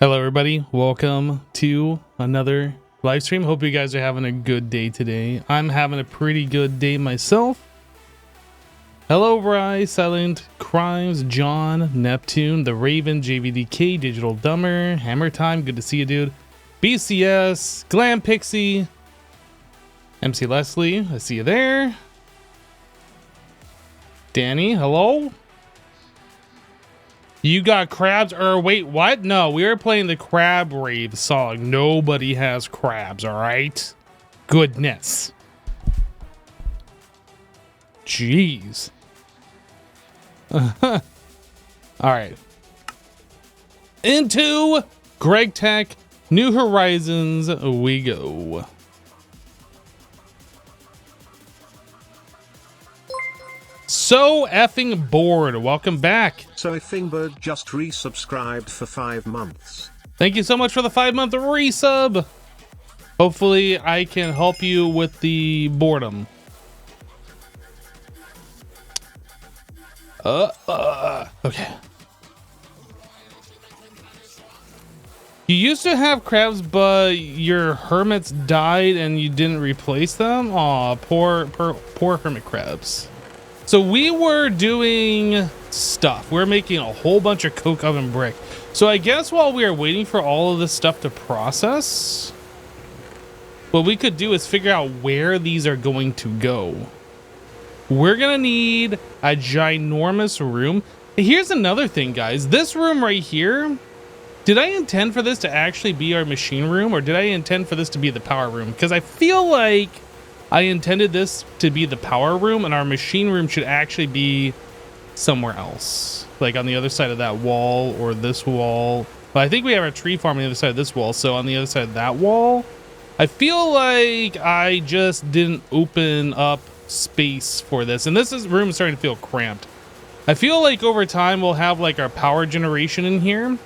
Hello everybody, welcome to another live stream. Hope you guys are having a good day today. I'm having a pretty good day myself. Hello Rye, Silent Crimes, John, Neptune, The Raven, JVDK, Digital Dumber, Hammer Time, good to see you dude. BCS, Glam Pixie, MC Leslie, I see you there. Danny, hello. You got crabs, or wait, what? No, we are playing the Crab Rave song. Nobody has crabs, all right? Goodness. Jeez. All right. Into GregTech New Horizons we go. So effing bored. Welcome back. So Fingbird just resubscribed for 5 months. Thank you so much for the 5-month resub. Hopefully I can help you with the boredom. Okay. You used to have crabs, but your hermits died and you didn't replace them? Aw, poor hermit crabs. So we were doing stuff. We're making a whole bunch of coke oven brick. So I guess while we are waiting for all of this stuff to process, what we could do is figure out where these are going to go. We're gonna need a ginormous room. Here's another thing, guys. This room right here, did I intend for this to actually be our machine room, or did I intend for this to be the power room? Because I feel like I intended this to be the power room, and our machine room should actually be somewhere else, like on the other side of that wall or this wall. But I think we have our tree farm on the other side of this wall, so on the other side of that wall, I feel like I just didn't open up space for this, and this room is starting to feel cramped. I feel like over time we'll have like our power generation in here.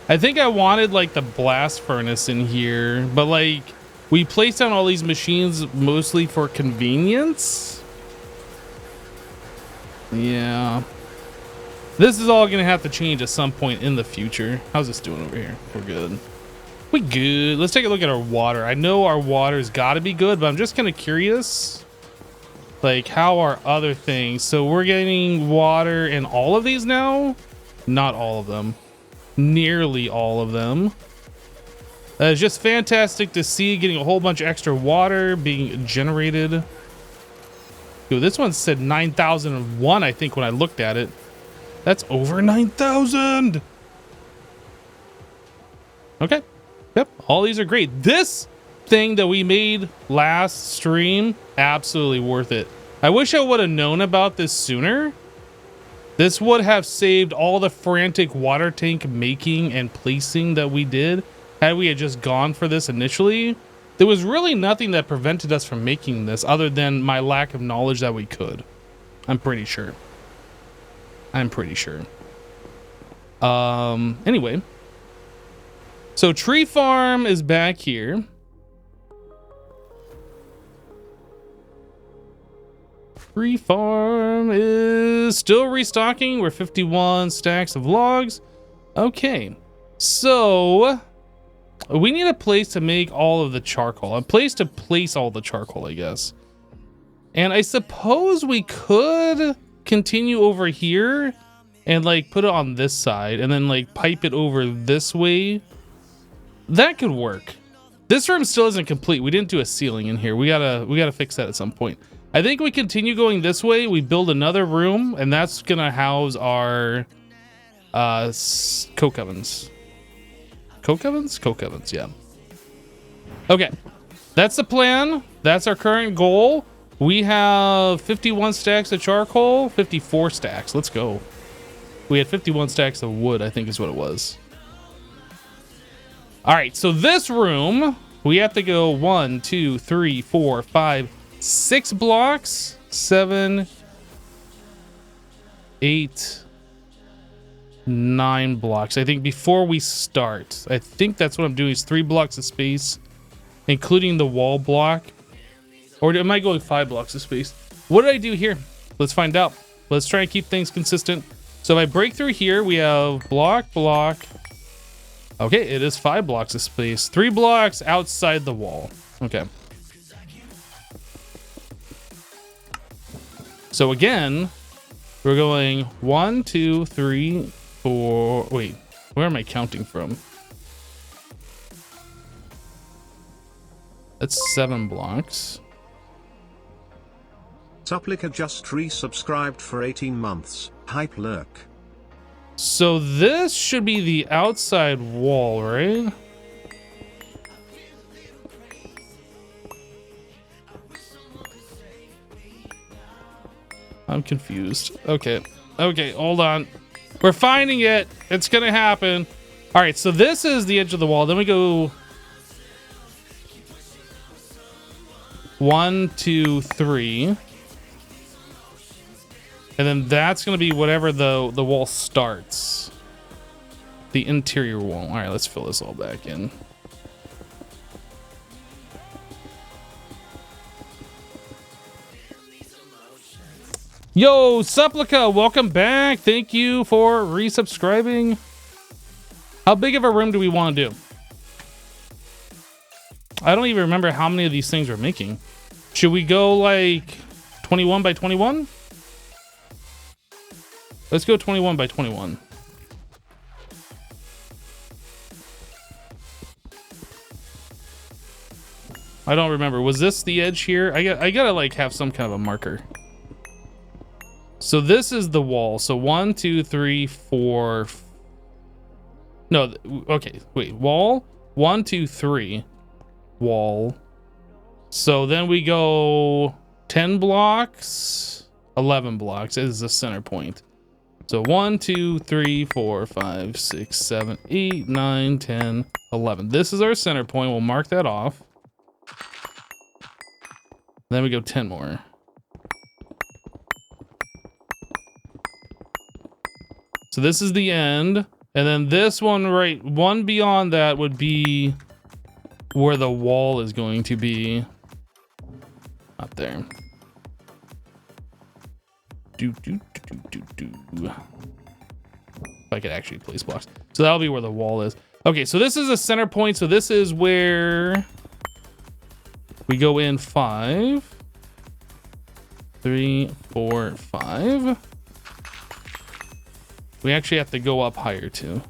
I think I wanted like the blast furnace in here, but like we placed down all these machines mostly for convenience. Yeah. This is all gonna have to change at some point in the future. How's this doing over here? We're good. We good. Let's take a look at our water. I know our water's gotta be good, but I'm just kind of curious. Like, how are other things? So we're getting water in all of these now? Not all of them. Nearly all of them. It's just fantastic to see getting a whole bunch of extra water being generated. Dude, this one said 9,001, I think, when I looked at it. That's over 9,000. Okay. Yep. All these are great. This thing that we made last stream, absolutely worth it. I wish I would have known about this sooner. This would have saved all the frantic water tank making and placing that we did. Had we had just gone for this initially, there was really nothing that prevented us from making this other than my lack of knowledge that we could. I'm pretty sure. Anyway. So tree farm is back here. Tree farm is still restocking. We're 51 stacks of logs. Okay. So we need a place to make all of the charcoal, a place to place all the charcoal, I guess. And I suppose we could continue over here and like put it on this side and then like pipe it over this way. That could work. This room still isn't complete. We didn't do a ceiling in here. We gotta fix that at some point. I think we continue going this way. We build another room, and that's gonna house our coke ovens. Coke ovens, yeah. Okay, that's the plan. That's our current goal. We have 51 stacks of charcoal, 54 stacks. Let's go. We had 51 stacks of wood, I think is what it was. All right, so this room, we have to go 1, 2, 3, 4, 5, 6 blocks, 7, 8, 9 blocks. I think before we start, I think that's what I'm doing is 3 blocks of space, including the wall block. Or am I going 5 blocks of space? What did I do here? Let's find out. Let's try and keep things consistent. So if I break through here, we have block, block. Okay, it is 5 blocks of space. 3 blocks outside the wall. Okay. So again, we're going 1, 2, 3, 4. Wait, where am I counting from? That's 7 blocks. Supplica just resubscribed for 18 months. Hype lurk. So this should be the outside wall, right? I'm confused. Okay. Okay, hold on. We're finding it. It's gonna happen. All right, so this is the edge of the wall. Then we go 1, 2, 3. And then that's gonna be whatever the wall starts. The interior wall. All right, let's fill this all back in. Yo, Supplica, welcome back. Thank you for resubscribing. How big of a room do we want to do? I don't even remember how many of these things we're making. Should we go like 21 by 21? Let's go 21 by 21. I don't remember. Was this the edge here? I gotta like have some kind of a marker. So this is the wall. So 1, 2, 3, 4. No, okay, wait. Wall. 1, 2, 3. Wall. So then we go 10 blocks. 11 blocks is the center point. So 1, 2, 3, 4, 5, 6, 7, 8, 9, 10, 11. This is our center point. We'll mark that off. Then we go 10 more. So this is the end. And then this one, right, one beyond that would be where the wall is going to be. Up there. If I could actually place blocks. So that'll be where the wall is. Okay, so this is a center point. So this is where we go in 5, 3, 4, 5. We actually have to go up higher too.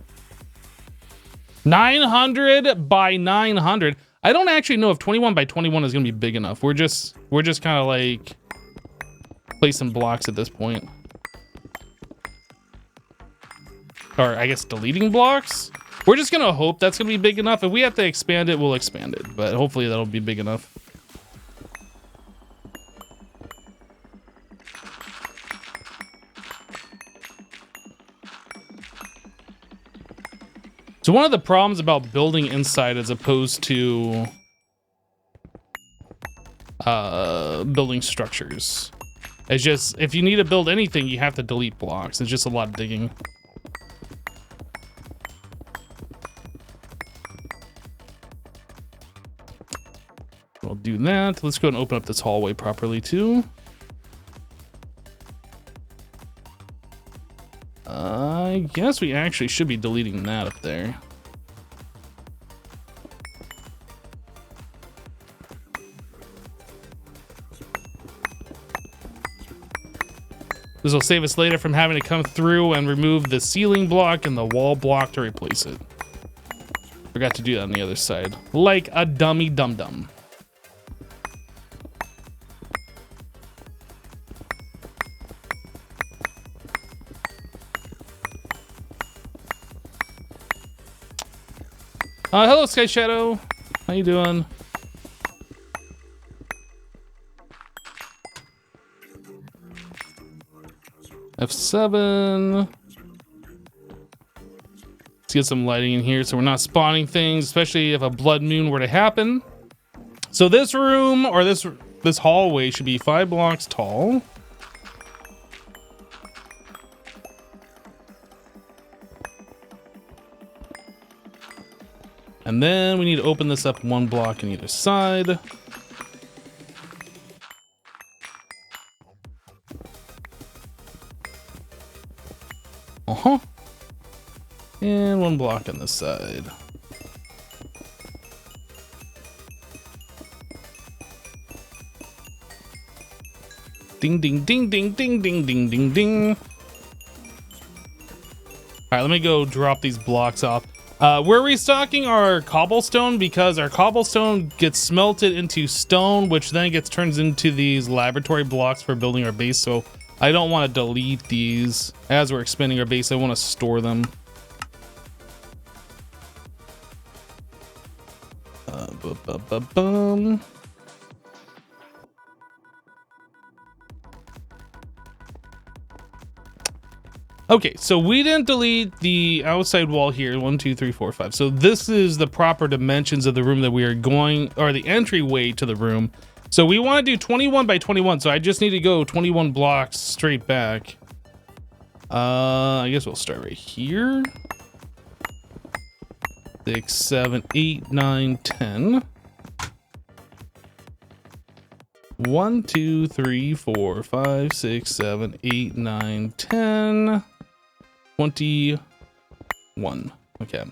900 by 900. I don't actually know if 21 by 21 is gonna be big enough. We're just kind of like placing blocks at this point. Or I guess deleting blocks. We're just gonna hope that's gonna be big enough. If we have to expand it, we'll expand it. But hopefully that'll be big enough. So one of the problems about building inside as opposed to building structures is just if you need to build anything, you have to delete blocks. It's just a lot of digging. We'll do that. Let's go and open up this hallway properly too. I guess we actually should be deleting that up there. This will save us later from having to come through and remove the ceiling block and the wall block to replace it. Forgot to do that on the other side. Like a dummy dum-dum. Hello, Sky Shadow. How you doing? F7. Let's get some lighting in here so we're not spawning things, especially if a blood moon were to happen. So this room or this hallway should be 5 blocks tall. And then we need to open this up 1 block on either side. Uh-huh. And 1 block on this side. Ding, ding, ding, ding, ding, ding, ding, ding, ding. All right, let me go drop these blocks off. We're restocking our cobblestone because our cobblestone gets smelted into stone, which then gets turned into these laboratory blocks for building our base. So I don't want to delete these as we're expanding our base. I want to store them. Bum. Okay, so we didn't delete the outside wall here. 1, 2, 3, 4, 5. So this is the proper dimensions of the room that we are going, or the entryway to the room. So we want to do 21 by 21. So I just need to go 21 blocks straight back. I guess we'll start right here. 6, 7, 8, 9, 10. 1, 2, 3, 4, 5, 6, 7, 8, 9, 10. 21. Okay.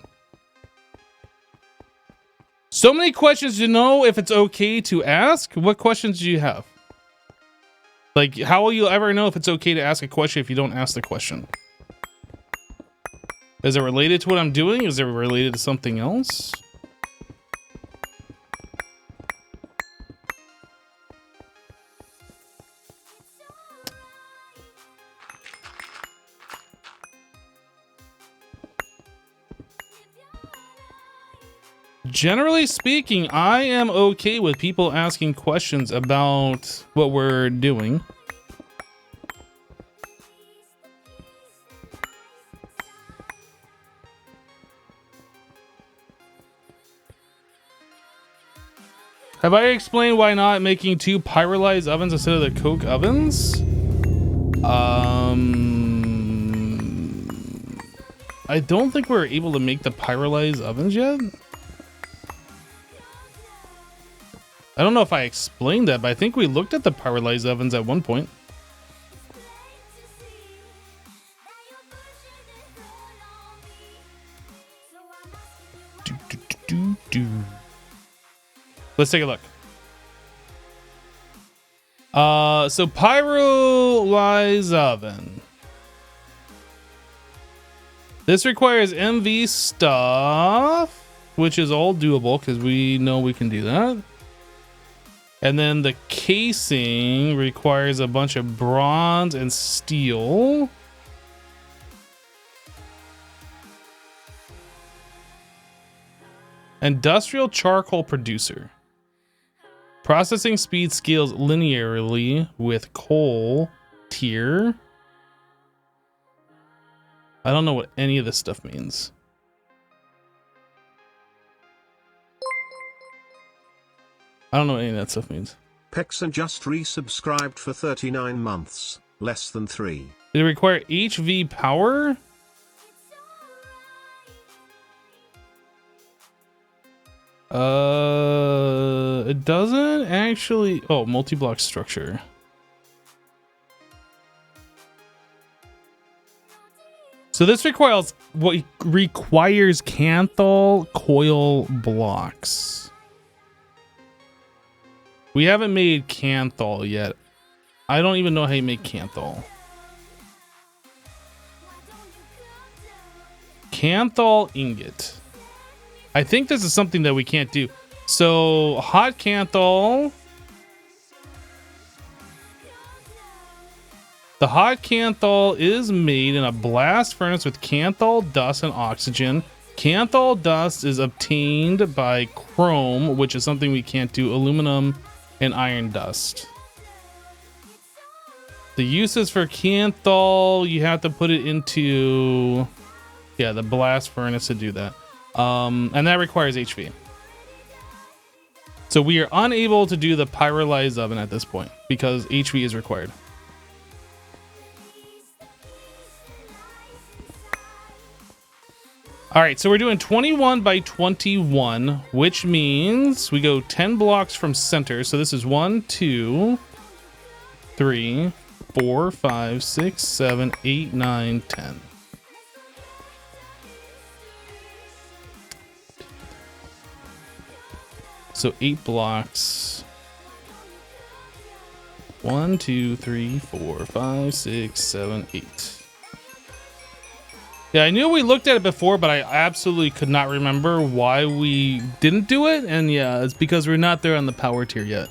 So many questions to know if it's okay to ask. What questions do you have? Like, how will you ever know if it's okay to ask a question if you don't ask the question? Is it related to what I'm doing? Is it related to something else? Generally speaking, I am okay with people asking questions about what we're doing. Have I explained why not making 2 pyrolyzed ovens instead of the coke ovens? I don't think we're able to make the pyrolyzed ovens yet. I don't know if I explained that, but I think we looked at the pyrolyzed ovens at one point. Let's take a look. So pyrolyzed oven. This requires MV stuff, which is all doable because we know we can do that. And then the casing requires a bunch of bronze and steel. Industrial charcoal producer. Processing speed scales linearly with coal tier. I don't know what any of this stuff means. I don't know what any of that stuff means. Pexan just resubscribed for 39 months, less than 3. Did it require HV power? It doesn't actually. Oh, multi-block structure. So this requires Canthal coil blocks. We haven't made Canthal yet. I don't even know how you make Canthal. Canthal ingot. I think this is something that we can't do. So hot Canthal. The hot Canthal is made in a blast furnace with Canthal dust and oxygen. Canthal dust is obtained by chrome, which is something we can't do. Aluminum and iron dust. The uses for Canthal, you have to put it into, yeah, the blast furnace to do that. And that requires HV. So we are unable to do the pyrolyzed oven at this point because HV is required. All right, so we're doing 21 by 21, which means we go 10 blocks from center. So this is 1, 2, 3, 4, 5, 6, 7, 8, 9, 10. So 8 blocks. 1, 2, 3, 4, 5, 6, 7, 8. Yeah, I knew we looked at it before, but I absolutely could not remember why we didn't do it. And yeah, it's because we're not there on the power tier yet.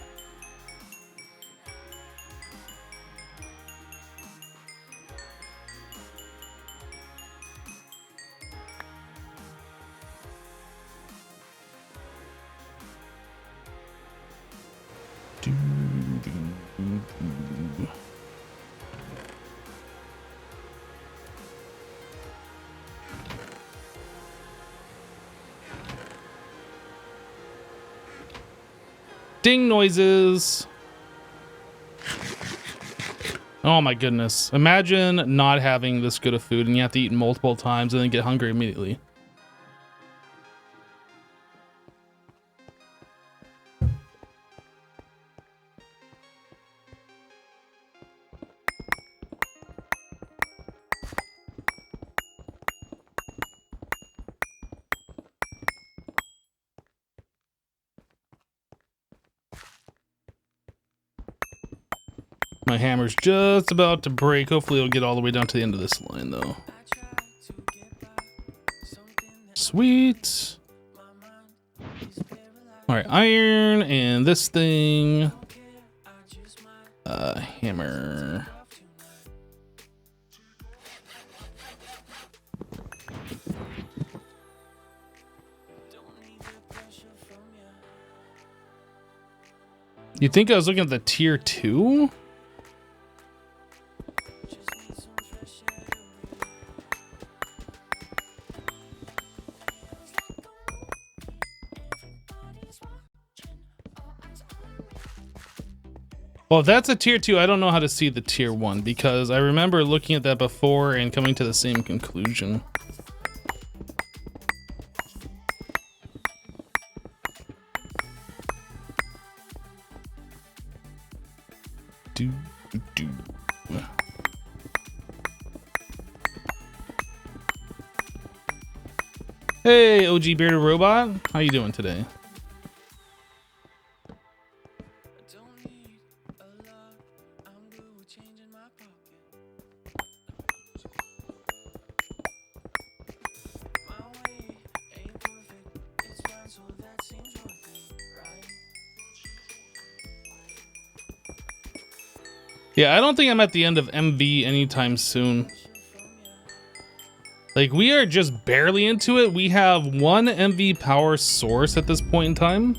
Ding noises. Oh my goodness. Imagine not having this good of food and you have to eat multiple times and then get hungry immediately. My hammer's just about to break. Hopefully it'll get all the way down to the end of this line though. Sweet. All right, iron and this thing. Hammer. You think I was looking at the tier 2? Well, if that's a tier 2, I don't know how to see the tier 1 because I remember looking at that before and coming to the same conclusion. Hey, OG Bearded Robot. How you doing today? Yeah, I don't think I'm at the end of MV anytime soon. Like, we are just barely into it. We have 1 MV power source at this point in time.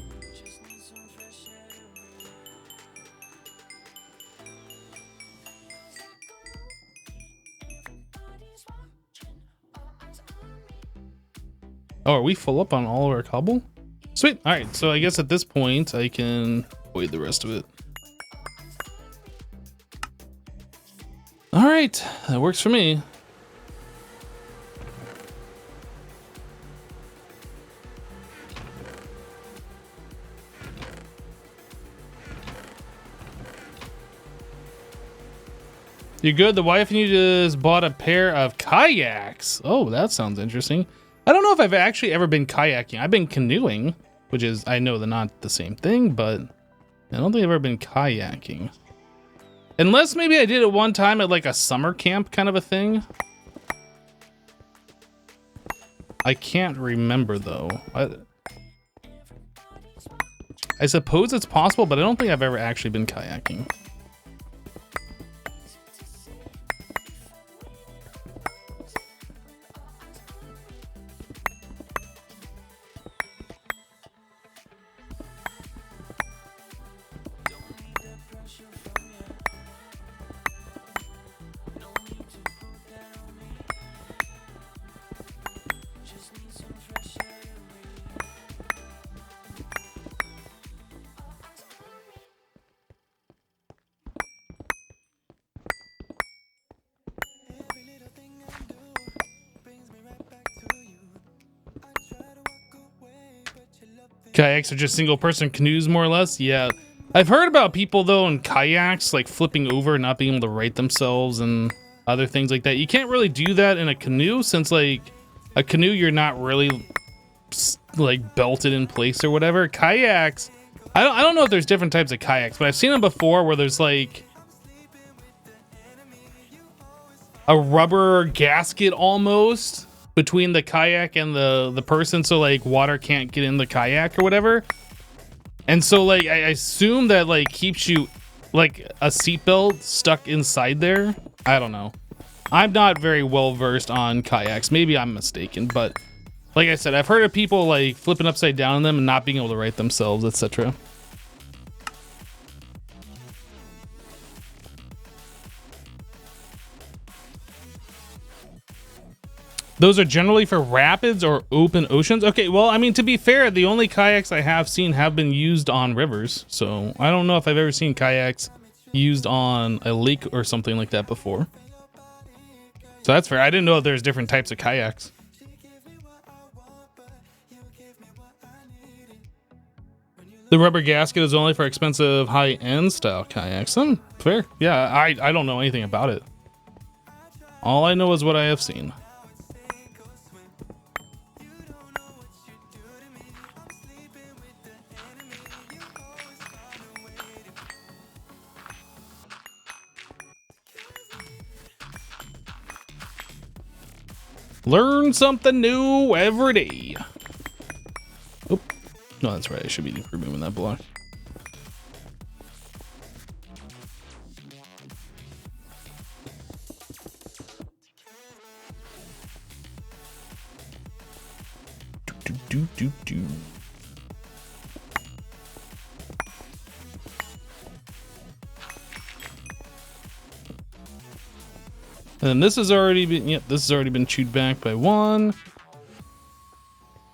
Oh, are we full up on all of our cobble? Sweet. All right, so I guess at this point I can avoid the rest of it. All right, that works for me. You're good. The wife and you just bought a pair of kayaks. Oh, that sounds interesting. I don't know if I've actually ever been kayaking. I've been canoeing, which is, I know they're not the same thing, but I don't think I've ever been kayaking. Unless maybe I did it one time at like a summer camp kind of a thing. I can't remember though. I suppose it's possible, but I don't think I've ever actually been kayaking. Kayaks are just single person canoes, more or less. Yeah. I've heard about people though in kayaks like flipping over and not being able to right themselves and other things like that. You can't really do that in a canoe since like a canoe you're not really like belted in place or whatever. Kayaks, I don't know if there's different types of kayaks, but I've seen them before where there's like a rubber gasket almost between the kayak and the person, so like water can't get in the kayak or whatever. And so like I assume that like keeps you like a seatbelt stuck inside there. I don't know. I'm not very well versed on kayaks. Maybe I'm mistaken, but like I said, I've heard of people like flipping upside down in them and not being able to right themselves, etc. Those are generally for rapids or open oceans. Okay, well, I mean, to be fair, the only kayaks I have seen have been used on rivers. So I don't know if I've ever seen kayaks used on a lake or something like that before. So that's fair. I didn't know there's different types of kayaks. The rubber gasket is only for expensive high-end style kayaks. Fair. Yeah, I don't know anything about it. All I know is what I have seen. Learn something new every day. Oh, no, that's right. I should be removing that block. Do. And this has already been, yep, this has already been chewed back by one.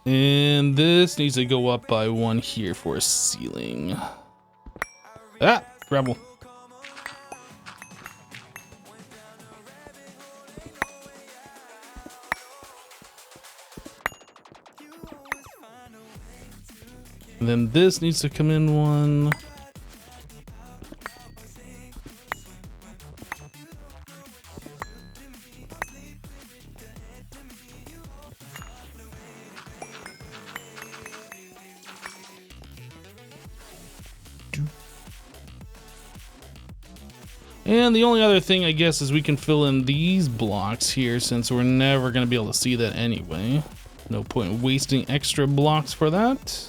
And this needs to go up by one here for a ceiling. Ah, gravel. And then this needs to come in one. And the only other thing, I guess, is we can fill in these blocks here, since we're never going to be able to see that anyway. No point wasting extra blocks for that.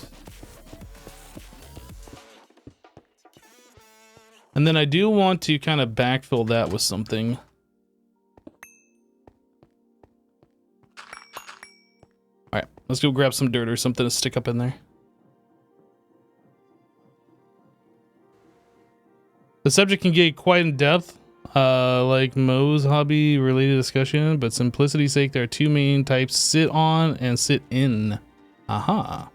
And then I do want to kind of backfill that with something. All right, let's go grab some dirt or something to stick up in there. The subject can get quite in depth, like Mo's hobby related discussion, but simplicity's sake, there are two main types: sit on and sit in. Aha.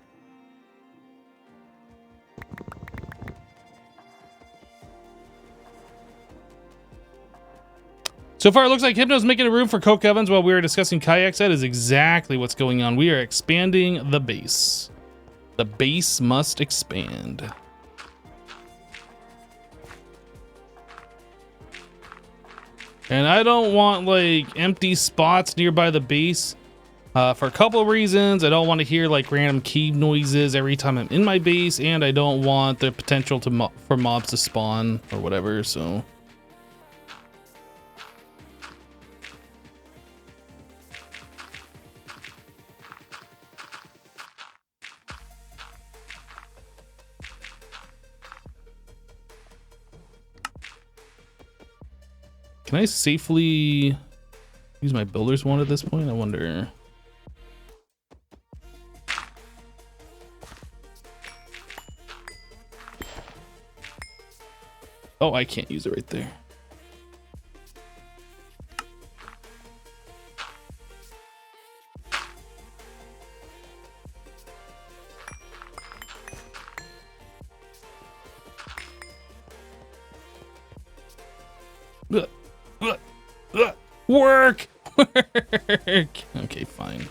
So far, it looks like Hypno's making a room for coke ovens while we are discussing kayaks. That is exactly what's going on. We are expanding the base. The base must expand. And I don't want like empty spots nearby the base for a couple of reasons. I don't want to hear like random key noises every time I'm in my base, and I don't want the potential to for mobs to spawn or whatever. So can I safely use my builder's wand at this point? I wonder. Oh, I can't use it right there. Work! Work! Okay, fine.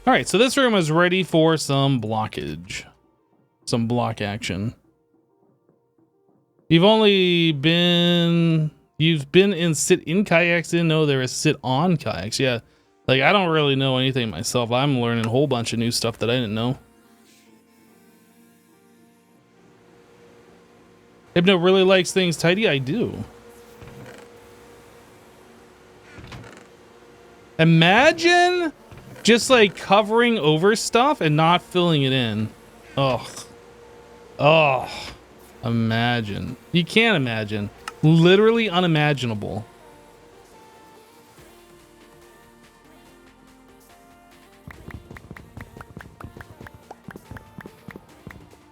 All right, so this room is ready for some blockage. Some block action. You've been in sit in kayaks, didn't know there is sit on kayaks. Yeah. Like, I don't really know anything myself. I'm learning a whole bunch of new stuff that I didn't know. Hypno really likes things tidy. I do. Imagine just like covering over stuff and not filling it in. Ugh. Oh. Imagine. You can't imagine. Literally unimaginable.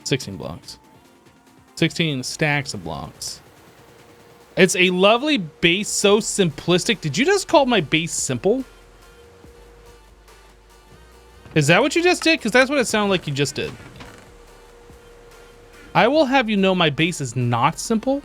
$16 blocks. 16 stacks of blocks. It's a lovely base, so simplistic. Did you just call my base simple? Is that what you just did? Because that's what it sounded like you just did. I will have you know my base is not simple.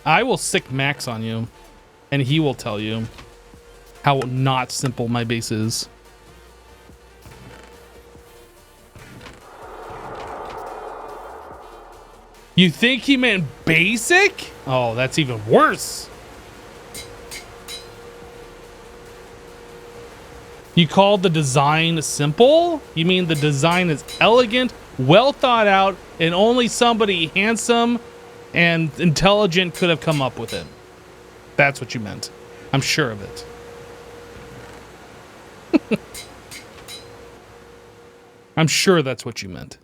I will sick Max on you, and he will tell you how not simple my base is. You think he meant basic? Oh, that's even worse. You called the design simple? You mean the design is elegant, well thought out, and only somebody handsome and intelligent could have come up with it. That's what you meant. I'm sure of it. I'm sure that's what you meant.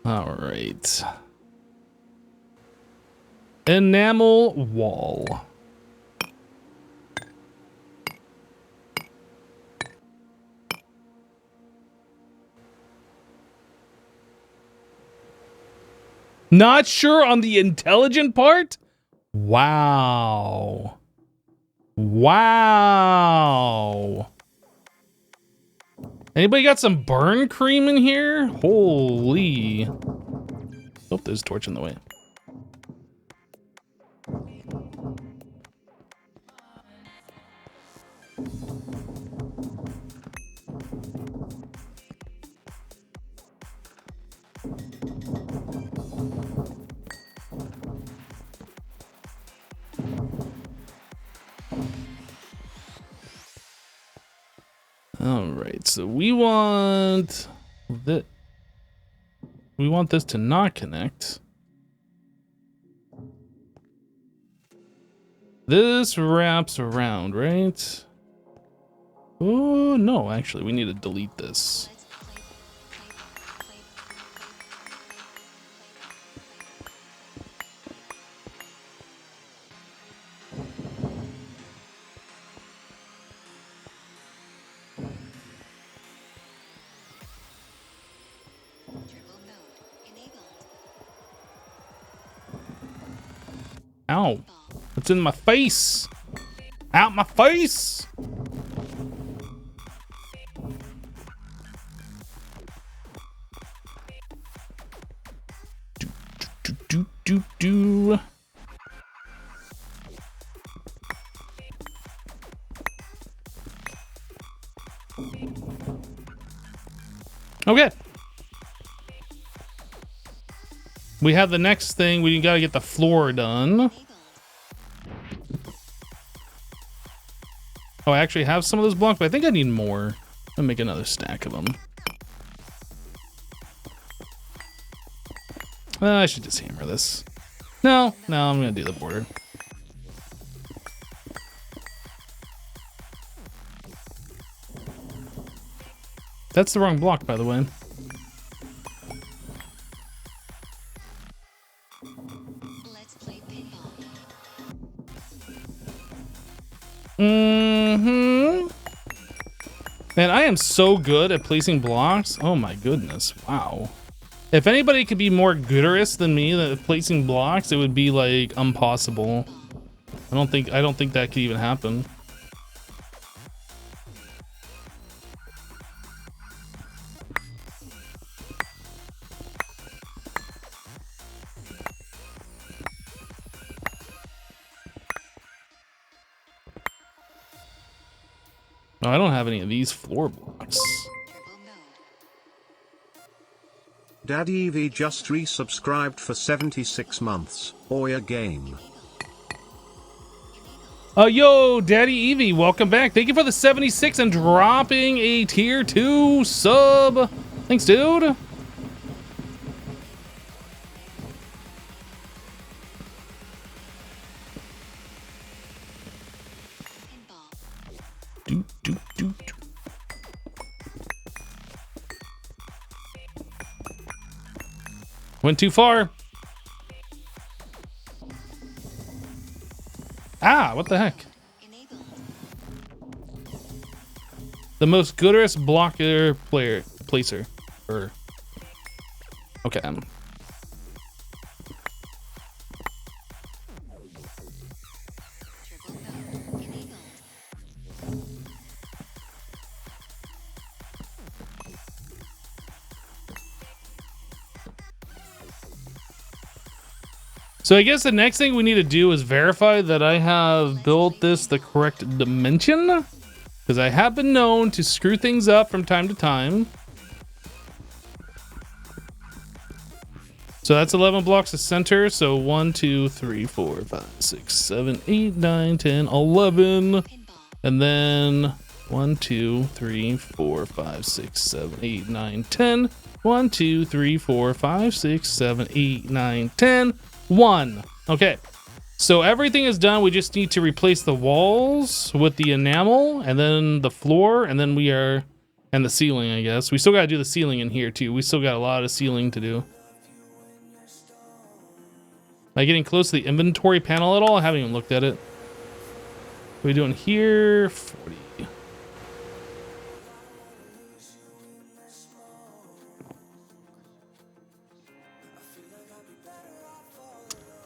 All right. Enamel wall. Not sure on the intelligent part? Wow. Wow. Anybody got some burn cream in here? Holy. Oh, there's a torch in the way. All right, so we want that. We want this to not connect. This wraps around, right? Oh, no, actually, we need to delete this. Ow. It's in my face. Out my face. Do. Okay. We have the next thing. We gotta get the floor done. Oh, I actually have some of those blocks, but I think I need more. I'll make another stack of them. I should just hammer this. No, I'm gonna do the border. That's the wrong block, by the way. Let's play pinball. Man, I am so good at placing blocks. Oh my goodness, wow. If anybody could be more gooderish than me at placing blocks, it would be like impossible. I don't think that could even happen. Oh, I don't have any of these floor blocks. Turbo mode. Daddy EV just resubscribed for 76 months. Oya game. Yo, Daddy Evie, welcome back. Thank you for the 76 and dropping a tier 2 sub. Thanks, dude. Pinball. Do. Went too far. Ah, what the heck? Enabled. The most goodest blocker placer. Okay. Turbo mode. Enabled. So I guess the next thing we need to do is verify that I have built this the correct dimension, because I have been known to screw things up from time to time. So that's 11 blocks of center. So 1, 2, 3, 4, 5, 6, 7, 8, 9, 10, 11. Pinball. And then 1, 2, 3, 4, 5, 6, 7, 8, 9, 10. 1, 2, 3, 4, 5, 6, 7, 8, 9, 10. 1. Okay. So everything is done. We just need to replace the walls with the enamel and then the floor and then and the ceiling, I guess. We still got to do the ceiling in here too. We still got a lot of ceiling to do. Am I getting close to the inventory panel at all? I haven't even looked at it. What are we doing here? 40.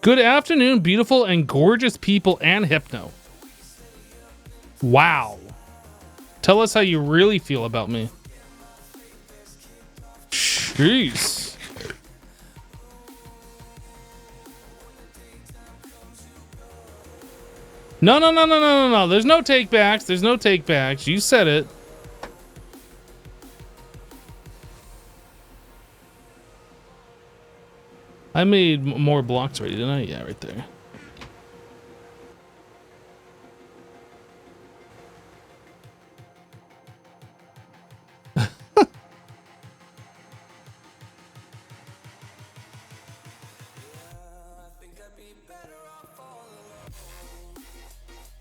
Good afternoon, beautiful and gorgeous people and Hypno. Wow. Tell us how you really feel about me. Jeez. No. There's no takebacks. There's no takebacks. You said it. I made more blocks already, didn't I? Yeah, right there.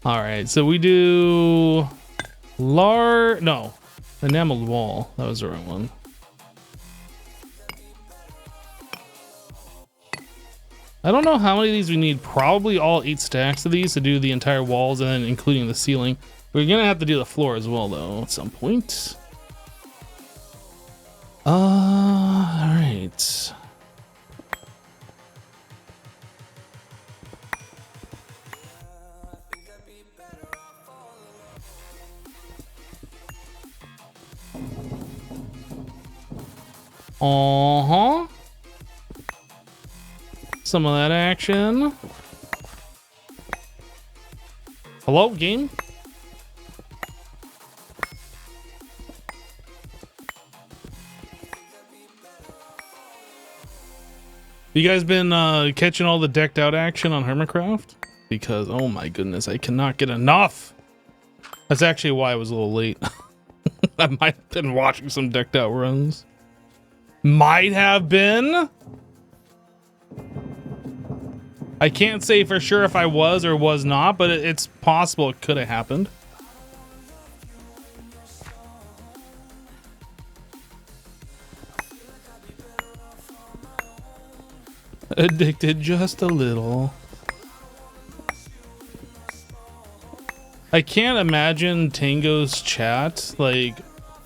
All right, so we do enameled wall. That was the wrong one. I don't know how many of these we need. Probably all 8 stacks of these to do the entire walls and then including the ceiling. We're gonna have to do the floor as well though at some point. All right. Uh-huh. Some of that action. Hello, game? You guys been catching all the decked out action on Hermitcraft? Because, oh my goodness, I cannot get enough. That's actually why I was a little late. I might have been watching some decked out runs. Might have been. I can't say for sure if I was or was not, but it's possible it could have happened. Addicted just a little. I can't imagine Tango's chat, like,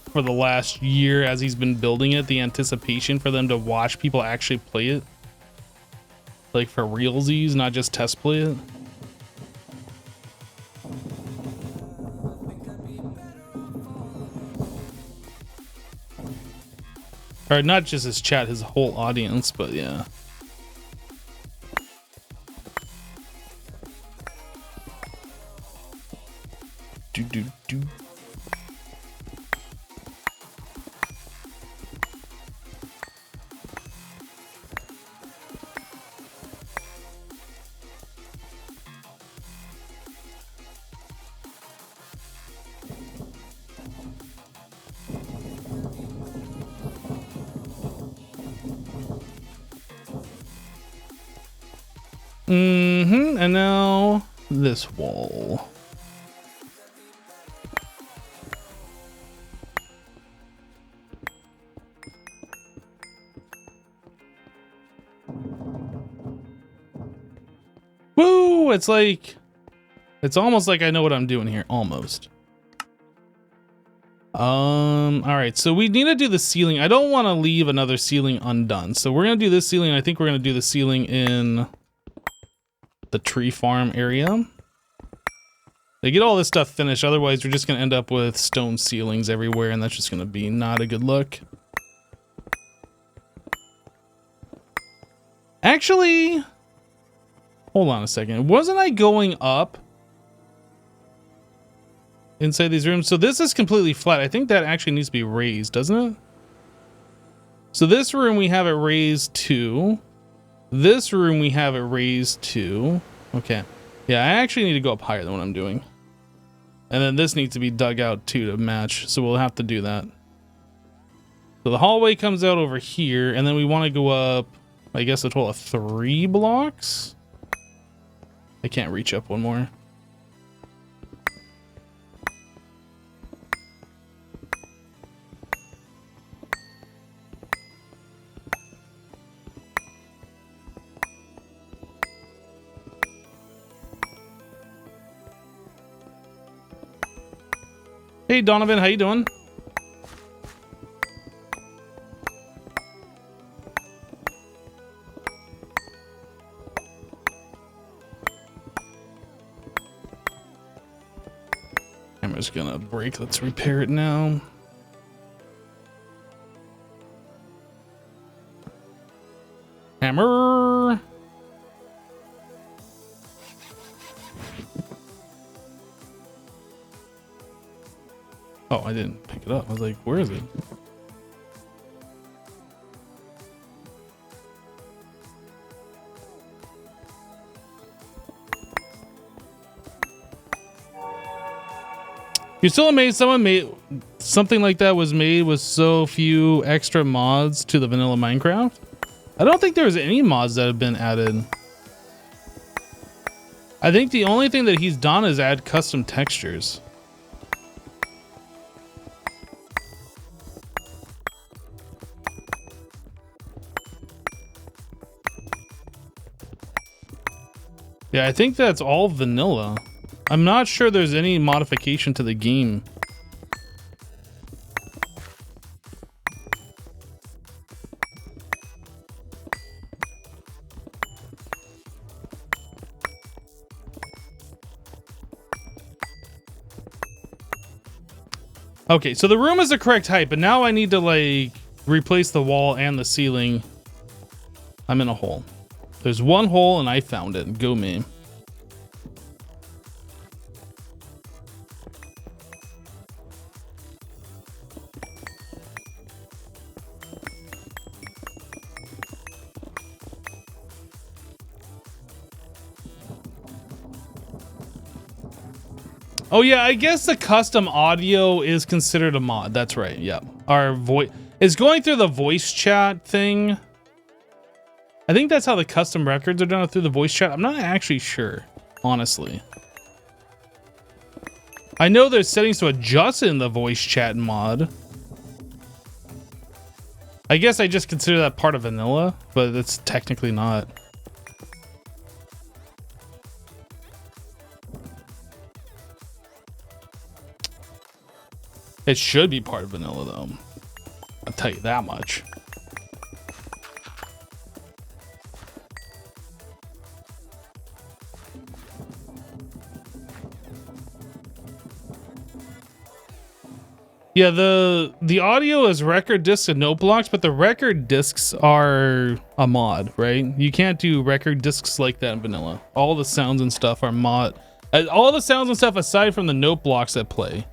for the last year as he's been building it, the anticipation for them to watch people actually play it. Like, for realsies, not just test play it. Or not just his chat, his whole audience, but yeah. And now this wall. Woo! It's like, it's almost like I know what I'm doing here. Almost. All right. So we need to do the ceiling. I don't want to leave another ceiling undone. So we're going to do this ceiling. I think we're going to do the ceiling in the tree farm area. They get all this stuff finished. Otherwise, we're just going to end up with stone ceilings everywhere. And that's just going to be not a good look. Actually, hold on a second. Wasn't I going up inside these rooms? So this is completely flat. I think that actually needs to be raised, doesn't it? So this room, we have it raised to. This room, we have it raised to. Okay. Yeah, I actually need to go up higher than what I'm doing. And then this needs to be dug out too to match. So we'll have to do that. So the hallway comes out over here. And then we want to go up, I guess, a total of 3 blocks. I can't reach up one more. Hey Donovan, how you doing? Hammer's gonna break. Let's repair it now. Hammer. Oh, I didn't pick it up. I was like, where is it? You're still amazed someone made something like that was made with so few extra mods to the vanilla Minecraft? I don't think there's any mods that have been added. I think the only thing that he's done is add custom textures. Yeah, I think that's all vanilla. I'm not sure there's any modification to the game. Okay, so the room is the correct height, but now I need to like replace the wall and the ceiling. I'm in a hole. There's one hole and I found it. Go me. Oh yeah, I guess the custom audio is considered a mod. That's right. Yep. Our voice is going through the voice chat thing. I think that's how the custom records are done, through the voice chat. I'm not actually sure, honestly. I know there's settings to adjust in the voice chat mod. I guess I just consider that part of vanilla, but it's technically not. It should be part of vanilla though. I'll tell you that much. Yeah, the audio is record discs and note blocks, but the record discs are a mod, right? You can't do record discs like that in vanilla. All the sounds and stuff are mod. All the sounds and stuff aside from the note blocks that play.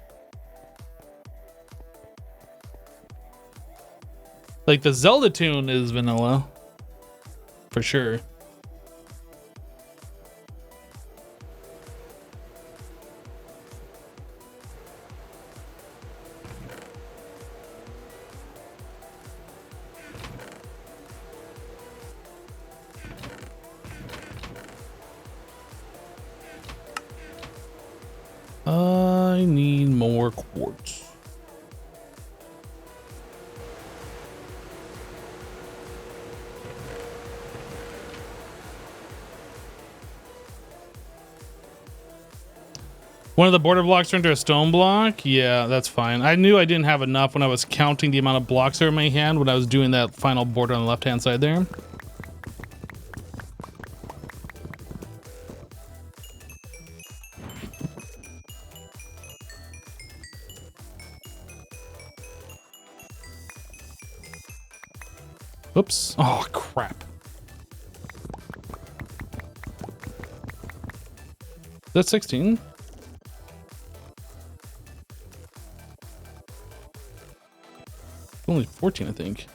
Like the Zelda tune is vanilla, for sure. I need more quartz. One of the border blocks turned to a stone block? Yeah, that's fine. I knew I didn't have enough when I was counting the amount of blocks that were in my hand when I was doing that final border on the left-hand side there. Oops. Oh, crap. That's 16. Only 14, I think.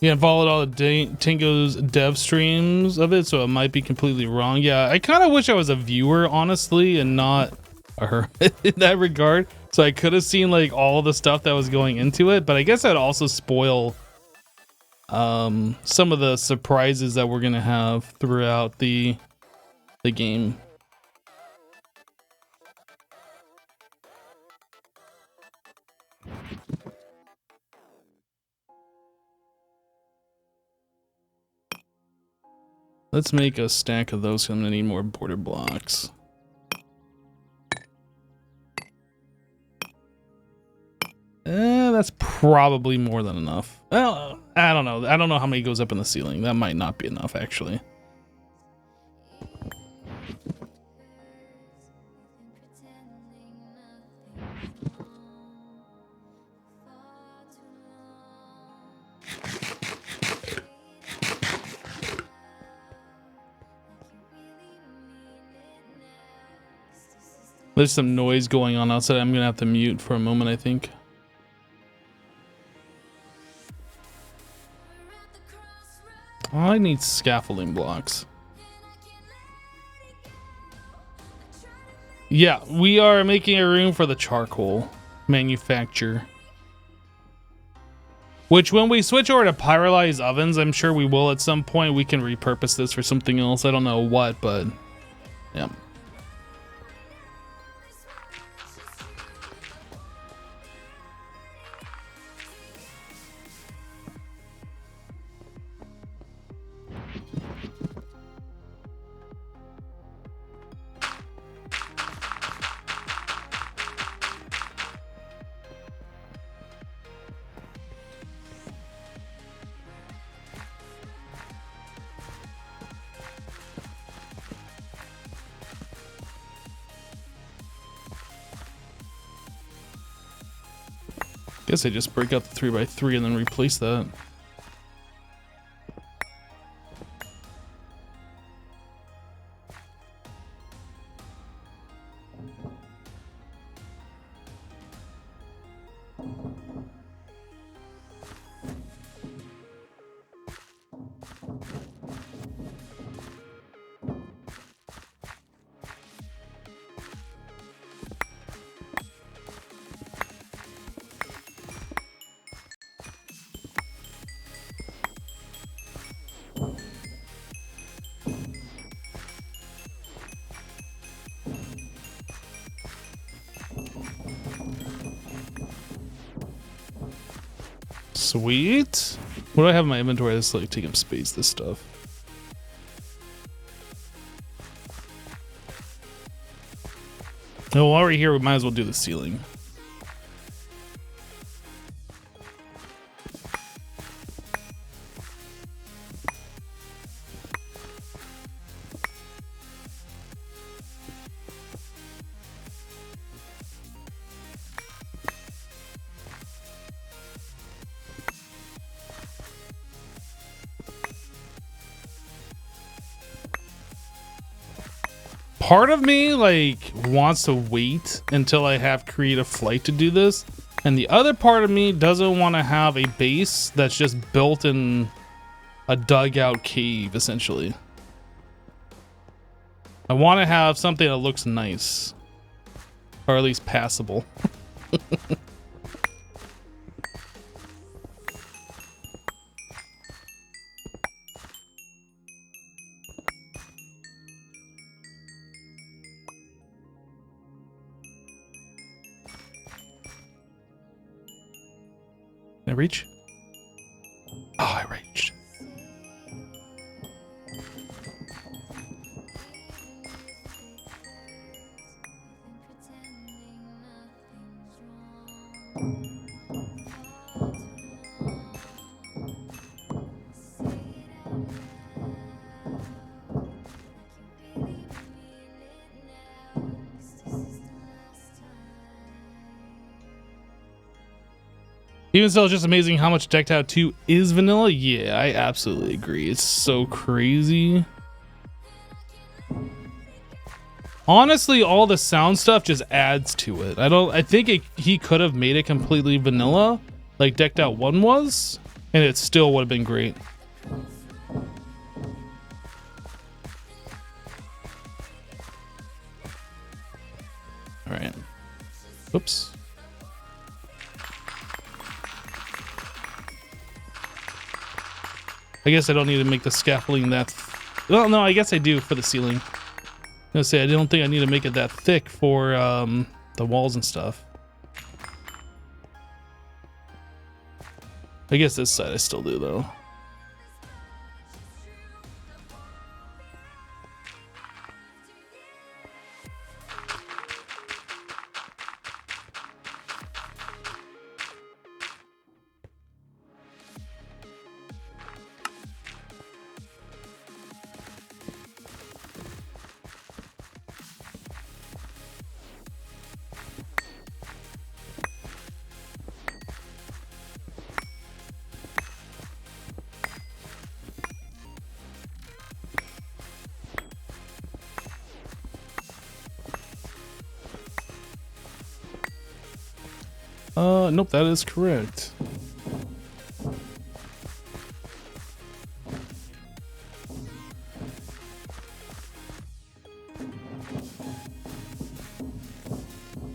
Yeah, I followed all the Tingo's dev streams of it, so it might be completely wrong. Yeah, I kind of wish I was a viewer, honestly, and not a hermit in that regard. So I could have seen like all the stuff that was going into it, but I guess I'd also spoil some of the surprises that we're gonna have throughout the game. Let's make a stack of those. I'm gonna need more border blocks. That's probably more than enough. Well, I don't know. I don't know how many goes up in the ceiling. That might not be enough, actually. There's some noise going on outside. I'm gonna have to mute for a moment, I think. I need scaffolding blocks. Yeah, we are making a room for the charcoal manufacture. Which, when we switch over to pyrolyzed ovens, I'm sure we will at some point. We can repurpose this for something else. I don't know what, but yeah. Guess I just break out the 3x3 and then replace that. Sweet. What do I have in my inventory that's like taking up space? This stuff. Oh, while we're here, we might as well do the ceiling. Part of me like wants to wait until I have creative flight to do this, and the other part of me doesn't want to have a base that's just built in a dugout cave, essentially. I want to have something that looks nice, or at least passable. I reach? Oh, I reached. Even still, it's just amazing how much Decked Out 2 is vanilla. Yeah, I absolutely agree. It's so crazy. Honestly, all the sound stuff just adds to it. I think he could have made it completely vanilla, like Decked Out 1 was, and it still would have been great. All right. Oops. I guess I don't need to make the scaffolding that... Well, no, I guess I do for the ceiling. I was gonna say, I don't think I need to make it that thick for the walls and stuff. I guess this side I still do, though. Nope, that is correct.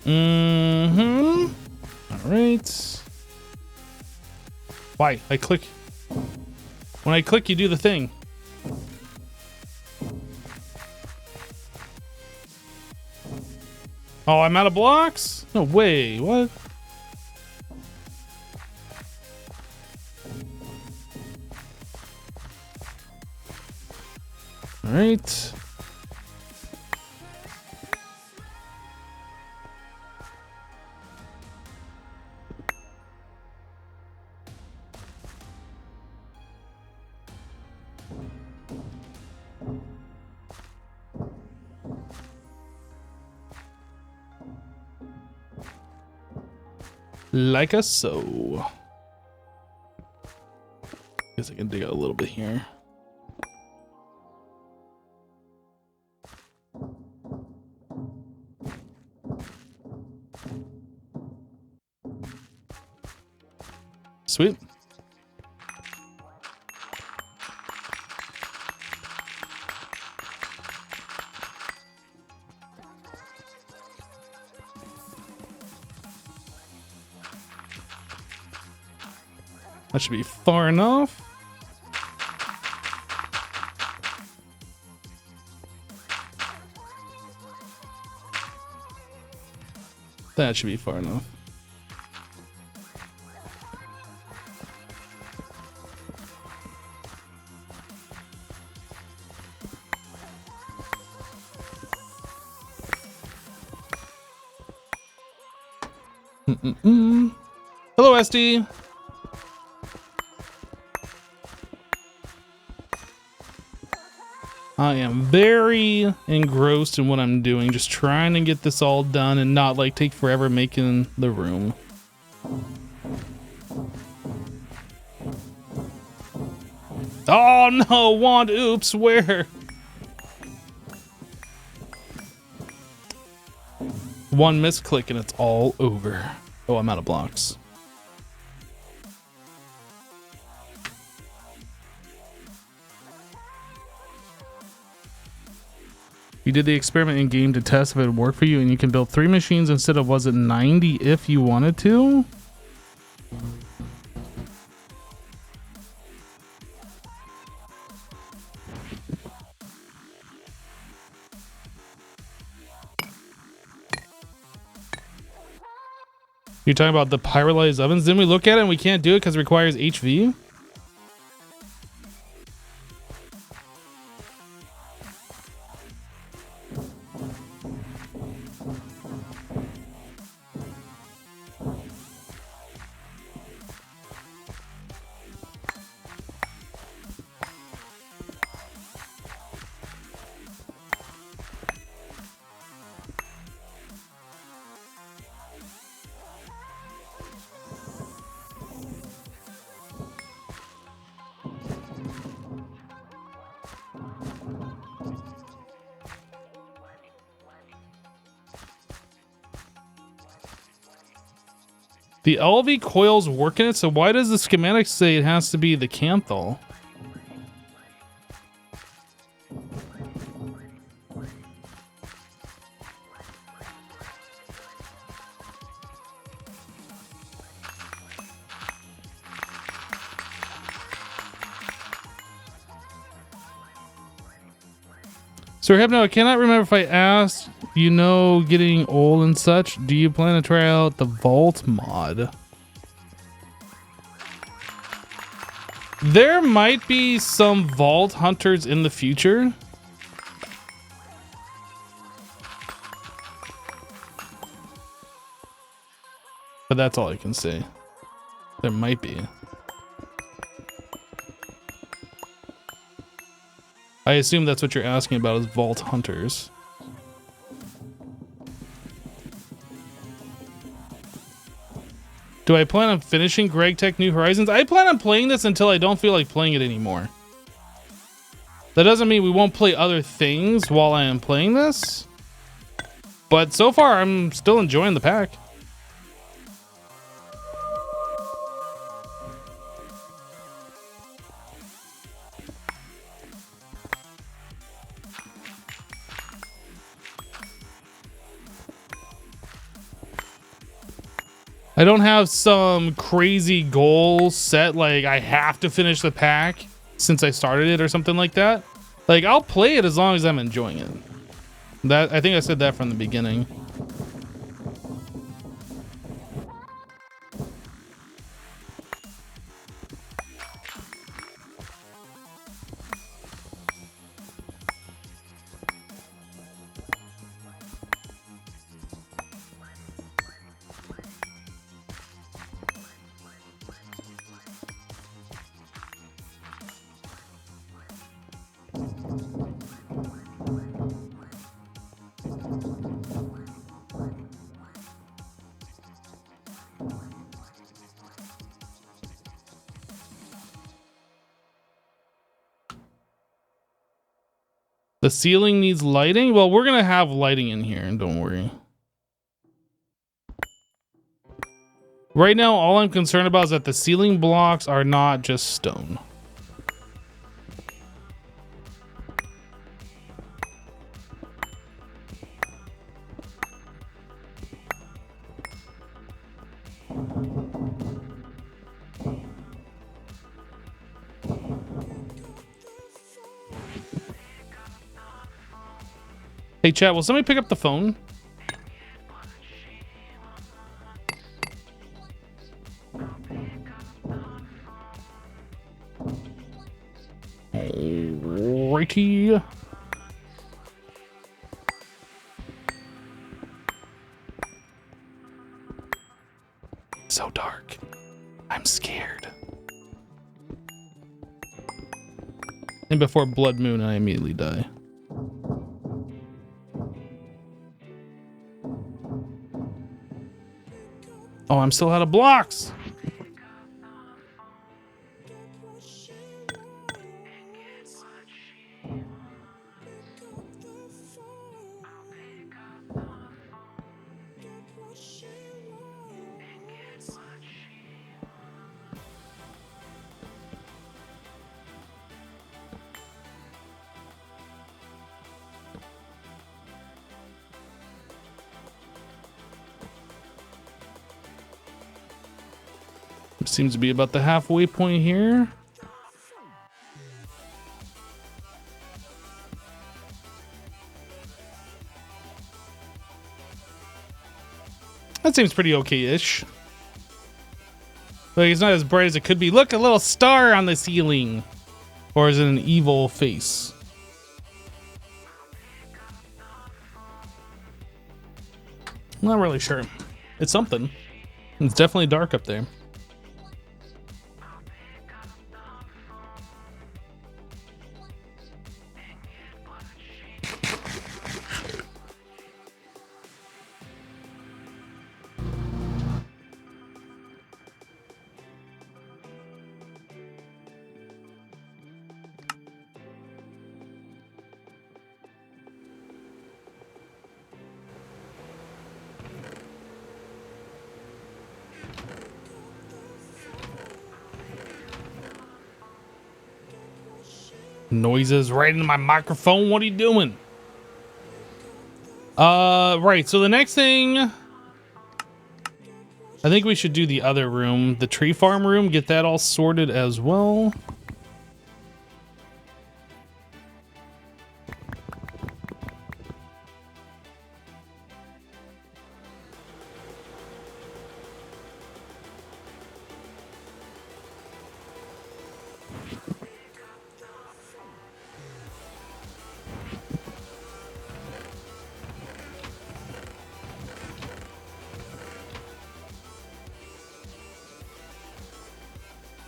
Mm-hmm. All right. Why? I click. When I click, you do the thing. Oh, I'm out of blocks? No way. What? All right. Like a so. Guess I can dig out a little bit here. Sweet. That should be far enough. That should be far enough. Hello, SD. I am very engrossed in what I'm doing, just trying to get this all done and not like take forever making the room. Oh no, wand, oops, where? One misclick and it's all over. Oh, I'm out of blocks. You did the experiment in game to test if it would work for you, and you can build 3 machines instead of, was it 90 if you wanted to? You're talking about the pyrolyzed ovens? Didn't we look at it and we can't do it because it requires HV? The LV coils work in it, so why does the schematic say it has to be the Canthal? Sir Hypno, I cannot remember if I asked, you know, getting old and such. Do you plan to try out the Vault mod? There might be some Vault hunters in the future. But that's all I can say. There might be. I assume that's what you're asking about is Vault hunters. Do I plan on finishing GregTech New Horizons? I plan on playing this until I don't feel like playing it anymore. That doesn't mean we won't play other things while I am playing this. But so far, I'm still enjoying the pack. I don't have some crazy goal set like I have to finish the pack since I started it or something like that. Like I'll play it as long as I'm enjoying it. That I think I said that from the beginning. The ceiling needs lighting? Well, we're gonna have lighting in here, don't worry. Right now, all I'm concerned about is that the ceiling blocks are not just stone. Hey chat, will somebody pick up the phone? Alrighty. So dark. I'm scared. And before Blood Moon, I immediately die. Oh, I'm still out of blocks. Seems to be about the halfway point here. That seems pretty okay-ish. Like, it's not as bright as it could be. Look, a little star on the ceiling. Or is it an evil face? I'm not really sure. It's something. It's definitely dark up there. Noises right into my microphone. What are you doing? Right. So the next thing, I think we should do the other room, the tree farm room, get that all sorted as well.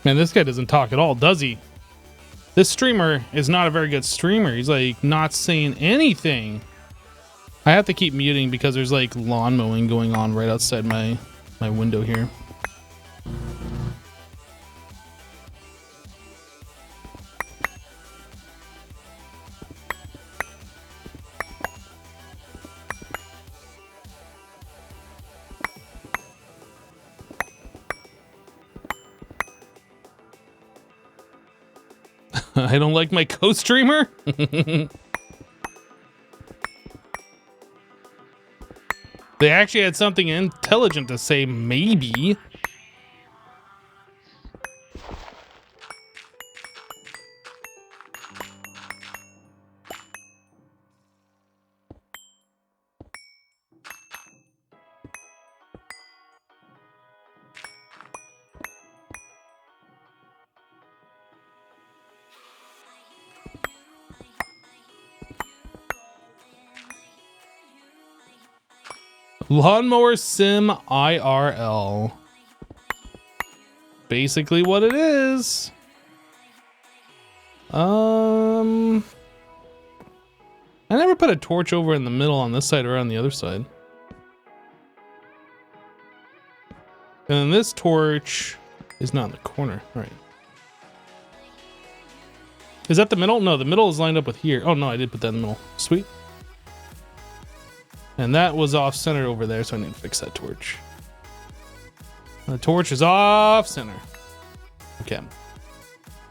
Man, this guy doesn't talk at all, does he? This streamer is not a very good streamer. He's like not saying anything. I have to keep muting because there's like lawn mowing going on right outside my window here. I don't like my co-streamer. They actually had something intelligent to say, maybe. Lawnmower Sim IRL. Basically what it is. I never put a torch over in the middle on this side or on the other side. And then this torch is not in the corner, right? Is that the middle? No, the middle is lined up with here. Oh no, I did put that in the middle. Sweet. And that was off center over there, so I need to fix that torch. The torch is off center. Okay.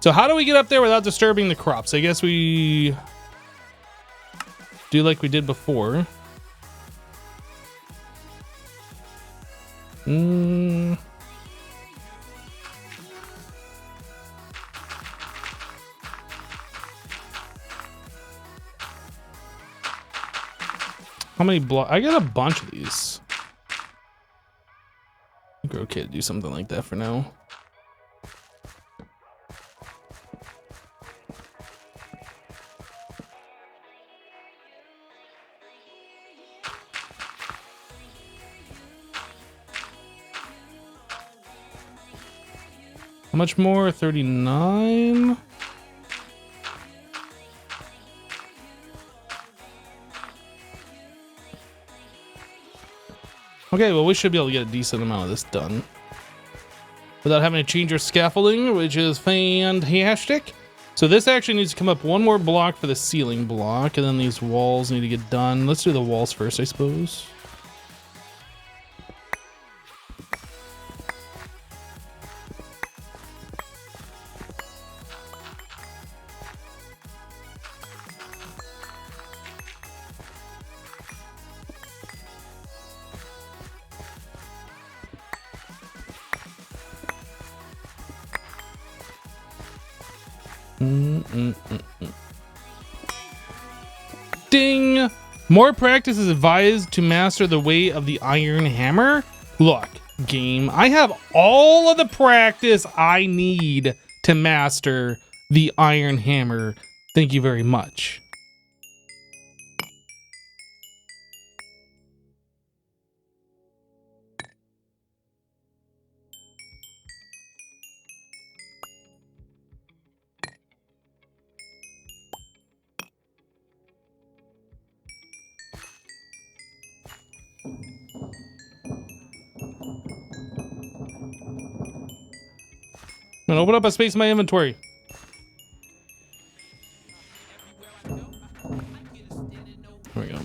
So how do we get up there without disturbing the crops? I guess we do like we did before. How many blocks? I got a bunch of these. I think we're okay to do something like that for now. How much more? 39? Okay, well, we should be able to get a decent amount of this done without having to change our scaffolding, which is fantastic. So this actually needs to come up one more block for the ceiling block, and then these walls need to get done. Let's do the walls first, I suppose. Ding! More practice is advised to master the way of the iron hammer. Look, game, I have all of the practice I need to master the iron hammer. Thank you very much. I'm gonna open up a space in my inventory. There we go.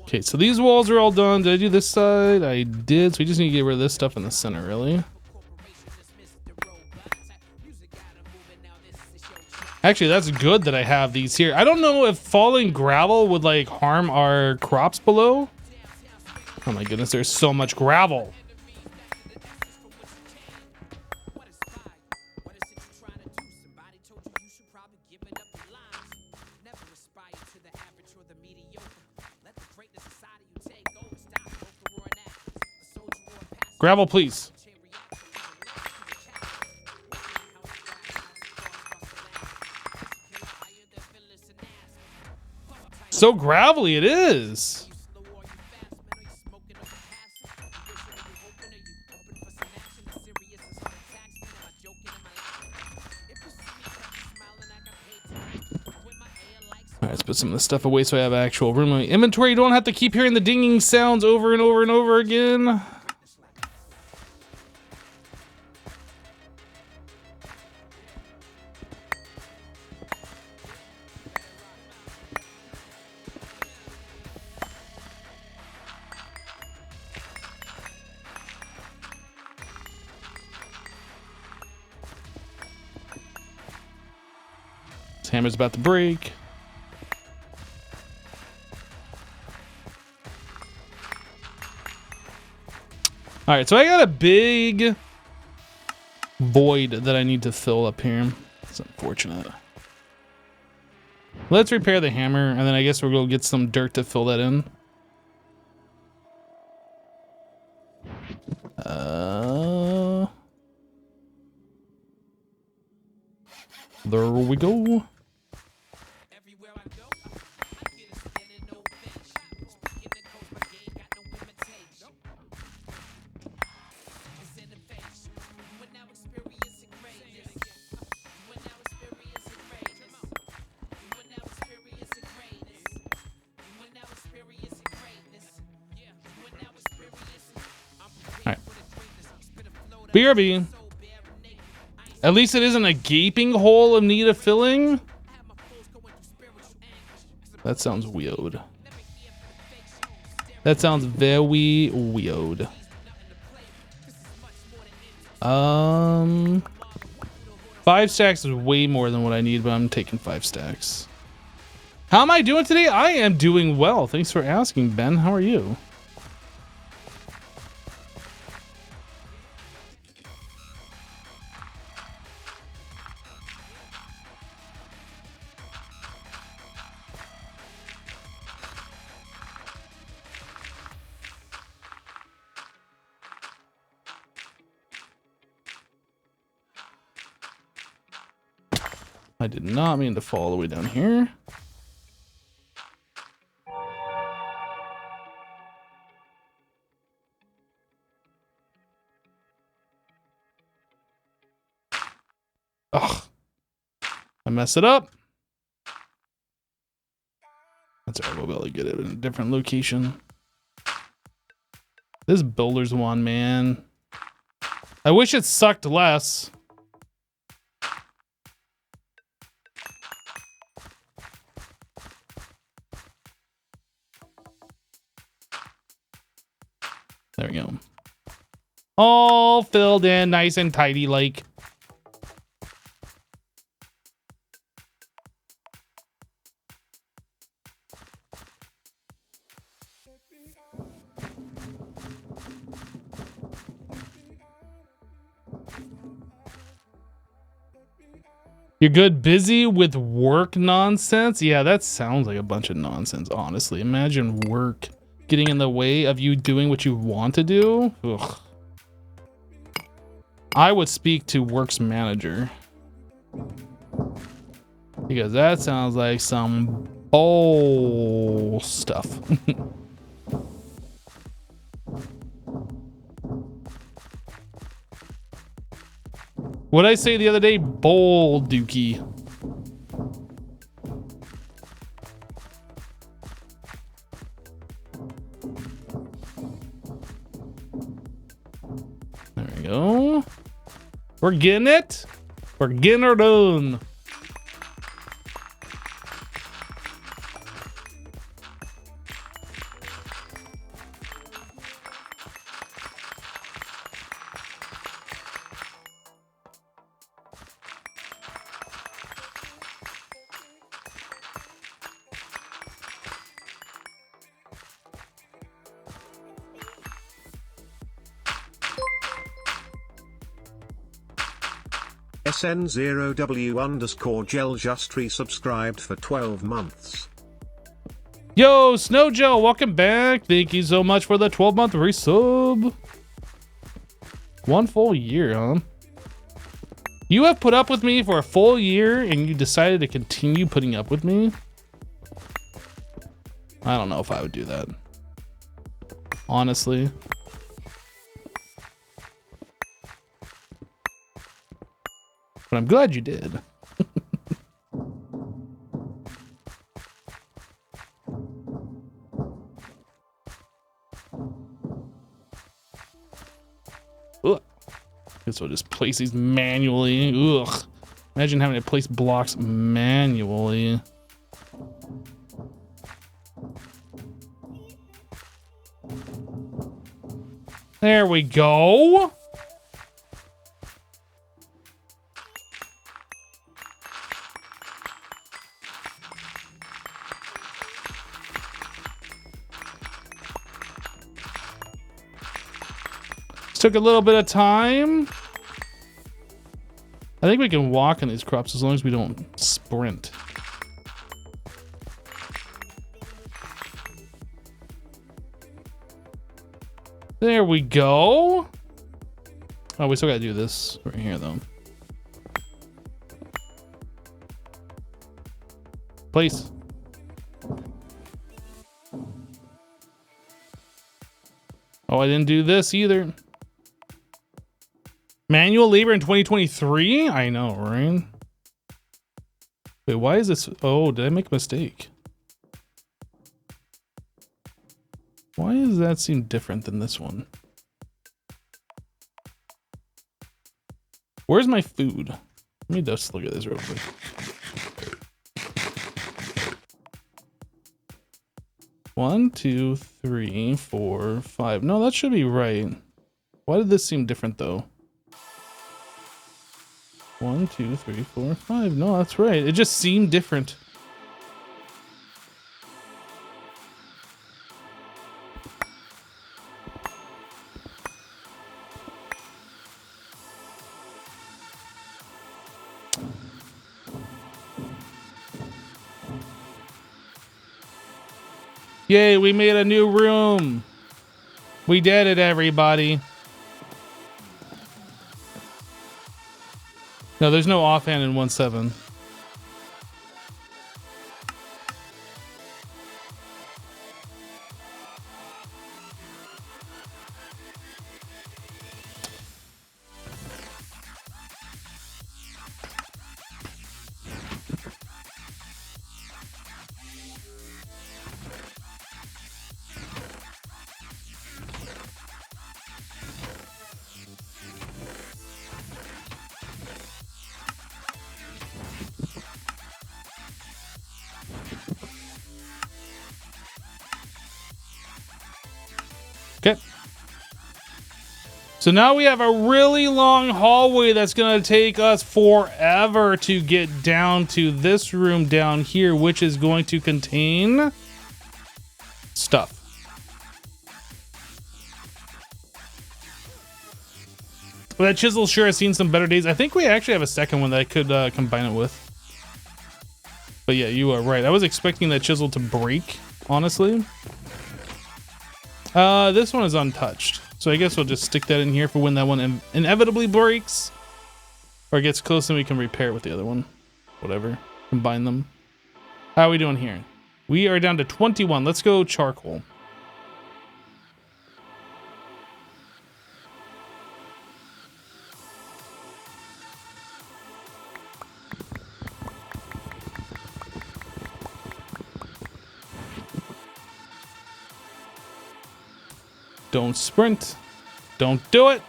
Okay, so these walls are all done. Did I do this side? I did. So we just need to get rid of this stuff in the center, really. Actually, that's good that I have these here. I don't know if falling gravel would like harm our crops below. Oh my goodness, there's so much gravel. Gravel, please. So gravelly it is. All right, let's put some of this stuff away so I have actual room in my inventory. You don't have to keep hearing the dinging sounds over and over and over again. This hammer's about to break. All right, so I got a big void that I need to fill up here. It's unfortunate. Let's repair the hammer, and then I guess we'll go get some dirt to fill that in. There we go. BRB. At least it isn't a gaping hole of need of filling. That sounds weird. That sounds very weird. 5 stacks is way more than what I need, but I'm taking 5 stacks. How am I doing today? I am doing well. Thanks for asking, Ben. How are you? I did not mean to fall all the way down here. Ugh. I messed it up. That's alright, we'll be able to get it in a different location. This builder's one, man. I wish it sucked less. There we go. All filled in nice and tidy like. You're good busy with work nonsense? Yeah, that sounds like a bunch of nonsense, honestly. Imagine work getting in the way of you doing what you want to do. Ugh. I would speak to works manager. Because that sounds like some bull stuff. What'd I say the other day? Bowl dookie. There we go. We're getting it. We're getting her done. SN0W_gel just resubscribed for 12 months. Yo, Snow Joe, welcome back. Thank you so much for the 12-month resub. 1 full year, huh? You have put up with me for a full year and you decided to continue putting up with me? I don't know if I would do that. Honestly. But I'm glad you did. Ugh. Guess I'll just place these manually. Ugh. Imagine having to place blocks manually. There we go. Took a little bit of time. I think we can walk on these crops as long as we don't sprint. There we go. Oh, we still gotta do this right here though. Place. Oh, I didn't do this either. Manual labor in 2023? I know, right? Wait, why is this? Oh, did I make a mistake? Why does that seem different than this one? Where's my food? Let me just look at this real quick. One, two, three, four, five. No, that should be right. Why did this seem different though? 1, 2, 3, 4, 5. No, that's right. It just seemed different. Yay, we made a new room. We did it, everybody. No, there's no offhand in 1.7. So now we have a really long hallway that's going to take us forever to get down to this room down here, which is going to contain stuff. Well, that chisel sure has seen some better days. I think we actually have a second one that I could combine it with. But yeah, you are right. I was expecting that chisel to break, honestly. This one is untouched. So I guess we'll just stick that in here for when that one inevitably breaks. Or gets close and we can repair it with the other one. Whatever. Combine them. How are we doing here? We are down to 21. Let's go charcoal. Don't sprint. Don't do it.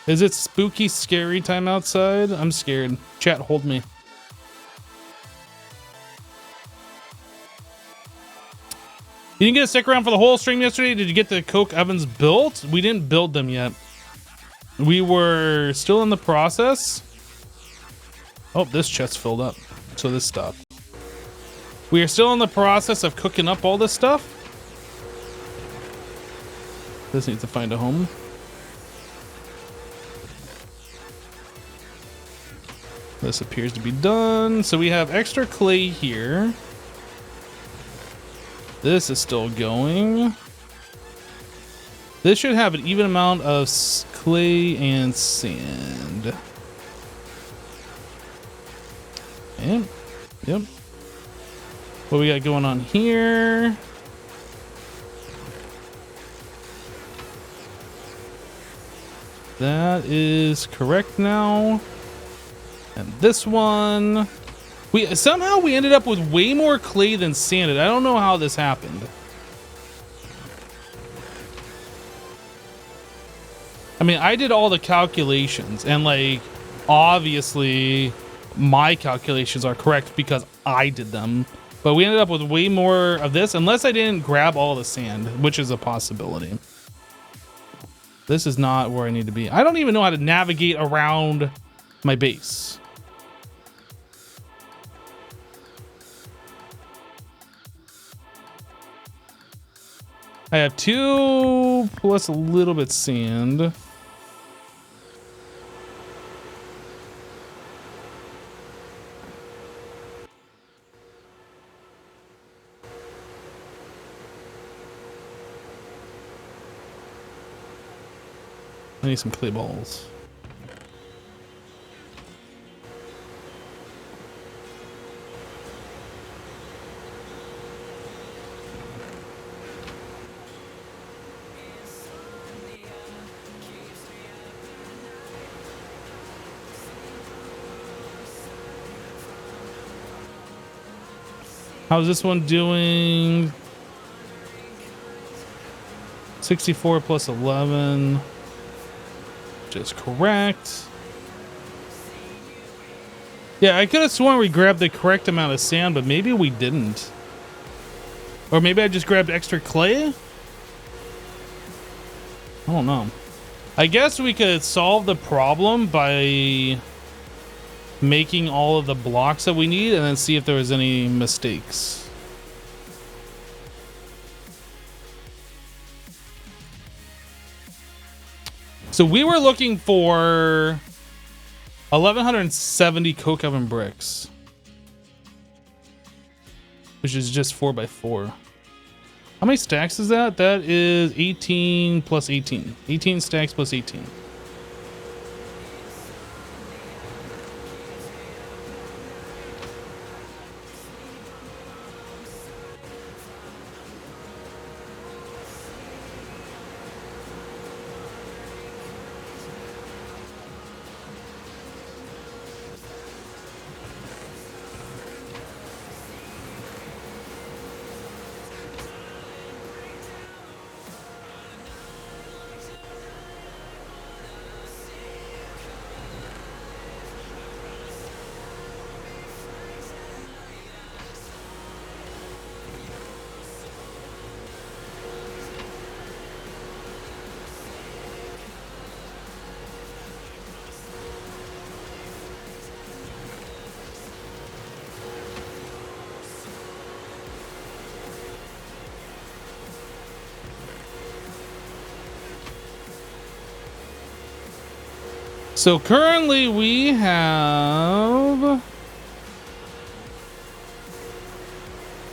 Is it spooky, scary time outside? I'm scared. Chat, hold me. You didn't get to stick around for the whole stream yesterday? Did you get the coke ovens built? We didn't build them yet. We were still in the process. Oh, this chest filled up. So this stopped. We are still in the process of cooking up all this stuff. This needs to find a home. This appears to be done. So we have extra clay here. This is still going. This should have an even amount of clay and sand. Yep. Yep. What we got going on here? That is correct now. And this one, we ended up with way more clay than sand. I don't know how this happened. I mean, I did all the calculations and like, obviously my calculations are correct because I did them, but we ended up with way more of this unless I didn't grab all the sand, which is a possibility. This is not where I need to be. I don't even know how to navigate around my base. I have 2 plus a little bit sand. I need some clay balls. How's this one doing? 64 plus 11. Which is correct. Yeah, I could have sworn we grabbed the correct amount of sand, but maybe we didn't. Or maybe I just grabbed extra clay? I don't know. I guess we could solve the problem by making all of the blocks that we need and then see if there was any mistakes. So we were looking for 1,170 coke oven bricks, which is just 4x4. How many stacks is that? That is 18 plus 18. 18 stacks plus 18. So currently we have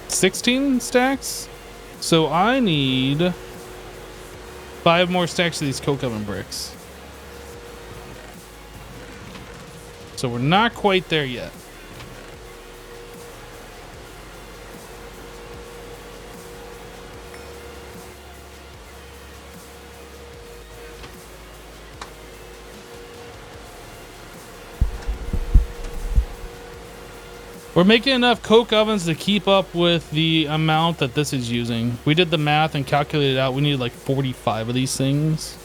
16 stacks. So I need 5 more stacks of these coke oven bricks. So we're not quite there yet. We're making enough coke ovens to keep up with the amount that this is using. We did the math and calculated out we needed like 45 of these things.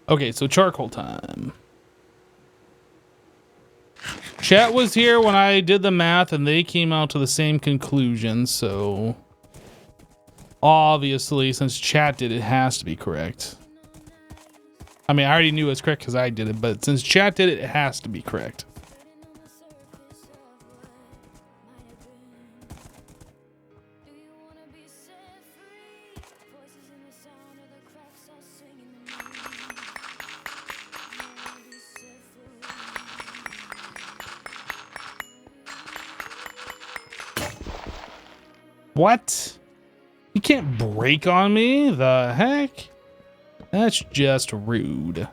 Okay, so charcoal time. Chat was here when I did the math and they came out to the same conclusion, so obviously since chat did it, has to be correct. I mean, I already knew it was correct because I did it, but since chat did it, it has to be correct. What? You can't break on me? The heck? That's just rude.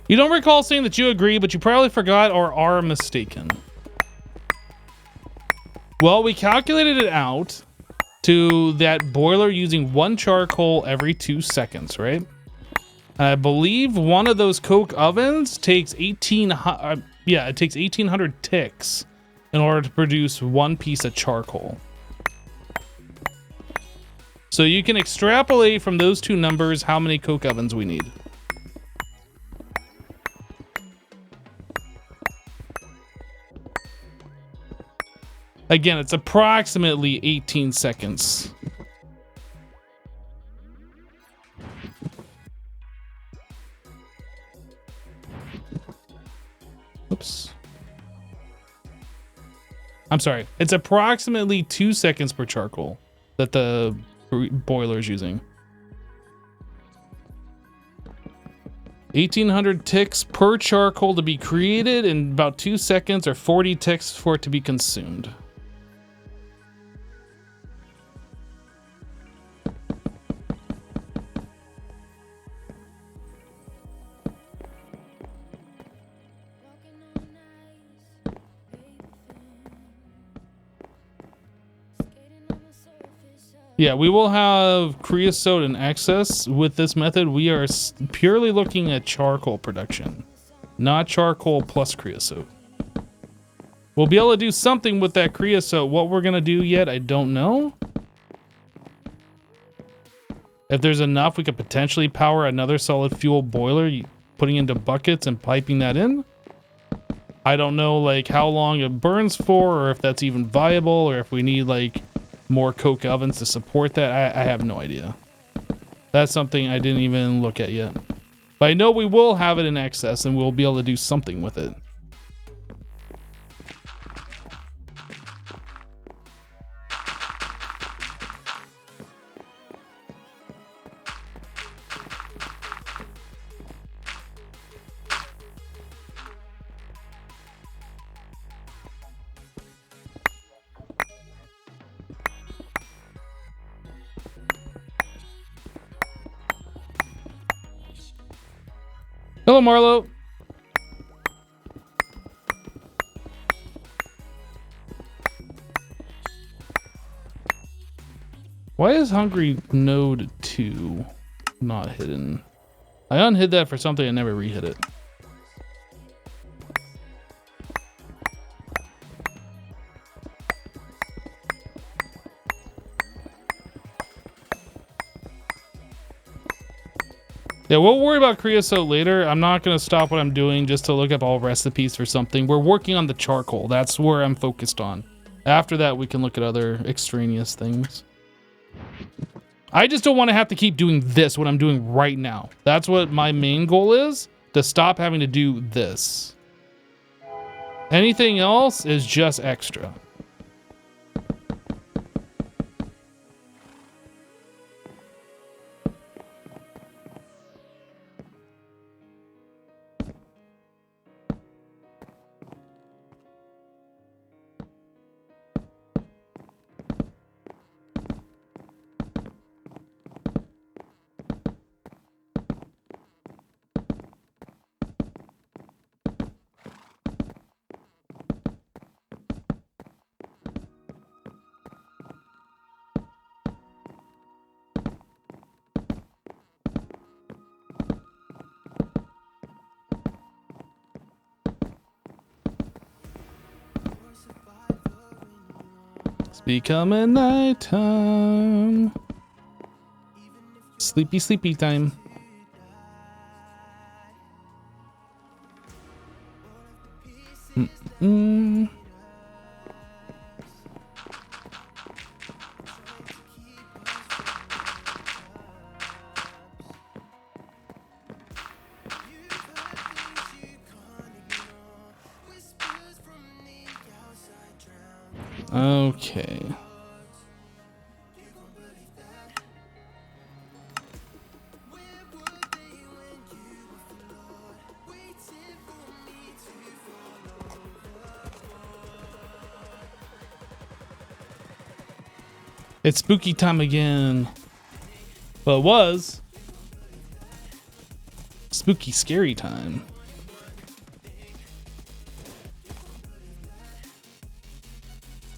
You don't recall saying that you agree, but you probably forgot or are mistaken. Well, we calculated it out to that boiler using 1 charcoal every 2 seconds, right? And I believe one of those coke ovens takes 1800 ticks in order to produce 1 piece of charcoal. So you can extrapolate from those 2 numbers how many coke ovens we need. Again, it's approximately 18 seconds. Oops. I'm sorry. It's approximately 2 seconds per charcoal that the boiler is using. 1800 ticks per charcoal to be created in about 2 seconds, or 40 ticks for it to be consumed. Yeah, we will have creosote in excess. With this method, we are purely looking at charcoal production, not charcoal plus creosote. We'll be able to do something with that creosote. What we're going to do yet, I don't know. If there's enough, we could potentially power another solid fuel boiler, putting into buckets and piping that in. I don't know like how long it burns for, or if that's even viable, or if we need like more coke ovens to support that. I have no idea. That's something I didn't even look at yet. But I know we will have it in excess and we'll be able to do something with it. Hello, Marlo. Why is hungry node 2. Not hidden. I unhid that for something and never rehid it. Yeah, we'll worry about creosote later. I'm not going to stop what I'm doing just to look up all recipes for something. We're working on the charcoal. That's where I'm focused on. After that, we can look at other extraneous things. I just don't want to have to keep doing this, what I'm doing right now. That's what my main goal is, to stop having to do this. Anything else is just extra. It's becoming nighttime. Sleepy, sleepy time. Mm-mm. Okay. It's spooky time again. Well, it was spooky, scary time.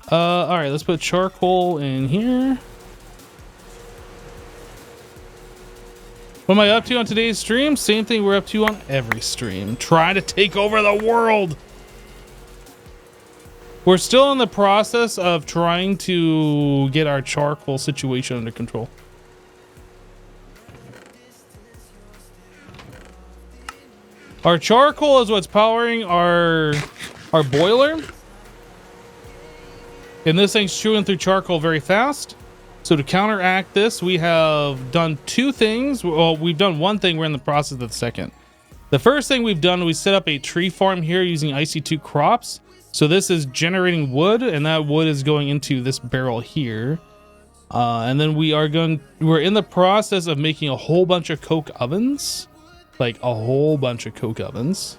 All right, let's put charcoal in here. What am I up to on today's stream? Same thing we're up to on every stream. Trying to take over the world. We're still in the process of trying to get our charcoal situation under control. Our charcoal is what's powering our boiler. And this thing's chewing through charcoal very fast. So to counteract this, we have done two things. Well, we've done one thing. We're in the process of the second. The first thing we've done, we set up a tree farm here using IC2 crops. So this is generating wood, and that wood is going into this barrel here. And then we're in the process of making a whole bunch of coke ovens. Like a whole bunch of coke ovens.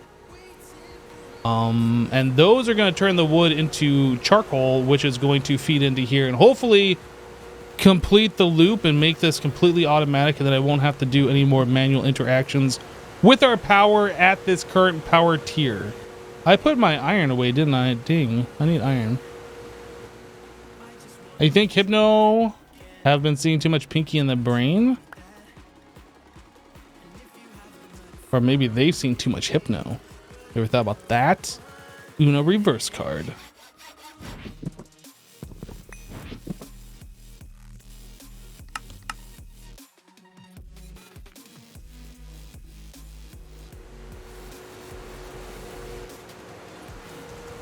And those are going to turn the wood into charcoal, which is going to feed into here and hopefully complete the loop and make this completely automatic, and then I won't have to do any more manual interactions with our power at this current power tier. I put my iron away, didn't I? Ding, I need iron. I think Hypno have been seeing too much Pinky in the brain. Or maybe they've seen too much Hypno. Ever thought about that? Uno reverse card.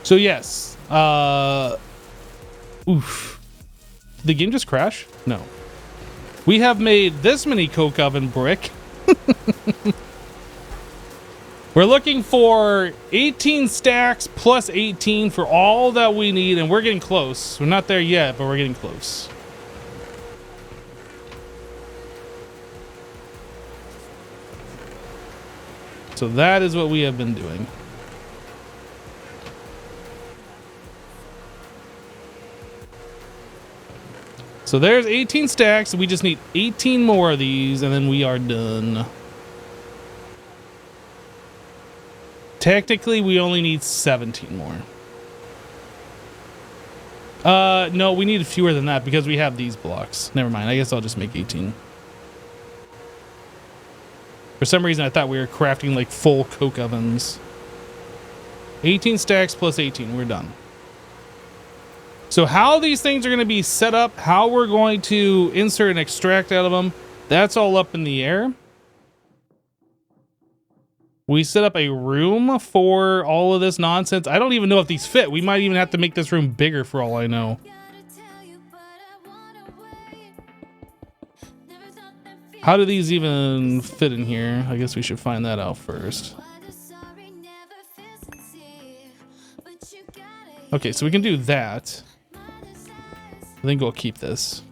So yes, oof. Did the game just crash? No. We have made this many coke oven brick. We're looking for 18 stacks plus 18 for all that we need, and we're getting close. We're not there yet, but we're getting close. So that is what we have been doing. So there's 18 stacks. We just need 18 more of these, and then we are done. Technically, we only need 17 more. No, we need fewer than that because we have these blocks. Never mind. I guess I'll just make 18. For some reason, I thought we were crafting like full coke ovens. 18 stacks plus 18. We're done. So how these things are going to be set up, how we're going to insert and extract out of them, that's all up in the air. We set up a room for all of this nonsense. I don't even know if these fit. We might even have to make this room bigger for all I know. How do these even fit in here? I guess we should find that out first. Okay, so we can do that. I think we'll keep this.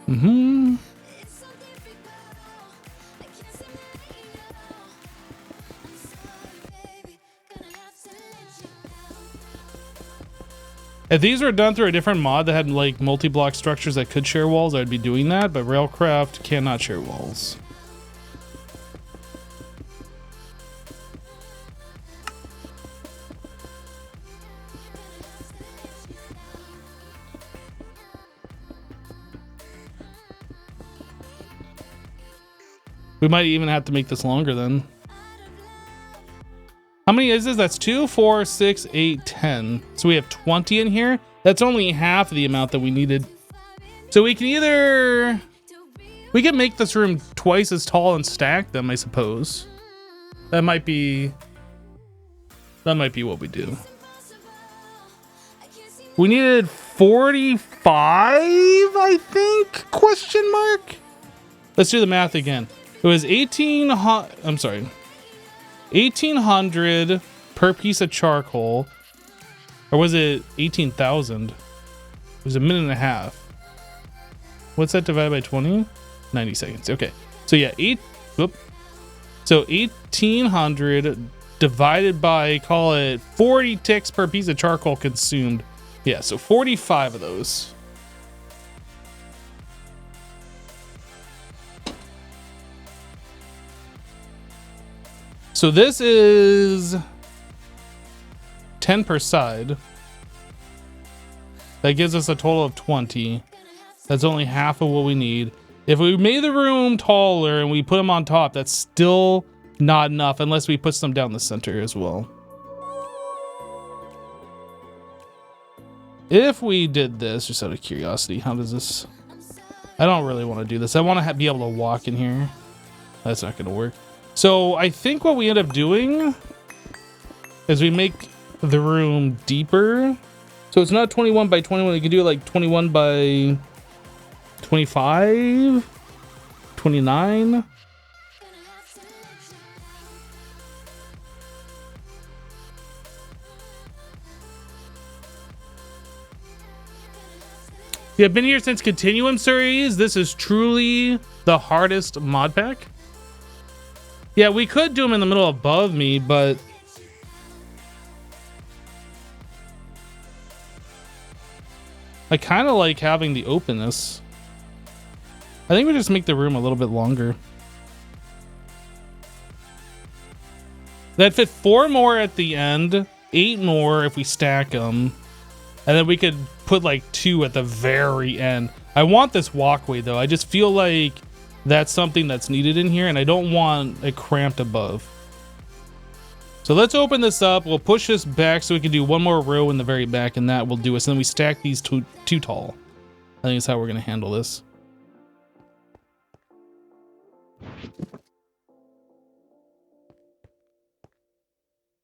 Mm-hmm. If these were done through a different mod that had like multi-block structures that could share walls, I'd be doing that, but Railcraft cannot share walls. We might even have to make this longer then. How many is this? That's 2, 4, 6, 8, 10. So we have 20 in here. That's only half the amount that we needed. So we can either... we can make this room twice as tall and stack them, I suppose. That might be what we do. We needed 45, I think? Question mark? Let's do the math again. It was 1800 per piece of charcoal. Or was it 18,000? It was a minute and a half. What's that divided by 20? 90 seconds. Okay. So yeah, So 1800 divided by, call it 40 ticks per piece of charcoal consumed. Yeah, so 45 of those. So this is 10 per side. That gives us a total of 20. That's only half of what we need. If we made the room taller and we put them on top, that's still not enough unless we put some down the center as well. If we did this, just out of curiosity, how does this... I don't really want to do this. I want to be able to walk in here. That's not going to work. So I think what we end up doing is we make the room deeper. So it's not 21 by 21. You can do it like 21 by 25, 29. Yeah, I've been here since Continuum series. This is truly the hardest mod pack. Yeah, we could do them in the middle above me, but I kind of like having the openness. I think we just make the room a little bit longer. That fit 4 more at the end, 8 more if we stack them, and then we could put like 2 at the very end. I want this walkway though. I just feel like that's something that's needed in here, and I don't want it cramped above. So let's open this up. We'll push this back so we can do one more row in the very back, and that will do us. And then we stack these too tall. I think that's how we're going to handle this.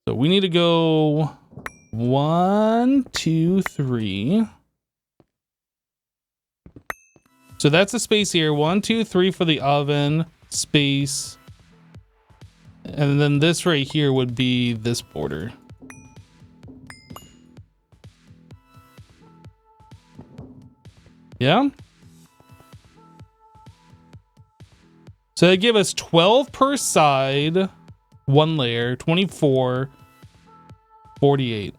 So we need to go 1, 2, 3. So that's the space here. 1, 2, 3 for the oven space. And then this right here would be this border. Yeah. So they give us 12 per side, 1 layer, 24, 48.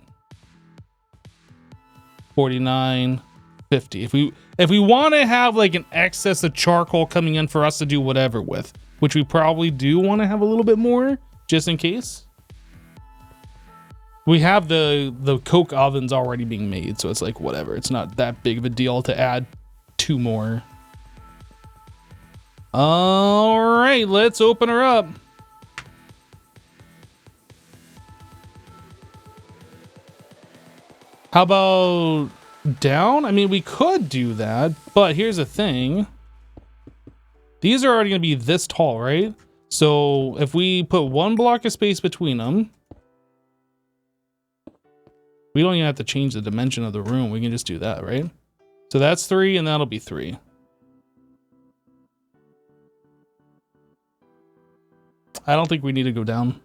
49, 50. If we want to have like an excess of charcoal coming in for us to do whatever with, which we probably do want to have a little bit more just in case. We have the coke ovens already being made, so it's like whatever. It's not that big of a deal to add 2 more. All right, let's open her up. How about down? I mean, we could do that, but here's the thing. These are already going to be this tall, right? So if we put 1 block of space between them, we don't even have to change the dimension of the room. We can just do that, right? So that's 3, and that'll be 3. I don't think we need to go down.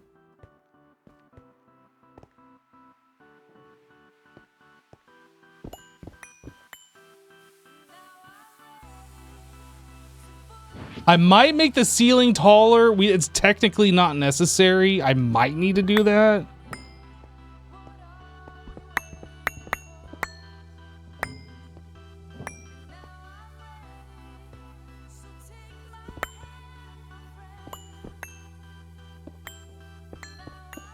I might make the ceiling taller. It's technically not necessary. I might need to do that.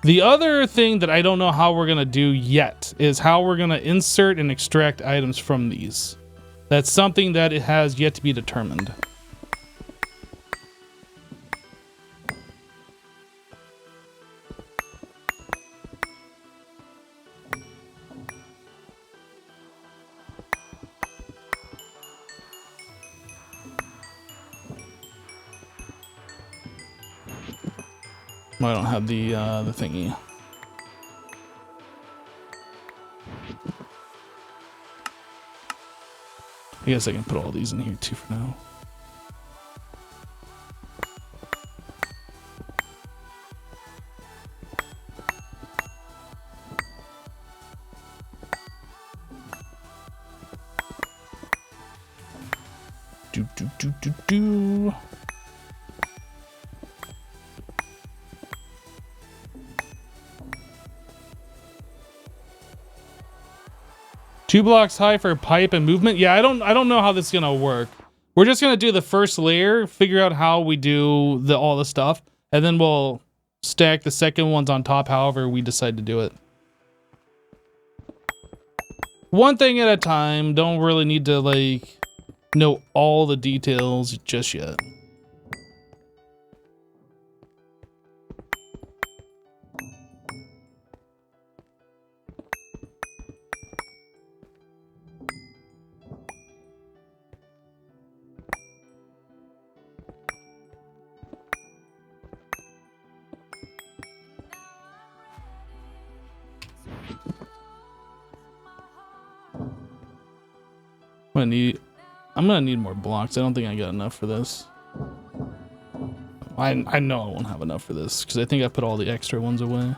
The other thing that I don't know how we're going to do yet is how we're going to insert and extract items from these. That's something that it has yet to be determined. I don't have the thingy. I guess I can put all these in here too for now. Do. 2 blocks high for pipe and movement. Yeah, I don't know how this is gonna work. We're just gonna do the first layer, figure out how we do all the stuff, and then we'll stack the second ones on top however we decide to do it. One thing at a time. Don't really need to like know all the details just yet. I'm gonna need more blocks. I don't think I got enough for this. I know I won't have enough for this because I think I put all the extra ones away.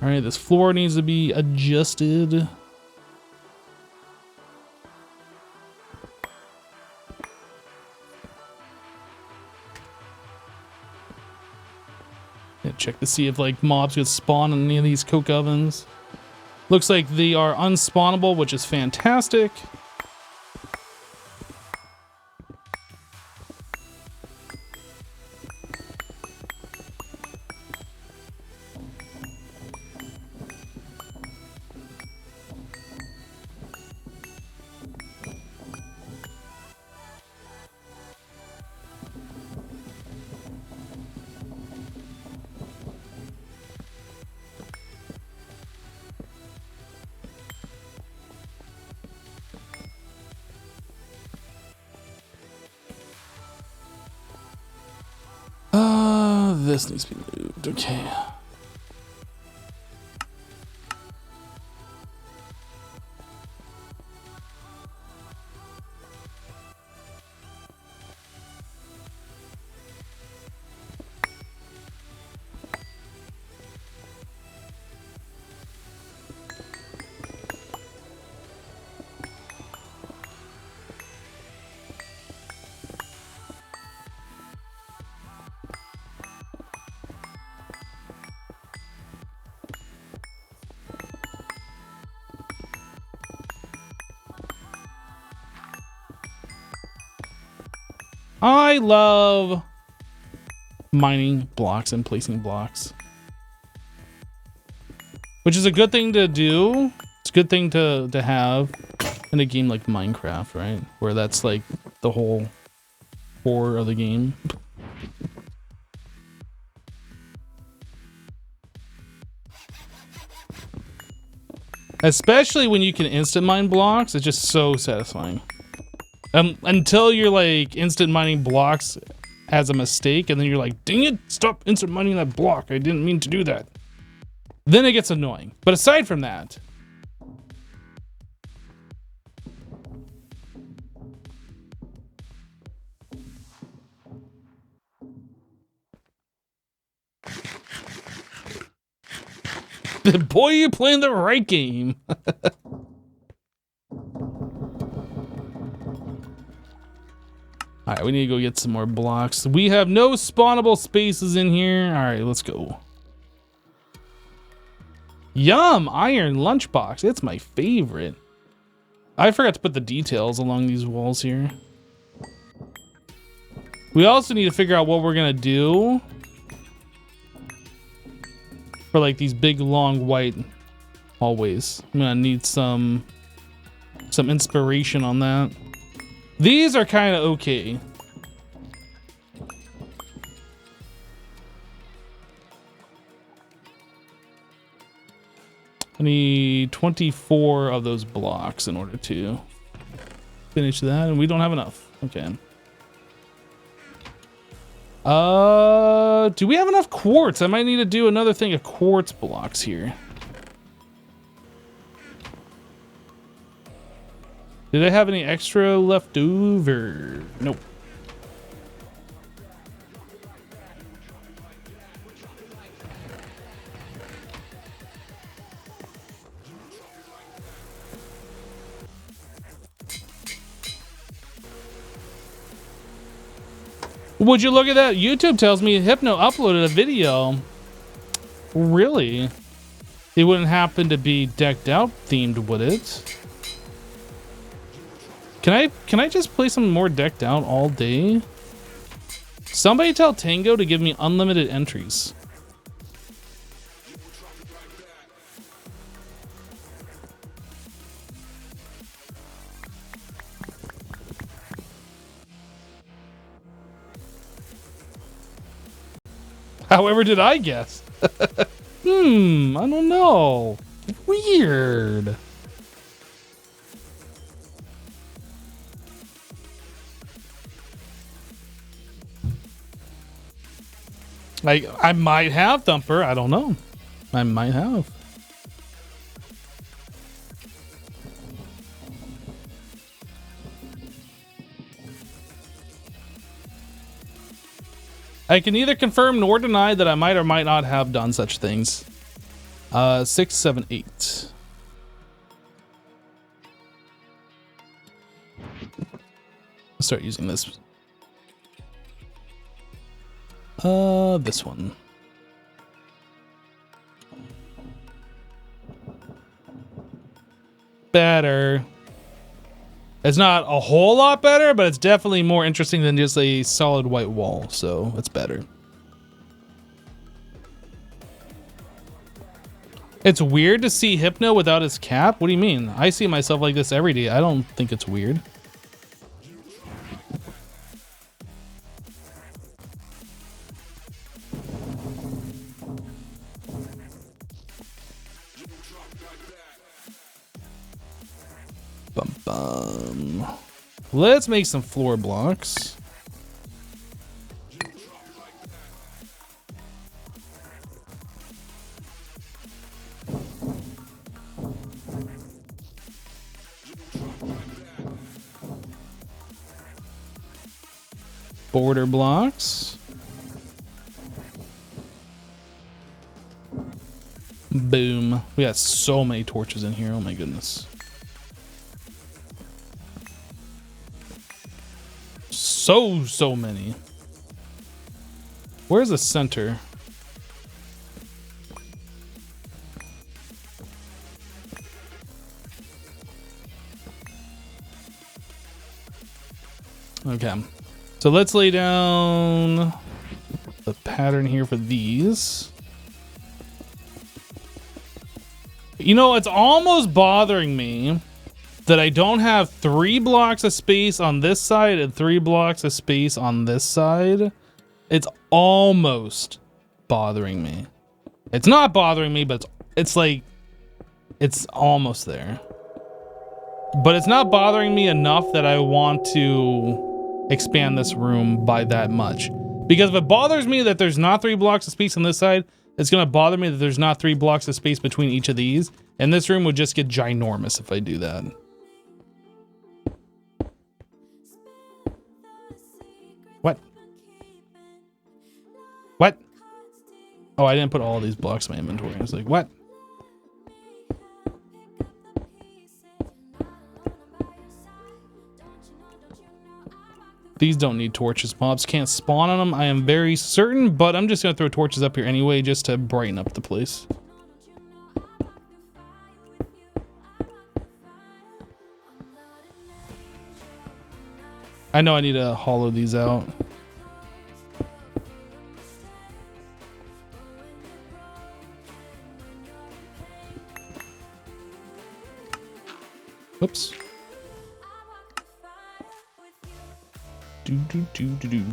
All right, this floor needs to be adjusted. Yeah, check to see if like mobs could spawn in any of these coke ovens. Looks like they are unspawnable, which is fantastic. This needs to be moved. Okay. I love mining blocks and placing blocks, which is a good thing to do. It's a good thing to have in a game like Minecraft, right? Where that's like the whole core of the game. Especially when you can instant mine blocks, it's just so satisfying. Until you're like instant mining blocks as a mistake, and then you're like, dang it, stop instant mining that block. I didn't mean to do that. Then it gets annoying. But aside from that, boy, you playing the right game. All right, we need to go get some more blocks. We have no spawnable spaces in here. All right, let's go. Yum, iron lunchbox. It's my favorite. I forgot to put the details along these walls here. We also need to figure out what we're gonna do for like these big, long, white hallways. I'm gonna need some inspiration on that. These are kind of okay. I need 24 of those blocks in order to finish that, and we don't have enough. Okay. Do we have enough quartz? I might need to do another thing of quartz blocks here. Did I have any extra left over? Nope. Would you look at that? YouTube tells me Hypno uploaded a video. Really? It wouldn't happen to be decked out themed, would it? Can I just play some more decked out all day? Somebody tell Tango to give me unlimited entries. However did I guess? I don't know. Weird. Like, I might have Thumper. I don't know. I might have. I can neither confirm nor deny that I might or might not have done such things. 6, 7, 8. Let's start using this. This one. Better. It's not a whole lot better, but it's definitely more interesting than just a solid white wall, so it's better. It's weird to see Hypno without his cap? What do you mean? I see myself like this every day. I don't think it's weird. Bum bum. Let's make some floor blocks. Border blocks. Boom. We got so many torches in here. Oh my goodness. So many. Where's the center? Okay. So let's lay down the pattern here for these. You know, it's almost bothering me that I don't have 3 blocks of space on this side and 3 blocks of space on this side. It's almost bothering me. It's not bothering me, but it's like, it's almost there. But it's not bothering me enough that I want to expand this room by that much. Because if it bothers me that there's not 3 blocks of space on this side, it's gonna bother me that there's not 3 blocks of space between each of these. And this room would just get ginormous if I do that. What? What? Oh, I didn't put all these blocks in my inventory. I was like, what? These don't need torches. Mobs can't spawn on them. I am very certain, but I'm just going to throw torches up here anyway just to brighten up the place. I know I need to hollow these out. Oops. Do.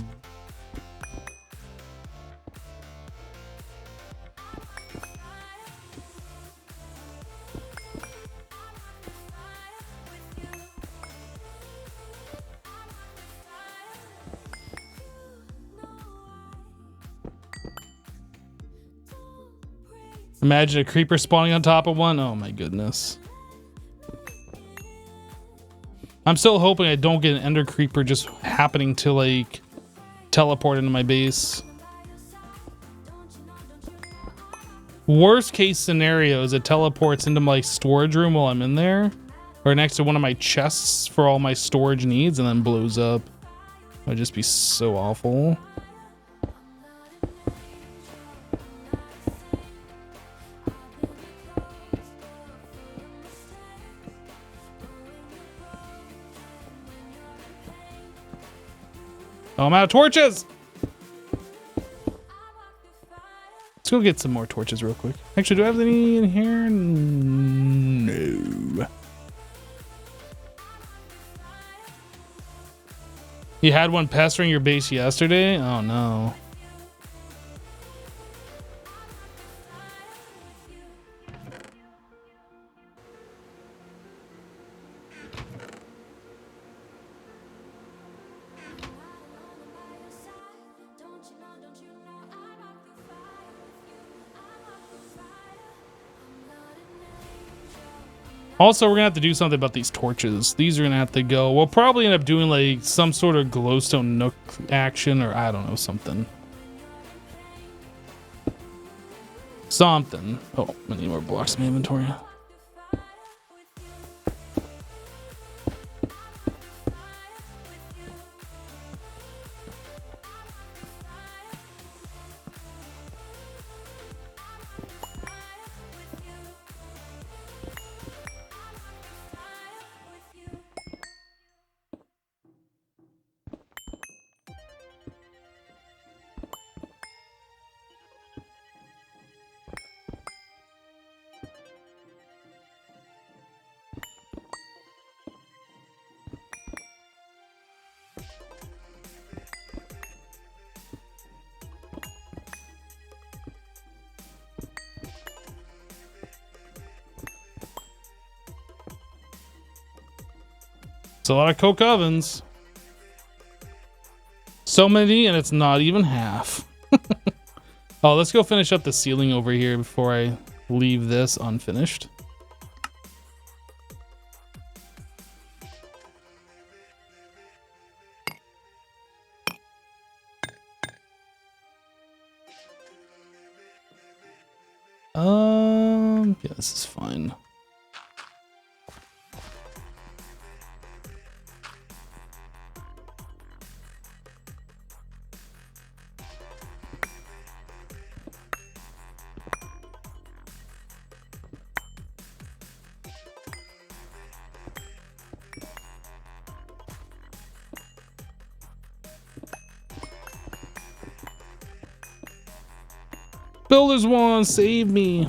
Imagine a creeper spawning on top of one. Oh my goodness. I'm still hoping I don't get an ender creeper just happening to like teleport into my base. Worst case scenario is it teleports into my storage room while I'm in there, or next to one of my chests for all my storage needs, and then blows up. That would just be so awful. Oh, I'm out of torches! Let's go get some more torches real quick. Actually, do I have any in here? No. You had one pestering your base yesterday? Oh no. Also, we're gonna have to do something about these torches. These are gonna have to go. We'll probably end up doing like some sort of glowstone nook action, or I don't know, something. Something. Oh, I need more blocks in my inventory. It's a lot of coke ovens. So many, and it's not even half. Oh, let's go finish up the ceiling over here before I leave this unfinished. Yeah, this is fine. Builder's one, save me.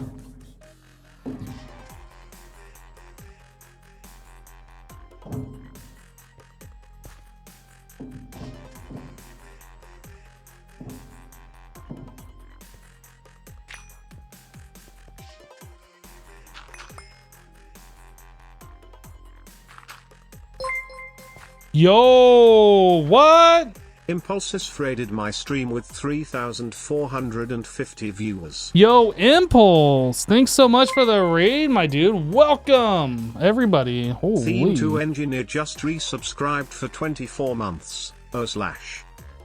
Yo, what? Impulses raided my stream with 3,450 viewers. Yo, Impulse, thanks so much for the raid, my dude. Welcome, everybody. Holy. Theme 2 engineer just resubscribed for 24 months.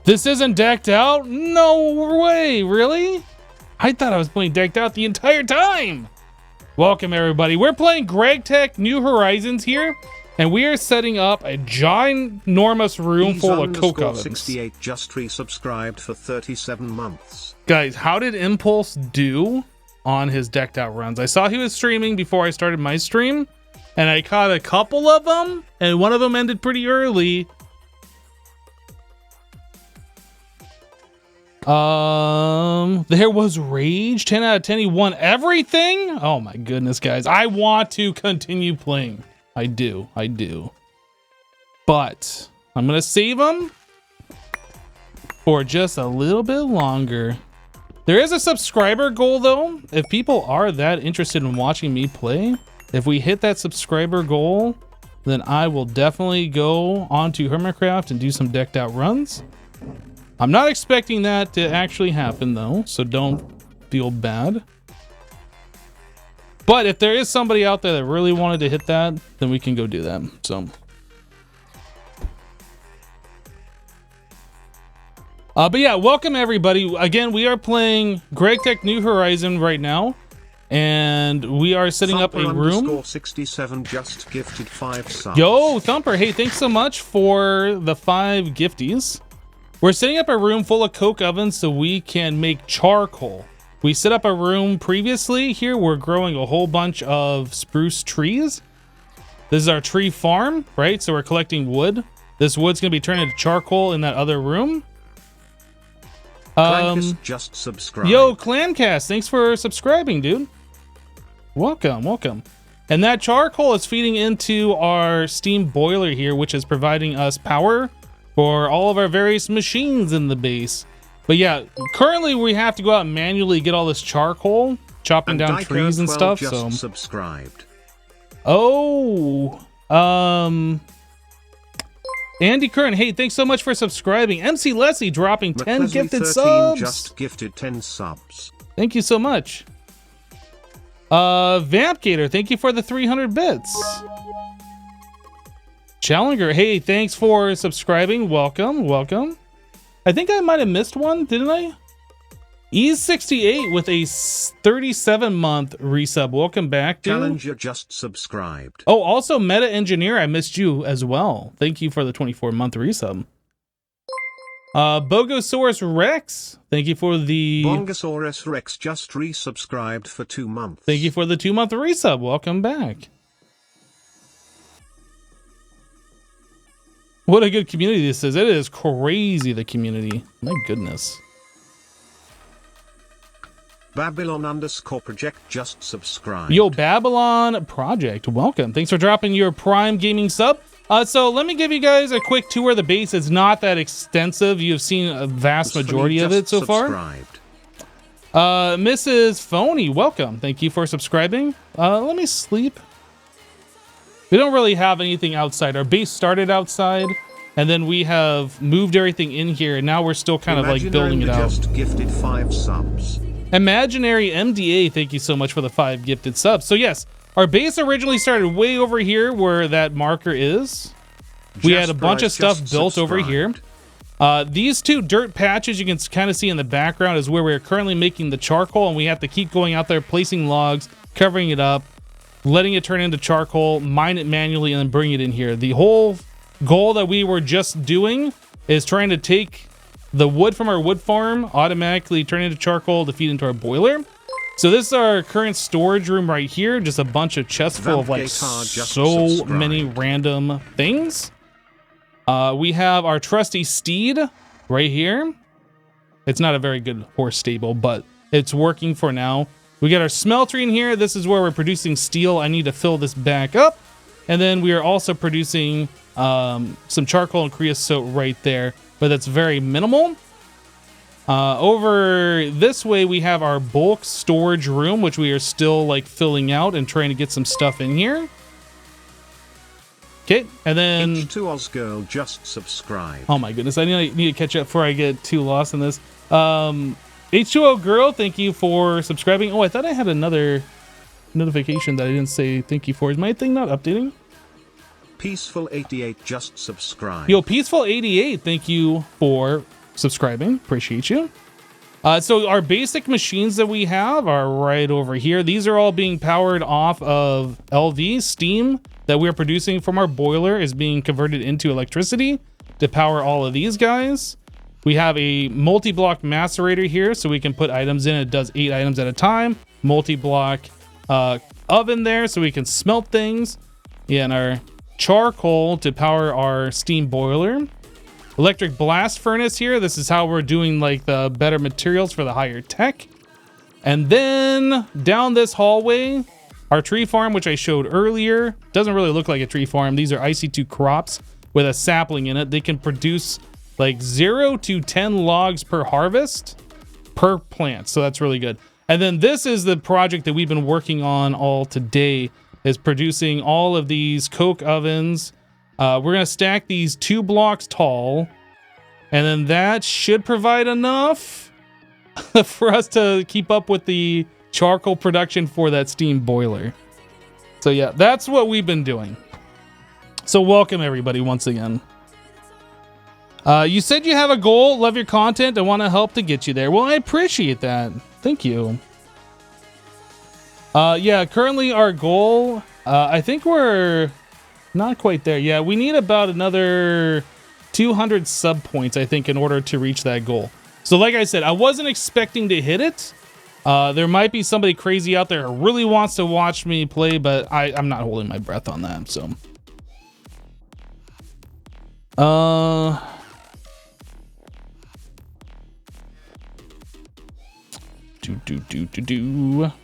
This isn't decked out? No way, really? I thought I was playing decked out the entire time. Welcome, everybody. We're playing GregTech New Horizons here. And we are setting up a ginormous room full of coke ovens. 68 just resubscribed for 37 months. Guys, how did Impulse do on his decked out runs? I saw he was streaming before I started my stream, and I caught a couple of them, and one of them ended pretty early. There was Rage, 10 out of 10. He won everything. Oh my goodness, guys. I want to continue playing. I do. But I'm going to save them for just a little bit longer. There is a subscriber goal, though. If people are that interested in watching me play, if we hit that subscriber goal, then I will definitely go onto Hermitcraft and do some decked out runs. I'm not expecting that to actually happen, though, so don't feel bad. But if there is somebody out there that really wanted to hit that, then we can go do that. So, but yeah, welcome everybody. Again, we are playing GregTech New Horizon right now, and we are setting up a room. 67 just gifted 5 subs. Yo, Thumper! Hey, thanks so much for the 5 gifties. We're setting up a room full of coke ovens so we can make charcoal. We set up a room previously. Here we're growing a whole bunch of spruce trees. This is our tree farm, right? So we're collecting wood. This wood's gonna be turned into charcoal in that other room. Just subscribe. Yo, Clancast, thanks for subscribing, dude. Welcome. And that charcoal is feeding into our steam boiler here, which is providing us power for all of our various machines in the base. But yeah, currently we have to go out and manually get all this charcoal, chopping down trees and stuff. Just so subscribed. Oh, Andy Curran, hey, thanks so much for subscribing. MC Leslie dropping 10 gifted subs. Just gifted 10 subs. Thank you so much. Vampgator, thank you for the 300 bits. Challenger, hey, thanks for subscribing. Welcome. I think I might have missed one, didn't I? Ease68 with a 37-month resub. Welcome back, dude. Challenger just subscribed. Oh, also Meta Engineer, I missed you as well. Thank you for the 24-month resub. Bogosaurus Rex, thank you for the... Bongosaurus Rex just resubscribed for 2 months. Thank you for the 2-month resub. Welcome back. What a good community this is. It is crazy, the community. My goodness. Babylon_project just subscribed. Yo, Babylon Project, welcome. Thanks for dropping your Prime Gaming sub. So let me give you guys a quick tour of the base. It's not that extensive. You've seen a vast majority of it so far. Mrs. Phony, welcome. Thank you for subscribing. Let me sleep. We don't really have anything outside. Our base started outside, and then we have moved everything in here, and now we're still kind of like building it out. Just gifted 5 subs. Imaginary MDA, thank you so much for the 5 gifted subs. So yes, our base originally started way over here where that marker is. We had a bunch of stuff built over here. These 2 dirt patches you can kind of see in the background is where we're currently making the charcoal, and we have to keep going out there, placing logs, covering it up, letting it turn into charcoal, mine it manually, and then bring it in here. The whole goal that we were just doing is trying to take the wood from our wood farm, automatically turn it into charcoal to feed into our boiler. So this is our current storage room right here. Just a bunch of chests full of like so many random things. We have our trusty steed right here. It's not a very good horse stable, but it's working for now. We got our smelter in here. This is where we're producing steel. I need to fill this back up. And then we are also producing some charcoal and creosote right there, but that's very minimal. Over this way, we have our bulk storage room, which we are still like filling out and trying to get some stuff in here. Okay, and then H2Oz Girl just subscribed. oh my goodness, I need to catch up before I get too lost in this. H2O Girl, thank you for subscribing. Oh, I thought I had another notification that I didn't say thank you for. Is my thing not updating? Peaceful88 just subscribed. Yo, Peaceful88, thank you for subscribing. Appreciate you. So our basic machines that we have are right over here. These are all being powered off of LV. Steam that we're producing from our boiler is being converted into electricity to power all of these guys. We have a multi-block macerator here, so we can put items in. It does 8 items at a time. Multi-block oven there, so we can smelt things. Yeah, and our charcoal to power our steam boiler. Electric blast furnace here. This is how we're doing like the better materials for the higher tech. And then down this hallway, our tree farm, which I showed earlier, doesn't really look like a tree farm. These are IC2 crops with a sapling in it. They can produce like 0 to 10 logs per harvest per plant. So that's really good. And then this is the project that we've been working on all today, is producing all of these coke ovens. We're going to stack these 2 blocks tall, and then that should provide enough for us to keep up with the charcoal production for that steam boiler. So yeah, that's what we've been doing. So welcome everybody once again. You said you have a goal, love your content, and want to help to get you there. Well, I appreciate that. Thank you. Yeah, currently our goal, I think we're not quite there. Yeah, we need about another 200 sub points, I think, in order to reach that goal. So like I said, I wasn't expecting to hit it. There might be somebody crazy out there who really wants to watch me play, but I'm not holding my breath on that, so.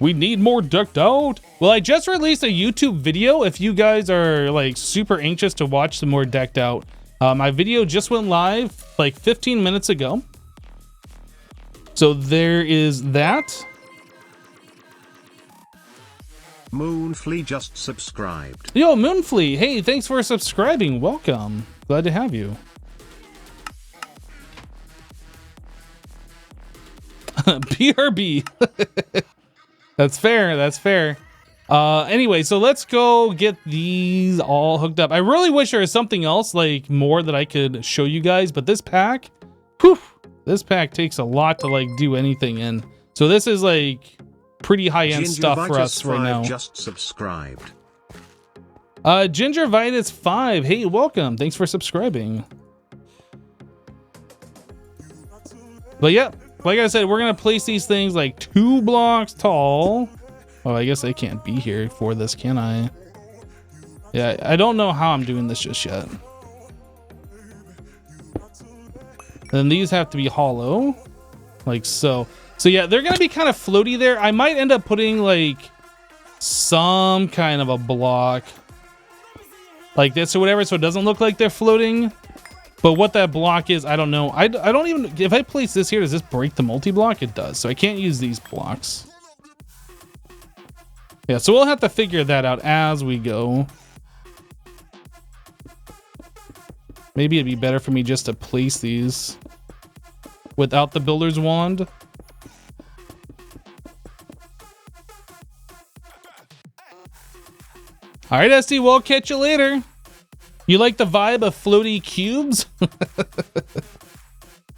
We need more Decked Out. Well, I just released a YouTube video. If you guys are like super anxious to watch some more Decked Out, my video just went live like 15 minutes ago. So there is that. Moonflea just subscribed. Yo, Moonflea. Hey, thanks for subscribing. Welcome. Glad to have you. BRB. That's fair. That's fair. Anyway, so let's go get these all hooked up. I really wish there was something else, like more that I could show you guys, but this pack, whew, this pack takes a lot to like do anything in. So this is like pretty high-end stuff for us right now. Just subscribed. Gingervitus 5. Hey, welcome. Thanks for subscribing. But yeah, like I said, we're gonna place these things like 2 blocks tall. Oh, I guess I can't be here for this, can I? Yeah, I don't know how I'm doing this just yet. Then these have to be hollow, like so. So yeah, they're gonna be kind of floaty there. I might end up putting like some kind of a block like this or whatever, so it doesn't look like they're floating. But what that block is, I don't know. I don't even, if I place this here, does this break the multi-block? It does, so I can't use these blocks. Yeah, so we'll have to figure that out as we go. Maybe it'd be better for me just to place these without the builder's wand. All right, SD, we'll catch you later. You like the vibe of floaty cubes?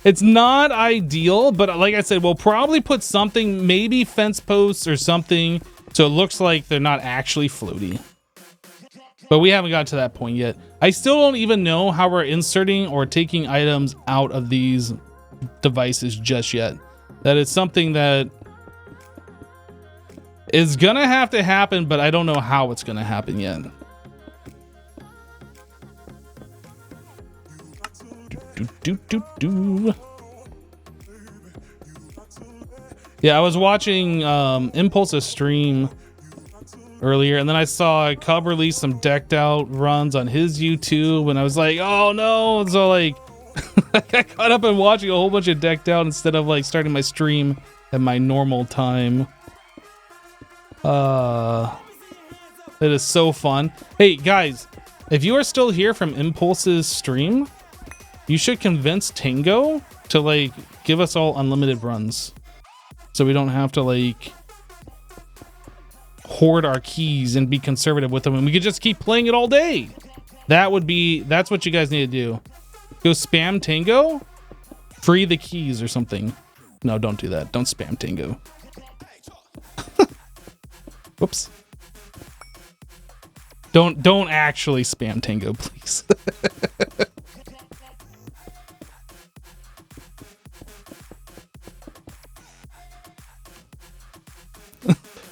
It's not ideal, but like I said, we'll probably put something, maybe fence posts or something, so it looks like they're not actually floaty. But we haven't got to that point yet. I still don't even know how we're inserting or taking items out of these devices just yet. That is something that is gonna have to happen, but I don't know how it's gonna happen yet. Yeah, I was watching Impulse's stream earlier, and then I saw Cub release some decked out runs on his YouTube, and I was like, oh no. So like I got caught up in watching a whole bunch of decked out instead of like starting my stream at my normal time. It is so fun. Hey guys, if you are still here from Impulse's stream, you should convince Tango to like give us all unlimited runs, so we don't have to like hoard our keys and be conservative with them, and we could just keep playing it all day. That's what you guys need to do. Go spam Tango, free the keys or something. No, don't do that. Don't spam Tango. Whoops. Don't actually spam Tango, please.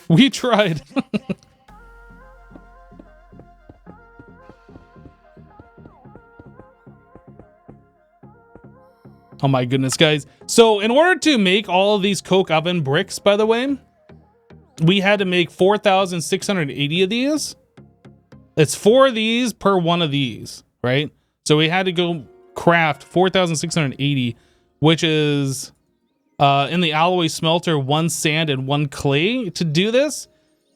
We tried. Oh my goodness, guys. So in order to make all of these coke oven bricks, by the way, we had to make 4,680 of these. It's 4 of these per one of these, right? So we had to go craft 4,680, which is in the alloy smelter, 1 sand and 1 clay to do this.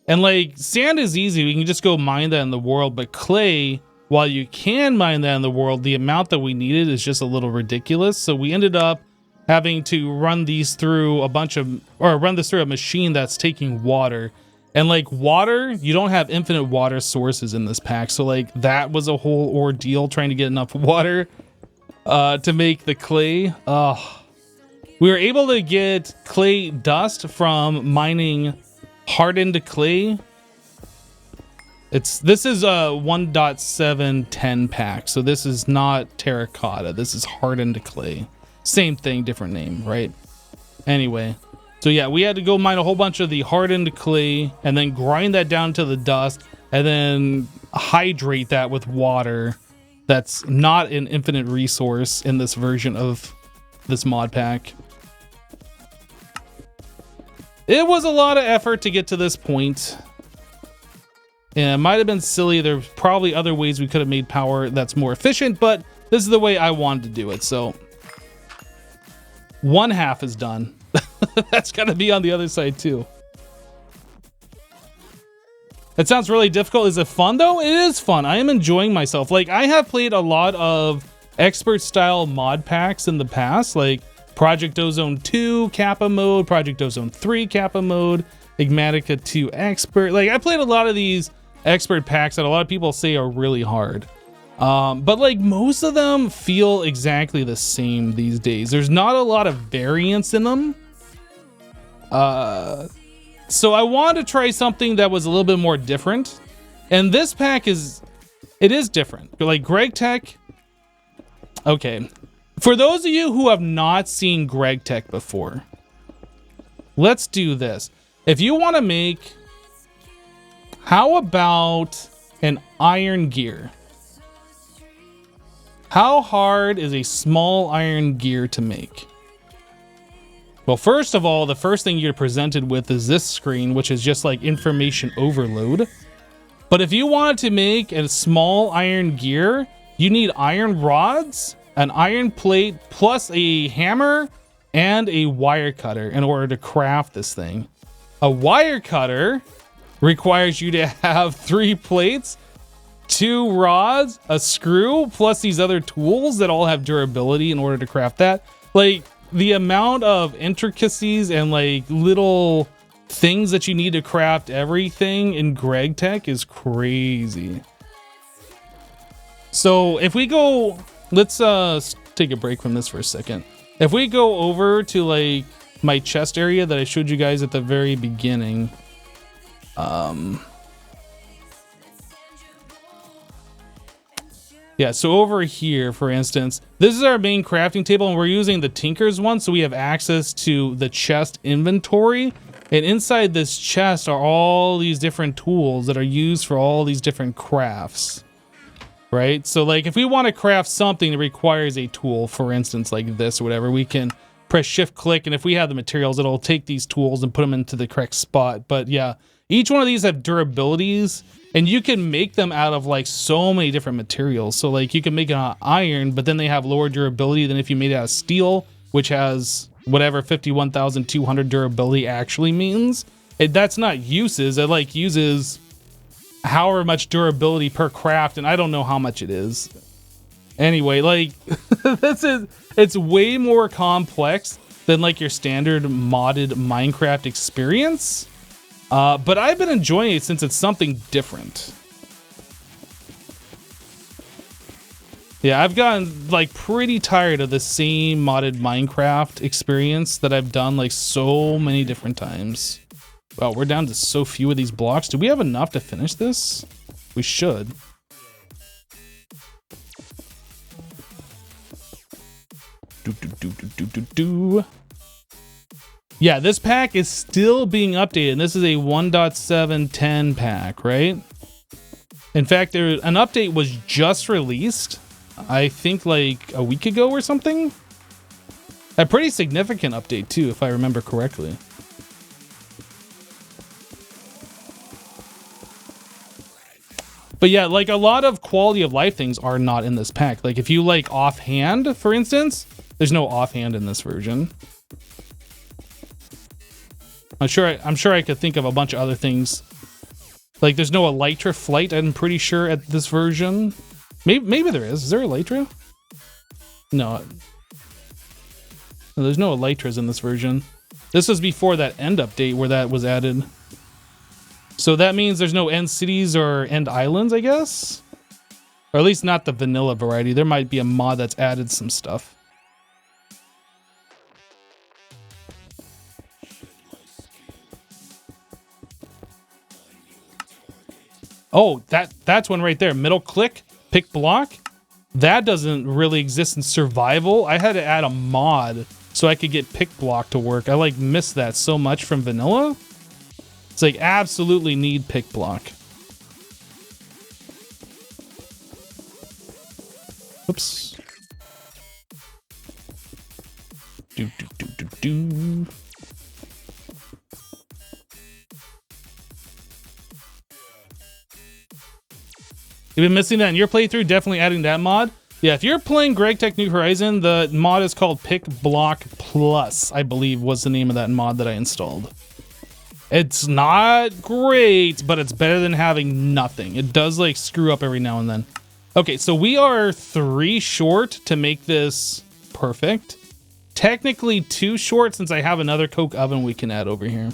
And like sand is easy, we can just go mine that in the world, but clay, while you can mine that in the world, the amount that we needed is just a little ridiculous. So we ended up having to run these through run this through a machine that's taking water. And like water, you don't have infinite water sources in this pack. So like that was a whole ordeal trying to get enough water to make the clay. We were able to get clay dust from mining hardened clay. This is a 1.710 pack, so this is not terracotta. This is hardened clay. Same thing, different name, right? Anyway, so yeah, we had to go mine a whole bunch of the hardened clay and then grind that down to the dust and then hydrate that with water. That's not an infinite resource in this version of this mod pack. It was a lot of effort to get to this point. And it might have been silly. There's probably other ways we could have made power that's more efficient, but this is the way I wanted to do it. So 1/2 is done. That's got to be on the other side too. It sounds really difficult. Is it fun though? It is fun. I am enjoying myself. Like I have played a lot of expert style mod packs in the past, like Project Ozone 2 Kappa mode, Project Ozone 3 Kappa mode, Igmatica 2 Expert. Like I played a lot of these expert packs that a lot of people say are really hard. But like most of them feel exactly the same these days. There's not a lot of variance in them. So I wanted to try something that was a little bit more different. And this pack is different. Like GregTech. Okay. For those of you who have not seen GregTech before, let's do this. If you want to make, how about an iron gear? How hard is a small iron gear to make? Well, first of all, the first thing you're presented with is this screen, which is just like information overload. But if you wanted to make a small iron gear, you need iron rods, an iron plate, plus a hammer and a wire cutter in order to craft this thing. A wire cutter requires you to have 3 plates, 2 rods, a screw, plus these other tools that all have durability in order to craft that. Like the amount of intricacies and like little things that you need to craft everything in GregTech is crazy. So if we go, let's take a break from this for a second. If we go over to like my chest area that I showed you guys at the very beginning, yeah, so over here, for instance, this is our main crafting table, and we're using the Tinker's one, so we have access to the chest inventory. And inside this chest are all these different tools that are used for all these different crafts, right? So like if we want to craft something that requires a tool, for instance, like this or whatever, we can press shift click, and if we have the materials, it'll take these tools and put them into the correct spot. But yeah, each one of these have durabilities, and you can make them out of like so many different materials. So like you can make it out of iron, but then they have lower durability than if you made it out of steel, which has whatever 51,200 durability actually means. That's not uses. It like uses however much durability per craft, and I don't know how much it is. Anyway, like it's way more complex than like your standard modded Minecraft experience. But I've been enjoying it since it's something different. Yeah, I've gotten like pretty tired of the same modded Minecraft experience that I've done like so many different times. Wow, we're down to so few of these blocks. Do we have enough to finish this? We should. Yeah, this pack is still being updated, and this is a 1.710 pack, right? In fact, an update was just released, I think like a week ago or something. A pretty significant update too, if I remember correctly. But yeah, like a lot of quality of life things are not in this pack. Like if you like offhand, for instance, there's no offhand in this version. I'm sure I could think of a bunch of other things. Like there's no elytra flight, I'm pretty sure, at this version. Maybe there is. Is there elytra? No. No, there's no elytras in this version. This was before that end update where that was added. So that means there's no end cities or end islands, I guess? Or at least not the vanilla variety. There might be a mod that's added some stuff. Oh, that's one right there. Middle click, pick block. That doesn't really exist in survival. I had to add a mod so I could get pick block to work. I like missed that so much from vanilla. It's like absolutely need pick block. Oops. Do. You've been missing that in your playthrough? Definitely adding that mod. Yeah, if you're playing GregTech New Horizon, the mod is called Pick Block Plus, I believe was the name of that mod that I installed. It's not great, but it's better than having nothing. It does like screw up every now and then. Okay, so we are 3 short to make this perfect. Technically 2 short since I have another coke oven we can add over here.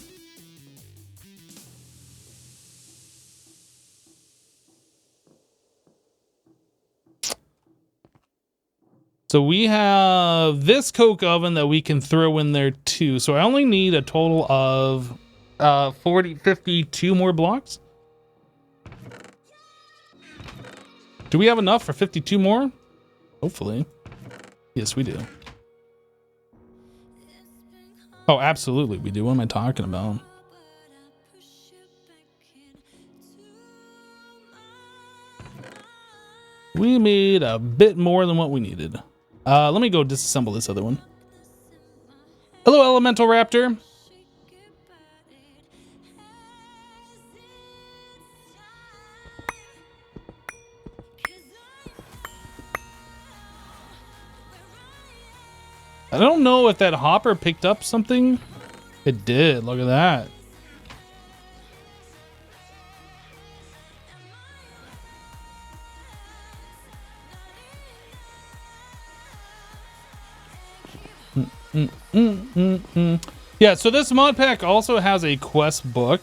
So we have this coke oven that we can throw in there too. So I only need a total of 52 more blocks. Do we have enough for 52 more? Hopefully. Yes, we do. Oh, absolutely we do. What am I talking about? We made a bit more than what we needed. Let me go disassemble this other one. Hello, Elemental Raptor. I don't know if that hopper picked up something. It did. Look at that. Yeah, so this mod pack also has a quest book,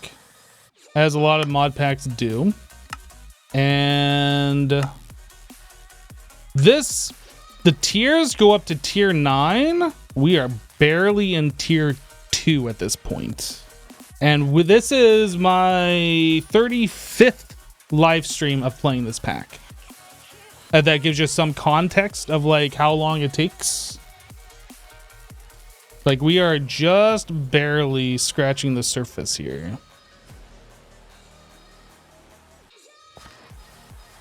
as a lot of mod packs do. And the tiers go up to tier 9. We are barely in tier 2 at this point. And this is my 35th live stream of playing this pack. That gives you some context of like how long it takes. Like we are just barely scratching the surface here.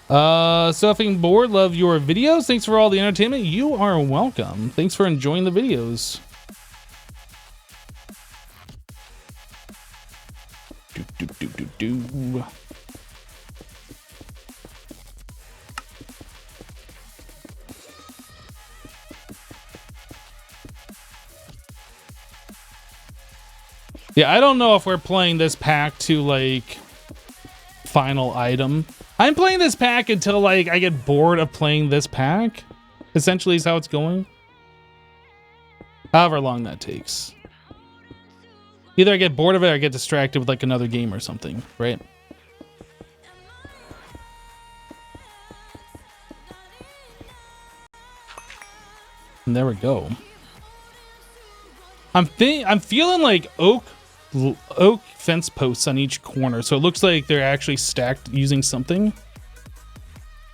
Surfing board, love your videos. Thanks for all the entertainment. You are welcome. Thanks for enjoying the videos. do. Yeah, I don't know if we're playing this pack to like final item. I'm playing this pack until like I get bored of playing this pack. Essentially is how it's going. However long that takes. Either I get bored of it or I get distracted with like another game or something, right? And there we go. I'm feeling like oak fence posts on each corner, so it looks like they're actually stacked using something.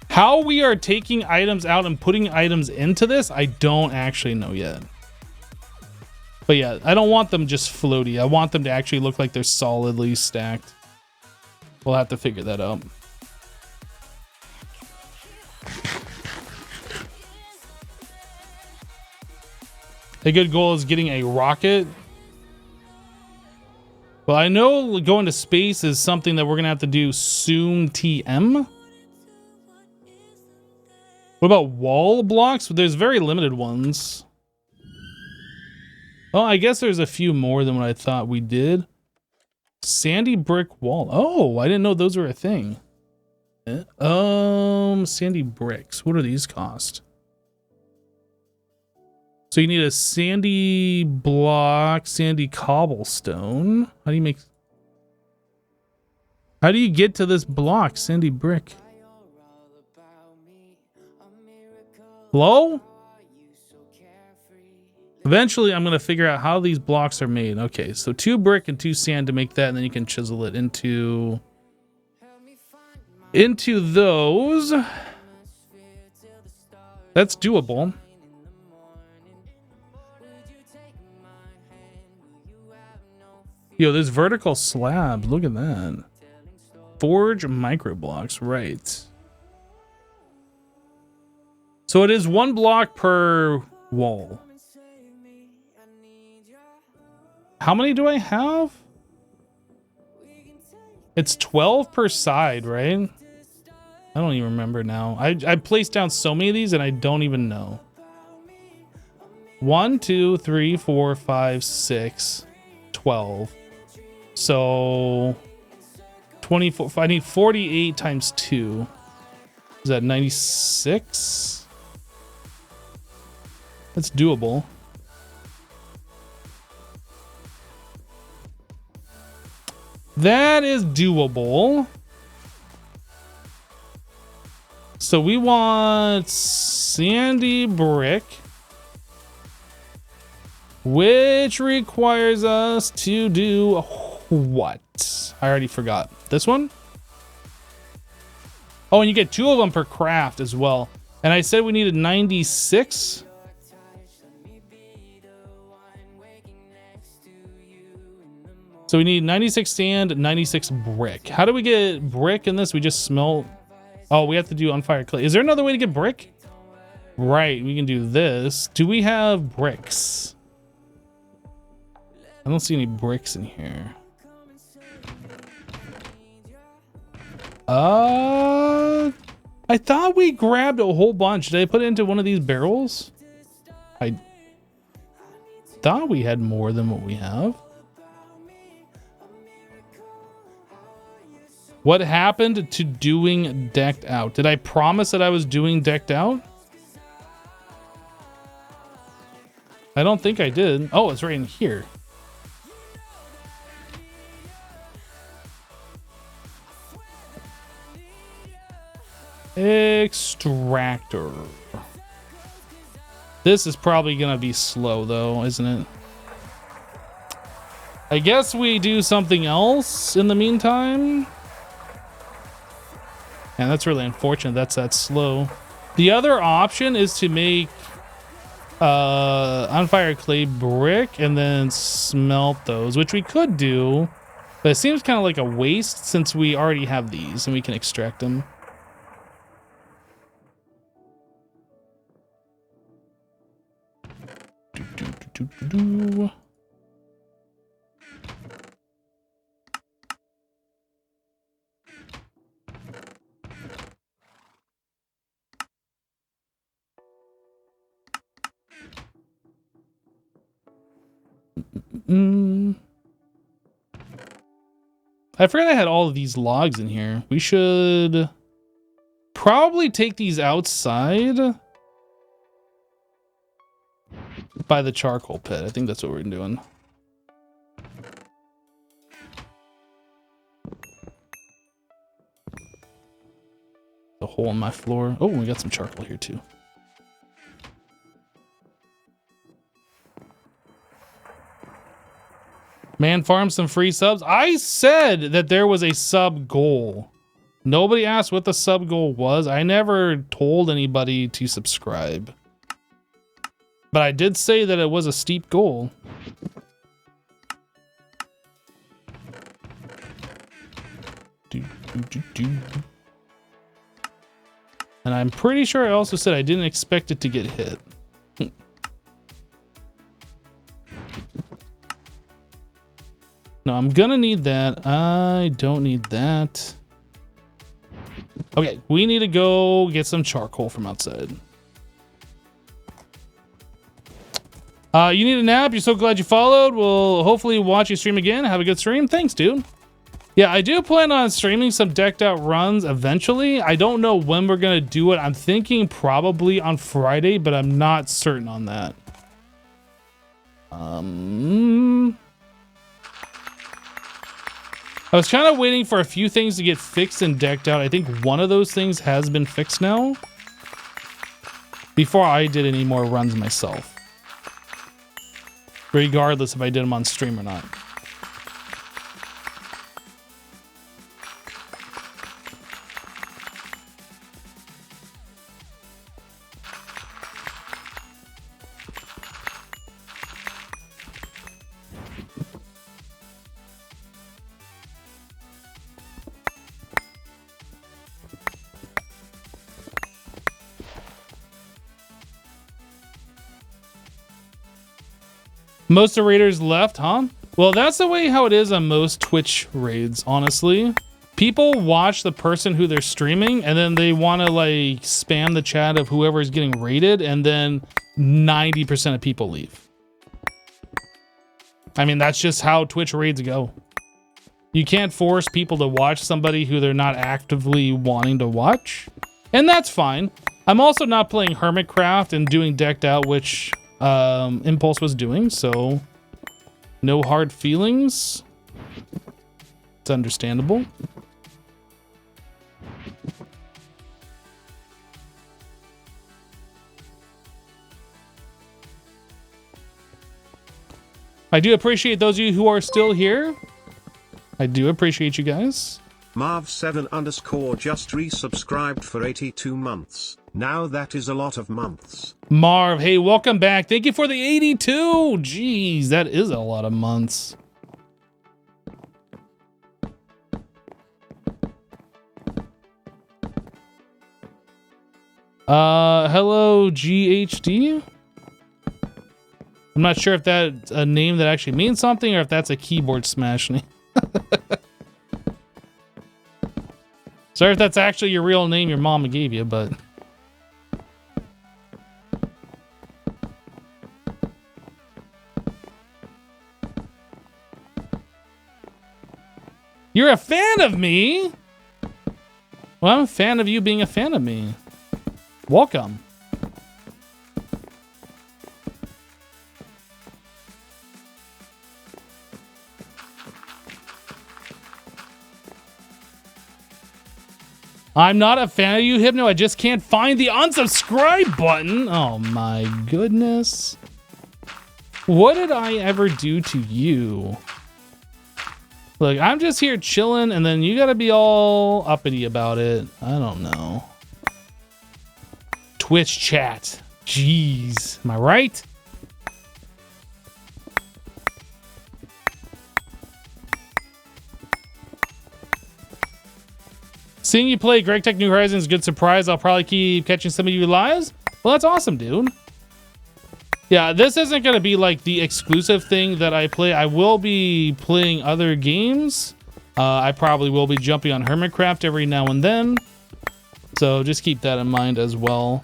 How we are taking items out and putting items into this, I don't actually know yet. But yeah, I don't want them just floaty. I want them to actually look like they're solidly stacked. We'll have to figure that out. A good goal is getting a rocket. Well, I know going to space is something that we're going to have to do soon, TM. What about wall blocks? There's very limited ones. Oh, I guess there's a few more than what I thought we did. Sandy brick wall. Oh, I didn't know those were a thing. Sandy bricks. What do these cost? So you need a sandy block, sandy cobblestone. How do you get to this block, sandy brick? Hello? Eventually, I'm going to figure out how these blocks are made. Okay, so 2 brick and 2 sand to make that, and then you can chisel it into those. That's doable. Yo, there's vertical slabs. Look at that. Forge micro blocks, right. So it is 1 block per wall. How many do I have? It's 12 per side, right? I don't even remember now. I placed down so many of these and I don't even know. 1, 2, 3, 4, 5, 6, 12. So 24. I need 48 times 2. Is that 96? That's doable. That is doable. So we want sandy brick, which requires us to do what? I already forgot. This one? Oh, and you get 2 of them per craft as well. And I said we needed 96. So we need 96 sand, 96 brick. How do we get brick in this? We just smelt. Oh, we have to do on fire clay. Is there another way to get brick? Right, we can do this. Do we have bricks? I don't see any bricks in here. I thought we grabbed a whole bunch. Did I put it into one of these barrels? I thought we had more than what we have. What happened to doing decked out? Did I promise that I was doing decked out? I don't think I did. Oh, it's right in here. Extractor. This is probably gonna be slow though, isn't it? I guess we do something else in the meantime. And that's really unfortunate that's that slow. The other option is to make on fire clay brick and then smelt those, which we could do, but it seems kind of like a waste since we already have these and we can extract them. I forgot I had all of these logs in here. We should probably take these outside by the charcoal pit. I think that's what we're doing. The hole in my floor. Oh, we got some charcoal here too. Man, farm some free subs. I said that there was a sub goal. Nobody asked what the sub goal was. I never told anybody to subscribe. But I did say that it was a steep goal. And I'm pretty sure I also said I didn't expect it to get hit. No, I'm gonna need that. I don't need that. Okay, we need to go get some charcoal from outside. You need a nap. You're so glad you followed. We'll hopefully watch you stream again. Have a good stream. Thanks, dude. Yeah, I do plan on streaming some decked out runs eventually. I don't know when we're gonna do it. I'm thinking probably on Friday, but I'm not certain on that. I was kind of waiting for a few things to get fixed and decked out. I think one of those things has been fixed now before I did any more runs myself, regardless if I did them on stream or not. Most of the raiders left, huh? Well, that's the way how it is on most Twitch raids, honestly. People watch the person who they're streaming, and then they want to, like, spam the chat of whoever is getting raided, and then 90% of people leave. I mean, that's just how Twitch raids go. You can't force people to watch somebody who they're not actively wanting to watch, and that's fine. I'm also not playing Hermitcraft and doing Decked Out, which Impulse was doing, so no hard feelings. It's understandable. I do appreciate those of you who are still here. I do appreciate you guys. Marv7_ just resubscribed for 82 months. Now that is a lot of months. Marv, hey, welcome back. Thank you for the 82. Jeez, that is a lot of months. Hello, GHD. I'm not sure if that's a name that actually means something or if that's a keyboard smash name. Sorry if that's actually your real name your mama gave you, but... You're a fan of me? Well, I'm a fan of you being a fan of me. Welcome. I'm not a fan of you, Hypno. I just can't find the unsubscribe button. Oh my goodness. What did I ever do to you? Look, I'm just here chilling, and then you gotta be all uppity about it. I don't know. Twitch chat. Jeez. Am I right? Seeing you play GregTech New Horizons is a good surprise. I'll probably keep catching some of you lives. Well, that's awesome, dude. Yeah, this isn't going to be like the exclusive thing that I play. I will be playing other games. I probably will be jumping on Hermitcraft every now and then. So just keep that in mind as well.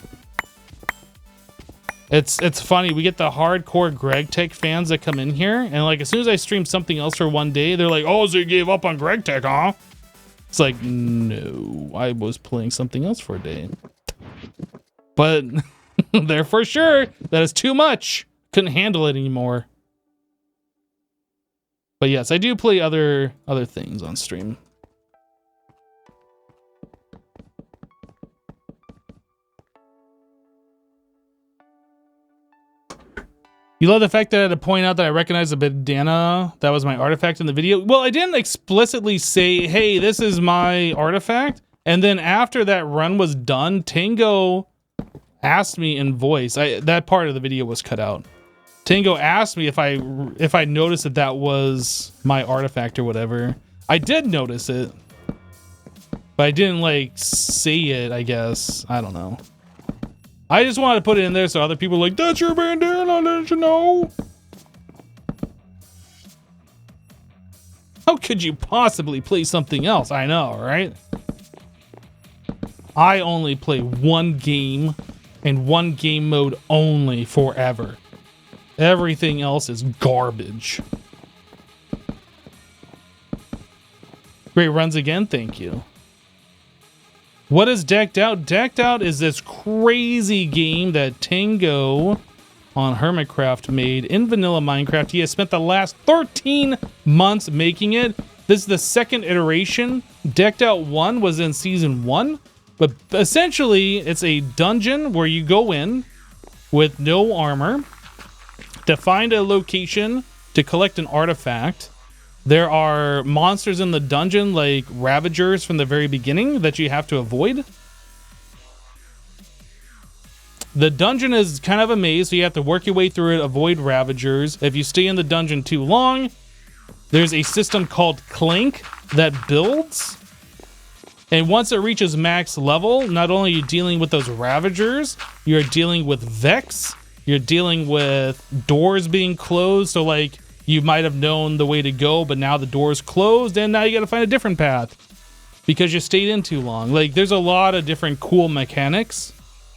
It's funny. We get the hardcore GregTech fans that come in here, and like as soon as I stream something else for one day, they're like, "Oh, so you gave up on GregTech, huh?" It's like, no, I was playing something else for a day. But they're for sure that is too much. Couldn't handle it anymore. But yes, I do play other things on stream. You love the fact that I had to point out that I recognize a bandana that was my artifact in the video. Well, I didn't explicitly say, hey, this is my artifact. And then after that run was done, Tango asked me in voice. That part of the video was cut out. Tango asked me if I noticed that that was my artifact or whatever. I did notice it. But I didn't like say it, I guess. I don't know. I just wanted to put it in there so other people are like, that's your bandana, didn't you know? How could you possibly play something else? I know, right? I only play one game and one game mode only forever. Everything else is garbage. Great runs again, thank you. What is Decked Out? Decked Out is this crazy game that Tango on Hermitcraft made in vanilla Minecraft. He has spent the last 13 months making it. This is the second iteration. Decked Out 1 was in season 1, but essentially it's a dungeon where you go in with no armor to find a location to collect an artifact. There are monsters in the dungeon like Ravagers from the very beginning that you have to avoid. The dungeon is kind of a maze, so you have to work your way through it, avoid Ravagers. If you stay in the dungeon too long, there's a system called Clank that builds. And once it reaches max level, not only are you dealing with those Ravagers, you're dealing with Vex, you're dealing with doors being closed, so like, you might have known the way to go, but now the door's closed, and now you gotta find a different path because you stayed in too long. Like, there's a lot of different cool mechanics.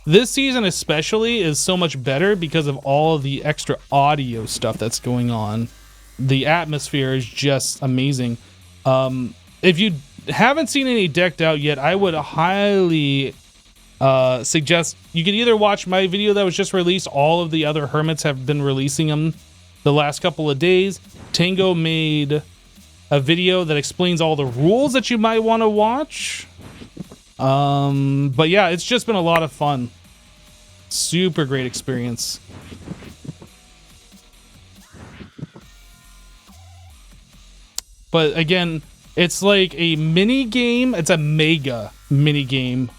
This season especially is so much better because of all of the extra audio stuff that's going on. The atmosphere is just amazing. If you haven't seen any Decked Out yet, I would highly suggest you can either watch my video that was just released. All of the other hermits have been releasing them the last couple of days. Tango made a video that explains all the rules that you might want to watch. But yeah, it's just been a lot of fun. Super great experience. But again, it's like a mini game. It's a mega mini game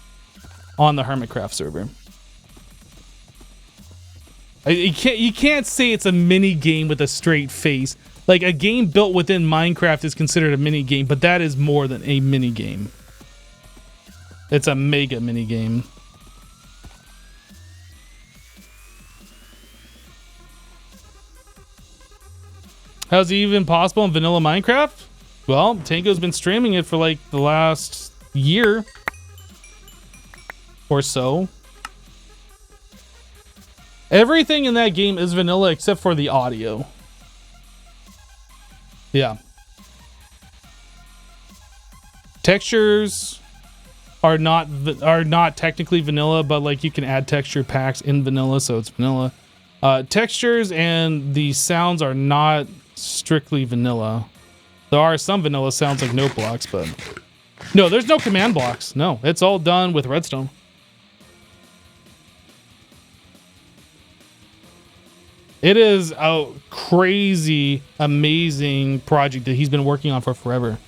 on the Hermitcraft server. You can't say it's a mini game with a straight face. Like, a game built within Minecraft is considered a mini game, but that is more than a mini game. It's a mega mini game. How's it even possible in vanilla Minecraft? Well, Tango's been streaming it for like the last year or so. Everything in that game is vanilla except for the audio. Yeah. Textures are not technically vanilla, but like you can add texture packs in vanilla, so it's vanilla. Textures and the sounds are not strictly vanilla. There are some vanilla sounds like note blocks, but no, there's no command blocks. No, it's all done with redstone. It is a crazy, amazing project that he's been working on for forever.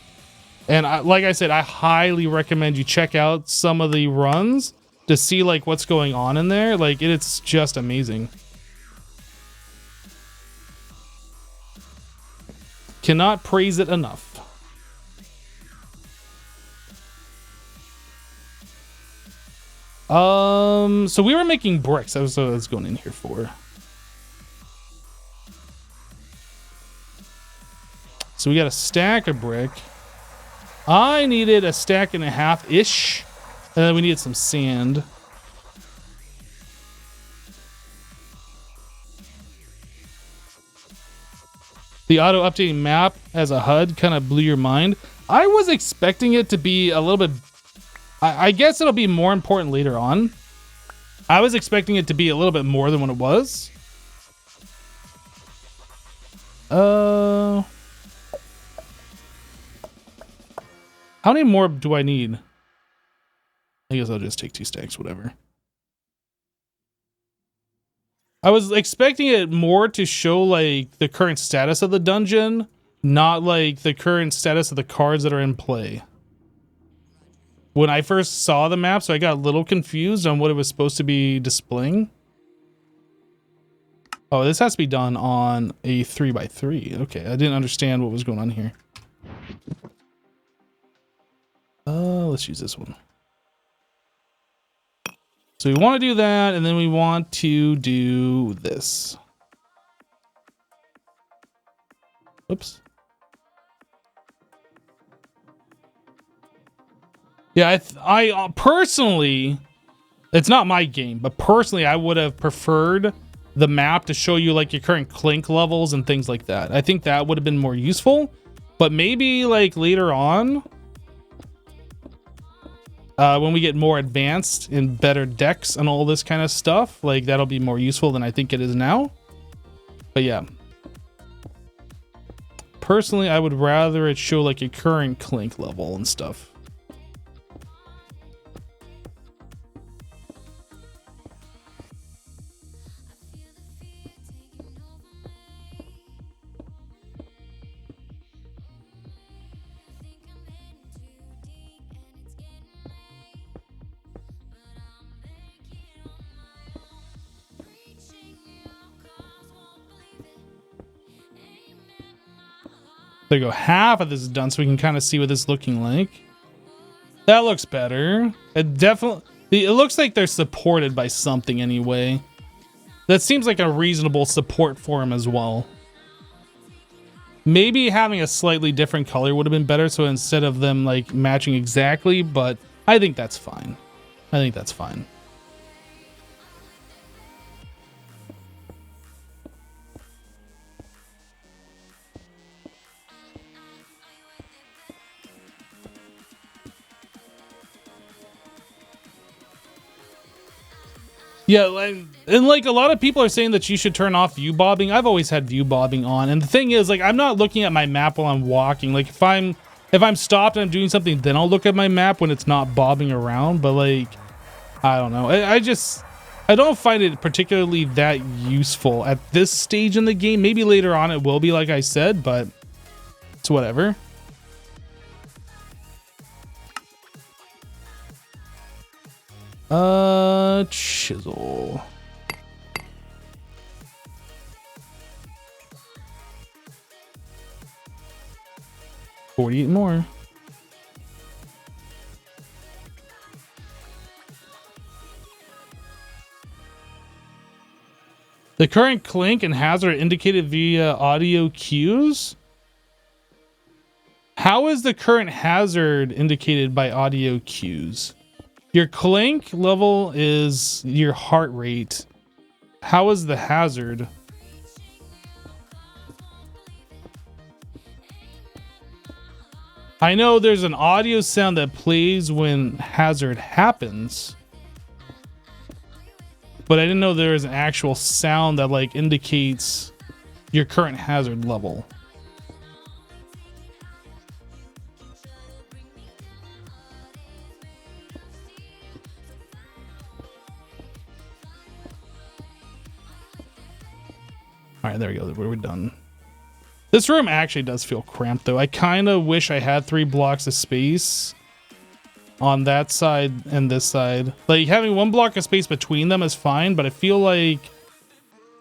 And like I said, I highly recommend you check out some of the runs to see like what's going on in there. Like, it's just amazing. Cannot praise it enough. So we were making bricks. That was what I was going in here for. So we got a stack of brick. I needed a stack and a half-ish. And then we needed some sand. The auto updating map as a HUD kind of blew your mind. I was expecting it to be a little bit, I guess it'll be more important later on. I was expecting it to be a little bit more than what it was. How many more do I need? I guess I'll just take 2 stacks, whatever. I was expecting it more to show like the current status of the dungeon, not like the current status of the cards that are in play. When I first saw the map, so I got a little confused on what it was supposed to be displaying. Oh, this has to be done on a 3x3. Okay, I didn't understand what was going on here. Let's use this one. So we want to do that, and then we want to do this. Oops. Yeah, I personally, it's not my game, but personally, I would have preferred the map to show you like your current clink levels and things like that. I think that would have been more useful, but maybe like later on, when we get more advanced and better decks and all this kind of stuff, like that'll be more useful than I think it is now. But yeah, personally, I would rather it show like your current clink level and stuff. There you go. Half of this is done, so we can kind of see what this is looking like. That looks better. It definitely, it looks like they're supported by something anyway. That seems like a reasonable support for them as well. Maybe having a slightly different color would have been better, so instead of them like matching exactly, but I think that's fine. I think that's fine. Yeah, and like a lot of people are saying that you should turn off view bobbing. I've always had view bobbing on, and the thing is, like, I'm not looking at my map while I'm walking. Like, if I'm stopped and I'm doing something, then I'll look at my map when it's not bobbing around. But like, I don't know. I don't find it particularly that useful at this stage in the game. Maybe later on it will be, like I said, but it's whatever. Chisel. 48 more. The current clink and hazard are indicated via audio cues. How is the current hazard indicated by audio cues? Your clink level is your heart rate. How is the hazard? I know there's an audio sound that plays when hazard happens, but I didn't know there was an actual sound that like indicates your current hazard level. All right, there we go. We're done. This room actually does feel cramped, though. I kind of wish I had 3 blocks of space on that side and this side. Like, having 1 block of space between them is fine, but I feel like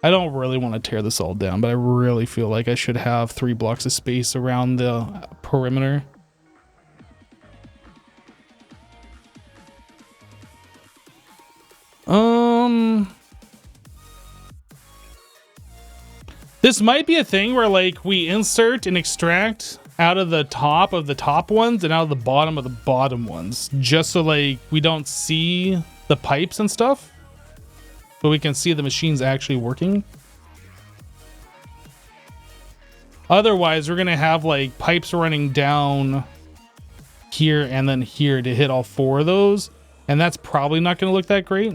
I don't really want to tear this all down, but I really feel like I should have 3 blocks of space around the perimeter. This might be a thing where like we insert and extract out of the top ones and out of the bottom ones, just so like we don't see the pipes and stuff, but we can see the machines actually working. Otherwise, we're gonna have like pipes running down here and then here to hit all 4 of those, and that's probably not gonna look that great.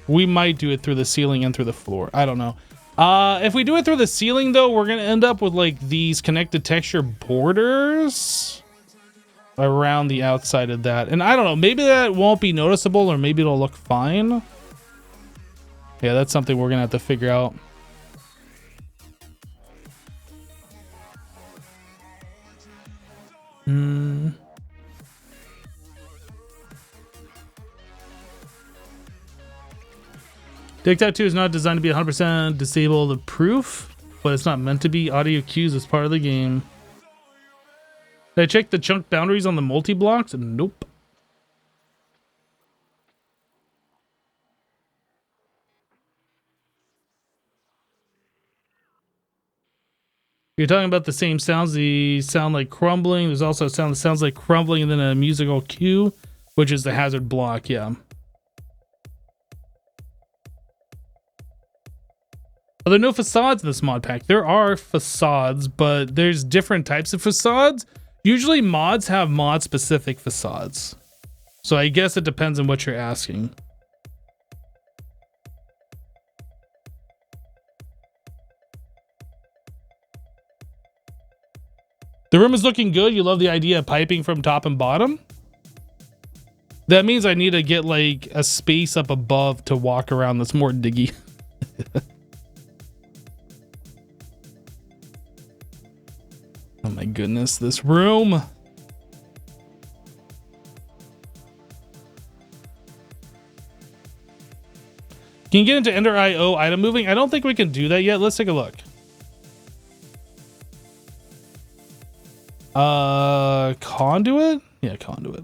We might do it through the ceiling and through the floor. I don't know. If we do it through the ceiling though, we're gonna end up with like these connected texture borders around the outside of that. And I don't know, maybe that won't be noticeable, or maybe it'll look fine. Yeah, that's something we're gonna have to figure out. Decked Out 2 is not designed to be 100% disabled proof, but it's not meant to be. Audio cues is part of the game. Did I check the chunk boundaries on the multi-blocks? Nope. You're talking about the same sounds. The sound like crumbling. There's also a sound that sounds like crumbling and then a musical cue, which is the hazard block. Yeah. Are there no facades in this mod pack? There are facades, but there's different types of facades. Usually mods have mod specific facades. So I guess it depends on what you're asking. The room is looking good. You love the idea of piping from top and bottom. That means I need to get like a space up above to walk around that's more diggy. Oh my goodness, this room. Can you get into Ender IO item moving? I don't think we can do that yet. Let's take a look. Conduit? Yeah, conduit.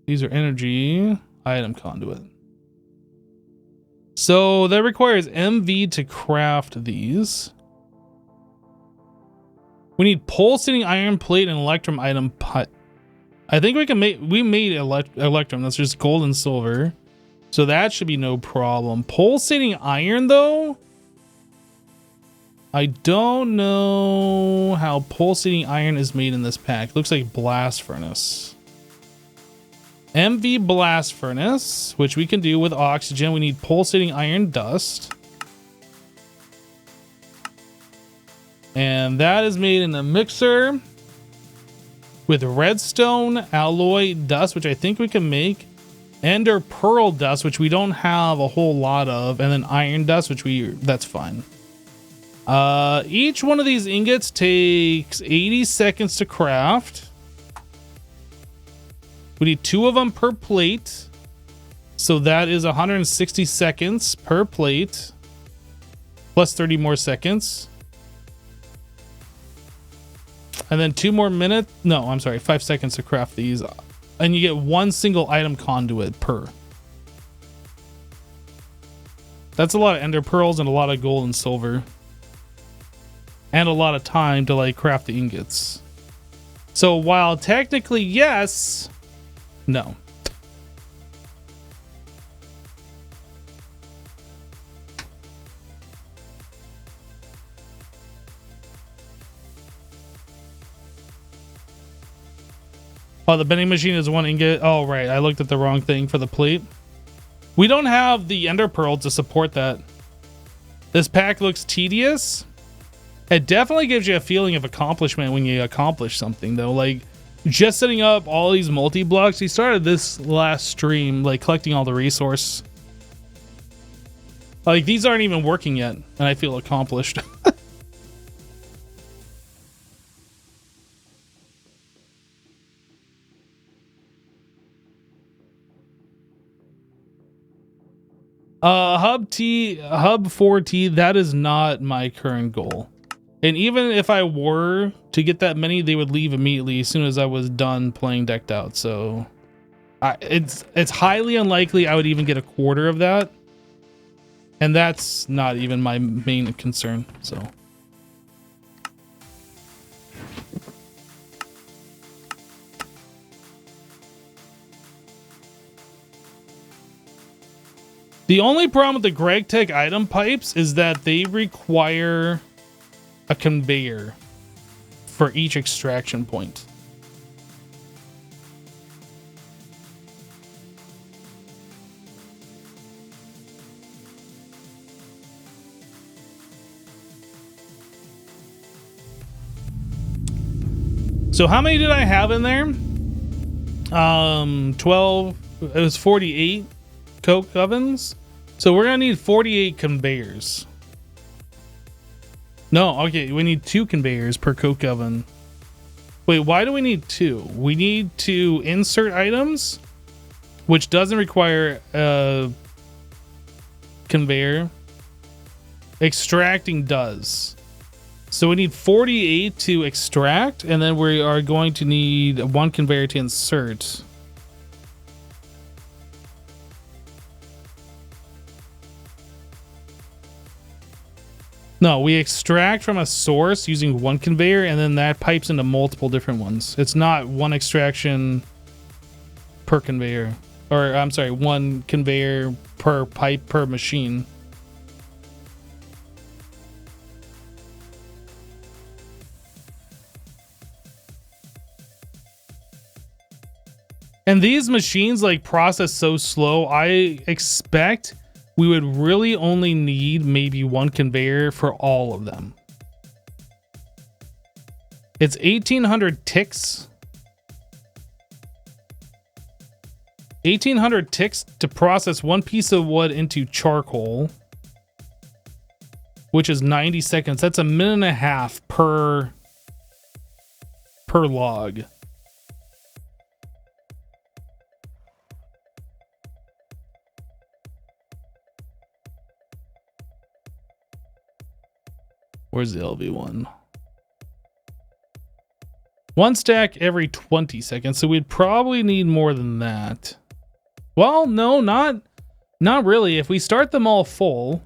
These are energy item conduit. So that requires MV to craft these. We need pulsating iron plate and electrum item put. I think we can make, we made electrum. That's just gold and silver. So that should be no problem. Pulsating iron though, I don't know how pulsating iron is made in this pack. Looks like blast furnace. MV blast furnace, which we can do with oxygen. We need pulsating iron dust. And that is made in a mixer with redstone alloy dust, which I think we can make. Ender pearl dust, which we don't have a whole lot of. And then iron dust, which that's fine. Each one of these ingots takes 80 seconds to craft. We need 2 of them per plate. So that is 160 seconds per plate. Plus 30 more seconds. And then 2 more minutes. No, I'm sorry. 5 seconds to craft these. And you get 1 single item conduit per. That's a lot of ender pearls and a lot of gold and silver. And a lot of time to like craft the ingots. So while technically yes, no. Oh, the vending machine is 1 ingot. Oh, right. I looked at the wrong thing for the plate. We don't have the ender pearl to support that. This pack looks tedious. It definitely gives you a feeling of accomplishment when you accomplish something, though. Like, just setting up all these multi-blocks. We started this last stream, like, collecting all the resource. Like, these aren't even working yet, and I feel accomplished. Hub 4T, that is not my current goal. And even if I were to get that many, they would leave immediately as soon as I was done playing Decked Out. So it's highly unlikely I would even get a quarter of that. And that's not even my main concern. So The only problem with the GregTech item pipes is that they require a conveyor for each extraction point. So how many did I have in there? 12. It was 48 coke ovens. So we're gonna need 48 conveyors. No, okay, we need 2 conveyors per coke oven. Wait, why do we need 2? We need to insert items, which doesn't require a conveyor. Extracting does. So we need 48 to extract, and then we are going to need 1 conveyor to insert. No, we extract from a source using 1 conveyor, and then that pipes into multiple different ones. It's not 1 extraction per conveyor. Or, I'm sorry, 1 conveyor per pipe per machine. And these machines like process so slow, I expect we would really only need maybe 1 conveyor for all of them. It's 1800 ticks. 1800 ticks to process 1 piece of wood into charcoal, which is 90 seconds. That's a minute and a half per log. Where's the LV1? 1 stack every 20 seconds, so we'd probably need more than that. Well, no, not really. If we start them all full,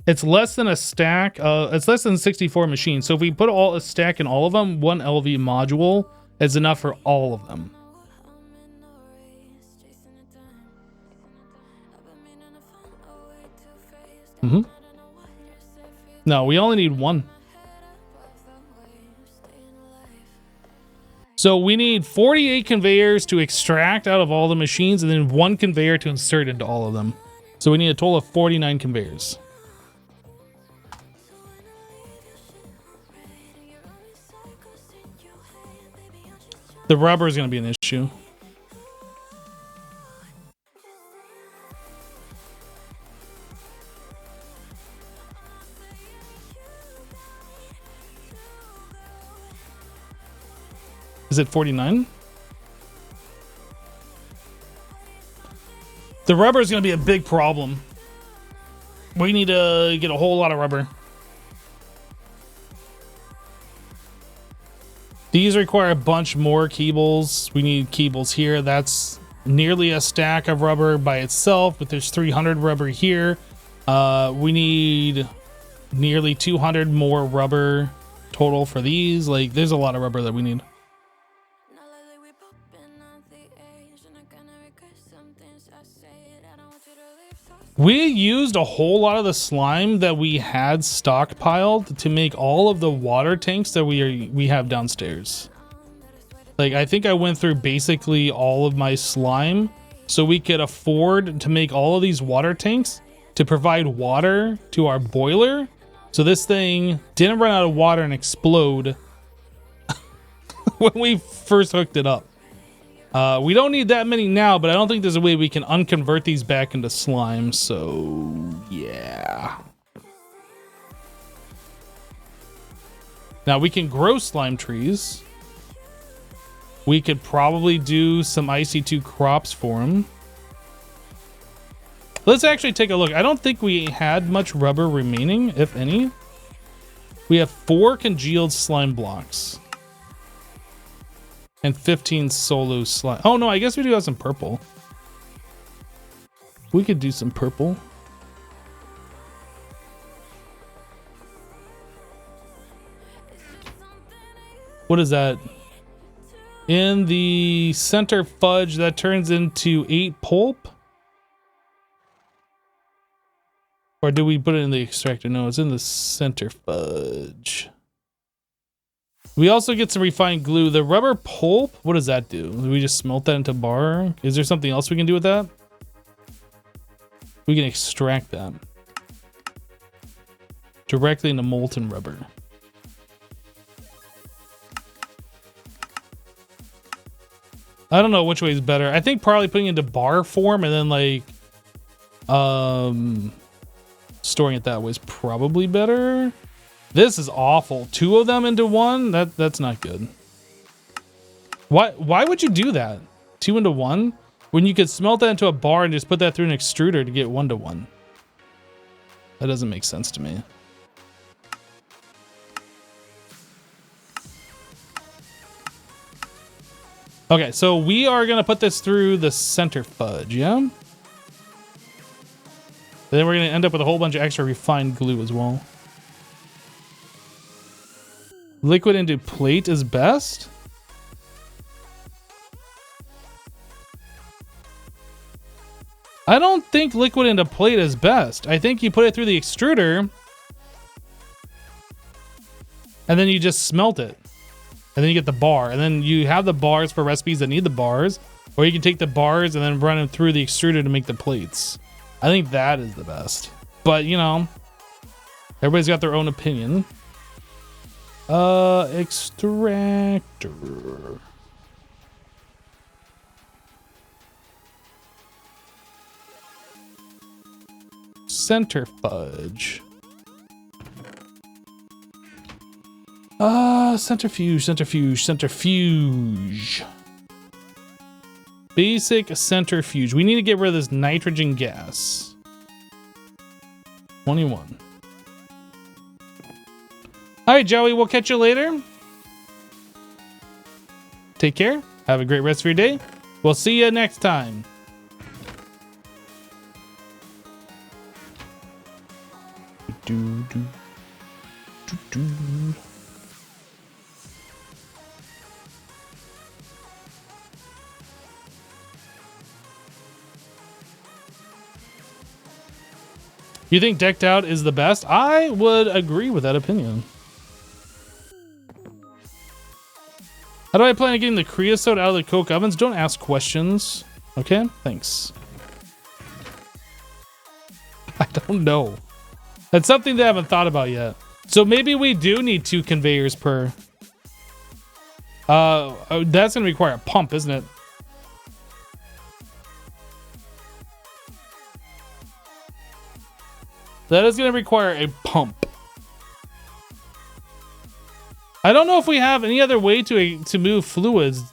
it's less than a stack. It's less than 64 machines. So if we put a stack in all of them, 1 LV module is enough for all of them. No, we only need 1. So we need 48 conveyors to extract out of all the machines, and then 1 conveyor to insert into all of them. So we need a total of 49 conveyors. The rubber is going to be an issue. Is it 49? The rubber is going to be a big problem. We need to get a whole lot of rubber. These require a bunch more cables. We need cables here. That's nearly a stack of rubber by itself, but there's 300 rubber here. We need nearly 200 more rubber total for these. Like, there's a lot of rubber that we need. We used a whole lot of the slime that we had stockpiled to make all of the water tanks that we have downstairs. Like, I think I went through basically all of my slime so we could afford to make all of these water tanks to provide water to our boiler. So this thing didn't run out of water and explode when we first hooked it up. We don't need that many now, but I don't think there's a way we can unconvert these back into slime, so yeah. Now we can grow slime trees. We could probably do some IC2 crops for them. Let's actually take a look. I don't think we had much rubber remaining, if any. We have 4 congealed slime blocks. And 15 solo slime. Oh no, I guess we do have some purple. We could do some purple. What is that? In the center fudge, that turns into 8 pulp. Or do we put it in the extractor? No, it's in the center fudge. We also get some refined glue. The rubber pulp, what does that do? Do we just smelt that into bar? Is there something else we can do with that? We can extract that directly into molten rubber. I don't know which way is better. I think probably putting it into bar form and then like storing it that way is probably better. This is awful. 2 of them into one? That's not good. Why would you do that? 2 into 1? When you could smelt that into a bar and just put that through an extruder to get 1 to 1. That doesn't make sense to me. Okay, so we are gonna put this through the center fudge, yeah? And then we're gonna end up with a whole bunch of extra refined glue as well. Liquid into plate is best? I don't think liquid into plate is best. I think you put it through the extruder and then you just smelt it. And then you get the bar. And then you have the bars for recipes that need the bars. Or you can take the bars and then run them through the extruder to make the plates. I think that is the best. But, you know, everybody's got their own opinion. Extractor. Center fudge. Centrifuge. Basic centrifuge. We need to get rid of this nitrogen gas. 21. All right, Joey, we'll catch you later. Take care. Have a great rest of your day. We'll see you next time. You think decked out is the best? I would agree with that opinion. How do I plan on getting the creosote out of the coke ovens? Don't ask questions. Okay, thanks. I don't know. That's something that I haven't thought about yet. So maybe we do need 2 conveyors per. That's gonna require a pump, isn't it? That is gonna require a pump. I don't know if we have any other way to move fluids.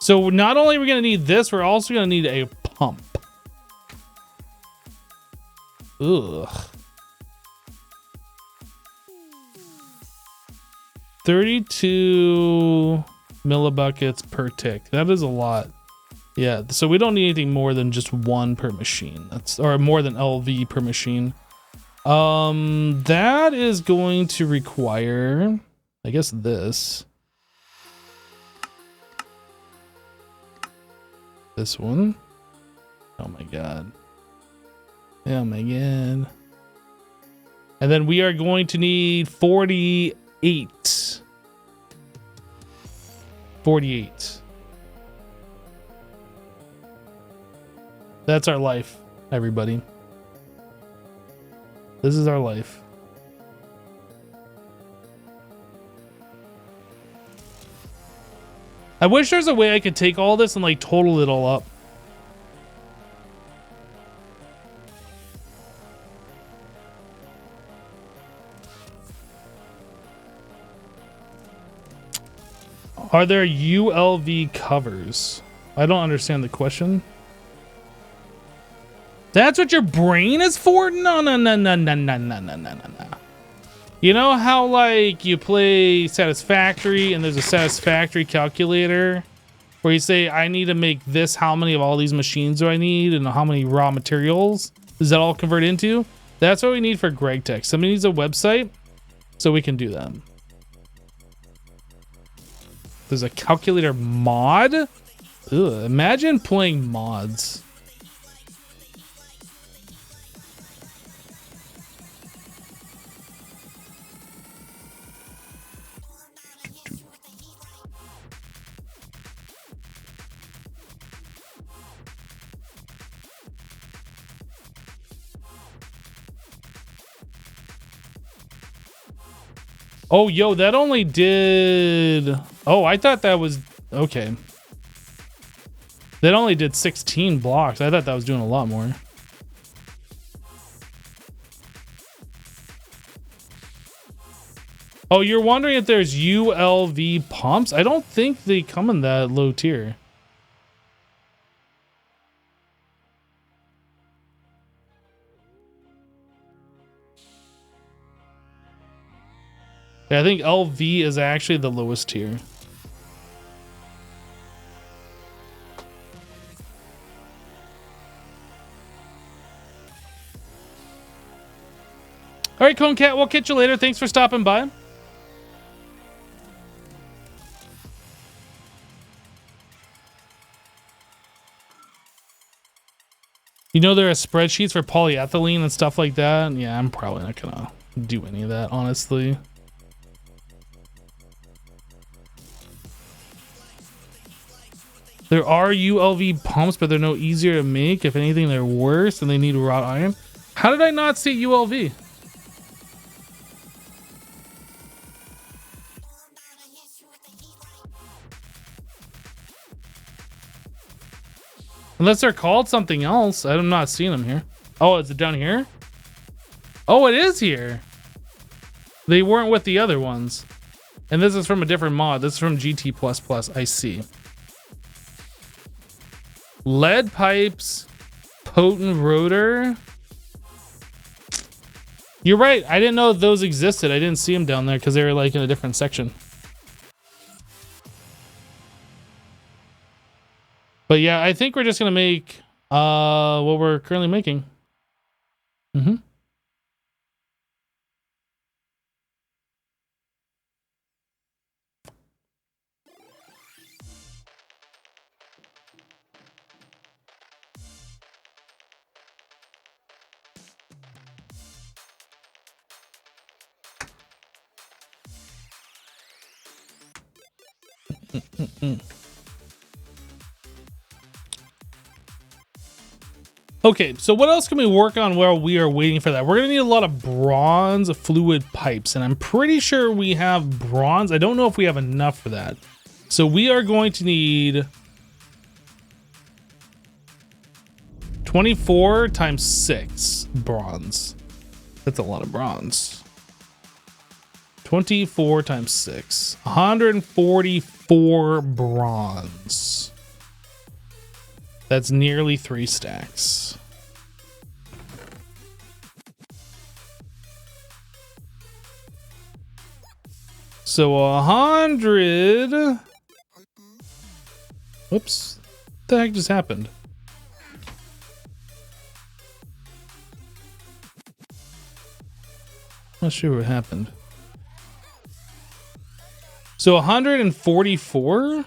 So not only are we gonna need this, we're also gonna need a pump. Ugh. 32 millibuckets per tick. That is a lot. Yeah, so we don't need anything more than just 1 per machine. That's, or more than LV per machine. That is going to require, I guess, this. This one. Oh my god. Oh my god. And then we are going to need 48. 48. That's our life, everybody. This is our life. I wish there's a way I could take all this and like total it all up. Are there ULV covers? I don't understand the question. That's what your brain is for? No. You know how like you play Satisfactory and there's a Satisfactory calculator where you say, I need to make this, how many of all these machines do I need and how many raw materials does that all convert into? That's what we need for GregTech. Somebody needs a website so we can do that. There's a calculator mod? Ugh, imagine playing mods. Oh, yo, that only did... Oh, I thought that was... Okay. That only did 16 blocks. I thought that was doing a lot more. Oh, you're wondering if there's ULV pumps? I don't think they come in that low tier. Yeah, I think LV is actually the lowest tier. All right, Cone Cat, we'll catch you later. Thanks for stopping by. You know there are spreadsheets for polyethylene and stuff like that? Yeah, I'm probably not gonna do any of that, honestly. There are ULV pumps, but they're no easier to make. If anything, they're worse and they need wrought iron. How did I not see ULV? Unless they're called something else. I'm not seeing them here. Oh, is it down here? Oh, it is here. They weren't with the other ones. And this is from a different mod. This is from GT++. I see. Lead pipes. Potent rotor. You're right. I didn't know those existed. I didn't see them down there because they were like in a different section. But yeah, I think we're just gonna make what we're currently making. Mm-hmm. Okay, so what else can we work on while we are waiting for that? We're gonna need a lot of bronze fluid pipes, and I'm pretty sure we have bronze. I don't know if we have enough for that. So we are going to need 24 times 6 bronze. That's a lot of bronze. 24 times 6. 144 bronze. That's nearly 3 stacks. So 100. Whoops. What the heck just happened? Not sure what happened. So 144?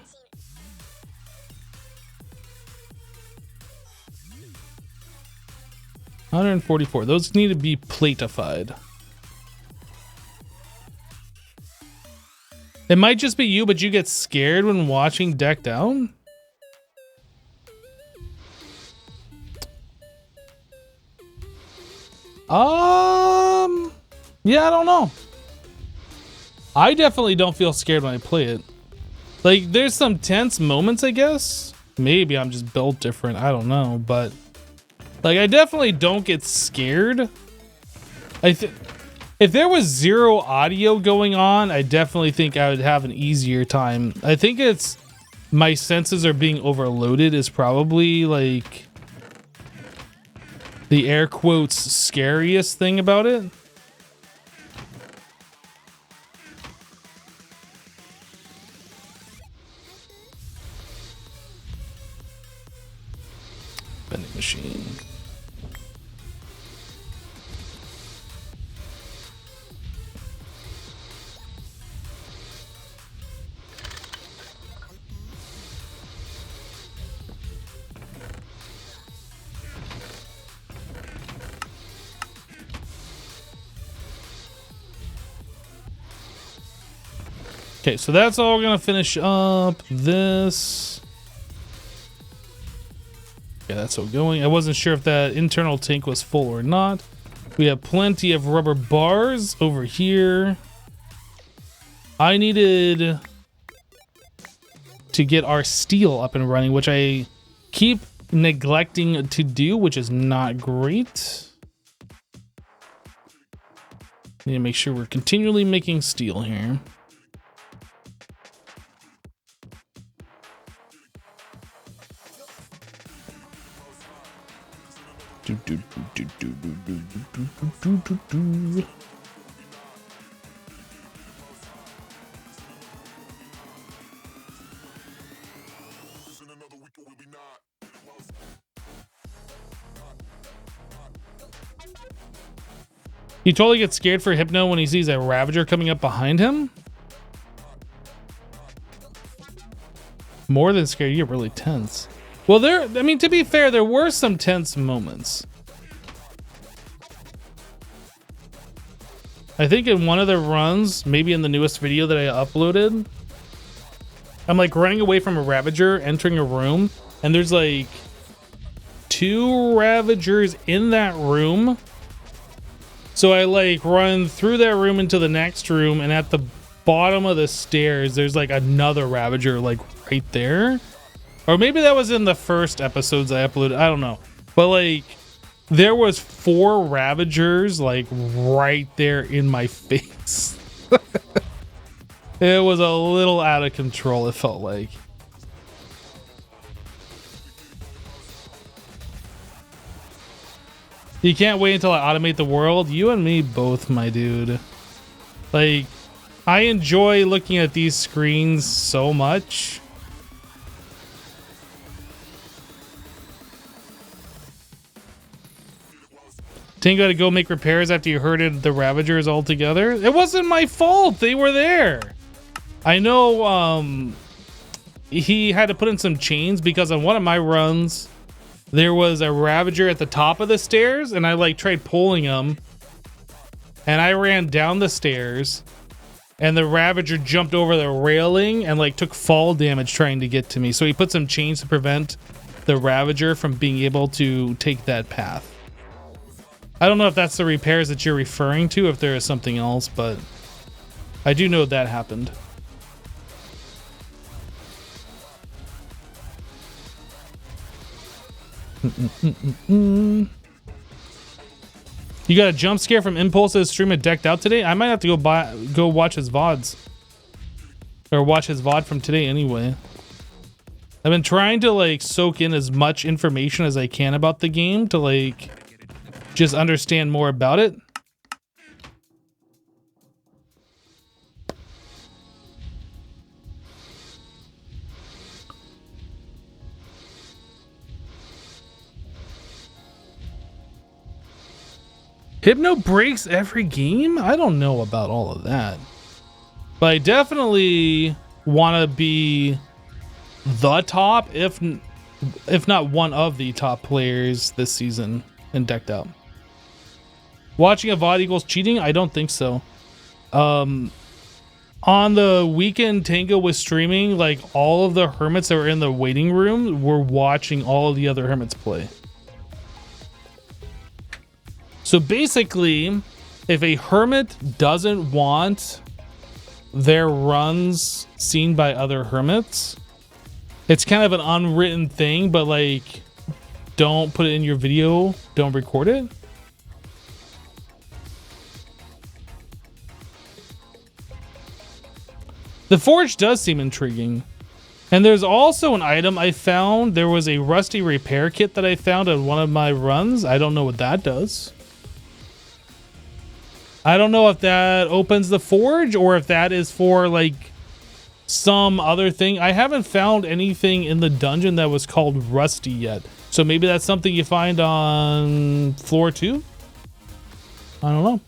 $144. Those need to be platified. It might just be you, but you get scared when watching Decked Out? Yeah, I don't know. I definitely don't feel scared when I play it. Like, there's some tense moments, I guess. Maybe I'm just built different. I don't know, but like, I definitely don't get scared. If there was zero audio going on, I definitely think I would have an easier time. I think it's my senses are being overloaded is probably like the air quotes scariest thing about it. Vending machine. Okay, so that's all we're gonna finish up. This. Yeah, that's all going. I wasn't sure if that internal tank was full or not. We have plenty of rubber bars over here. I needed to get our steel up and running, which I keep neglecting to do, which is not great. Need to make sure we're continually making steel here. He totally gets scared for Hypno when he sees a Ravager coming up behind him. More than scared, you get really tense. Well, I mean, to be fair, there were some tense moments. I think in one of the runs, maybe in the newest video that I uploaded, I'm like running away from a Ravager, entering a room, and there's like 2 Ravagers in that room. So I like run through that room into the next room, and at the bottom of the stairs, there's like another Ravager like right there. Or maybe that was in the first episodes I uploaded. I don't know. But like there was 4 Ravagers like right there in my face. It was a little out of control, it felt like. You can't wait until I automate the world. You and me both, my dude. Like, I enjoy looking at these screens so much. Tango had to go make repairs after you herded the Ravagers all together. It wasn't my fault. They were there. I know he had to put in some chains because on one of my runs, there was a Ravager at the top of the stairs, and I like tried pulling him, and I ran down the stairs, and the Ravager jumped over the railing and like took fall damage trying to get to me. So he put some chains to prevent the Ravager from being able to take that path. I don't know if that's the repairs that you're referring to, if there is something else, but I do know that happened. You got a jump scare from Impulse's stream at Decked Out today? I might have to go watch his VODs. Or watch his VOD from today anyway. I've been trying to like soak in as much information as I can about the game to like just understand more about it. Hypno breaks every game? I don't know about all of that. But I definitely want to be the top, if not one of the top players this season in Decked Out. Watching a VOD equals cheating? I don't think so. On the weekend Tango was streaming, like all of the hermits that were in the waiting room were watching all of the other hermits play. So basically, if a hermit doesn't want their runs seen by other hermits, it's kind of an unwritten thing, but like, don't put it in your video, don't record it. The forge does seem intriguing. And there's also an item I found. There was a rusty repair kit that I found on one of my runs. I don't know what that does. I don't know if that opens the forge or if that is for like some other thing. I haven't found anything in the dungeon that was called rusty yet. So maybe that's something you find on floor 2? I don't know.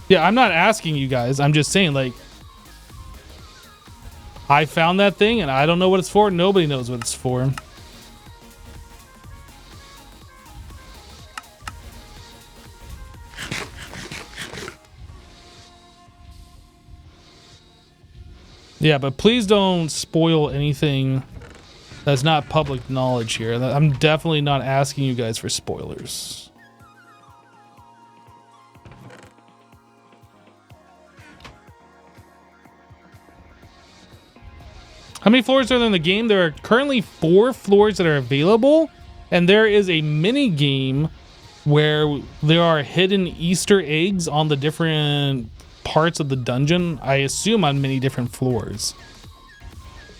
Yeah, I'm not asking you guys. I'm just saying, like, I found that thing and I don't know what it's for. Nobody knows what it's for. Yeah, but please don't spoil anything That's not public knowledge here. I'm definitely not asking you guys for spoilers. How many floors are there in the game? There are currently 4 floors that are available, and there is a mini game where there are hidden Easter eggs on the different parts of the dungeon, I assume on many different floors,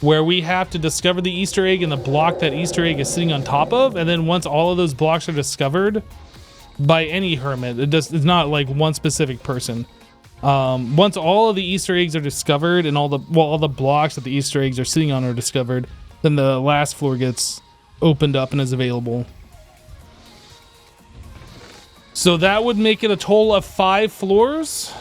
where we have to discover the Easter egg and the block that Easter egg is sitting on top of, and then once all of those blocks are discovered by any hermit, it's not like one specific person. Once all of the Easter eggs are discovered and all the blocks that the Easter eggs are sitting on are discovered, then the last floor gets opened up and is available. So that would make it a total of 5 floors.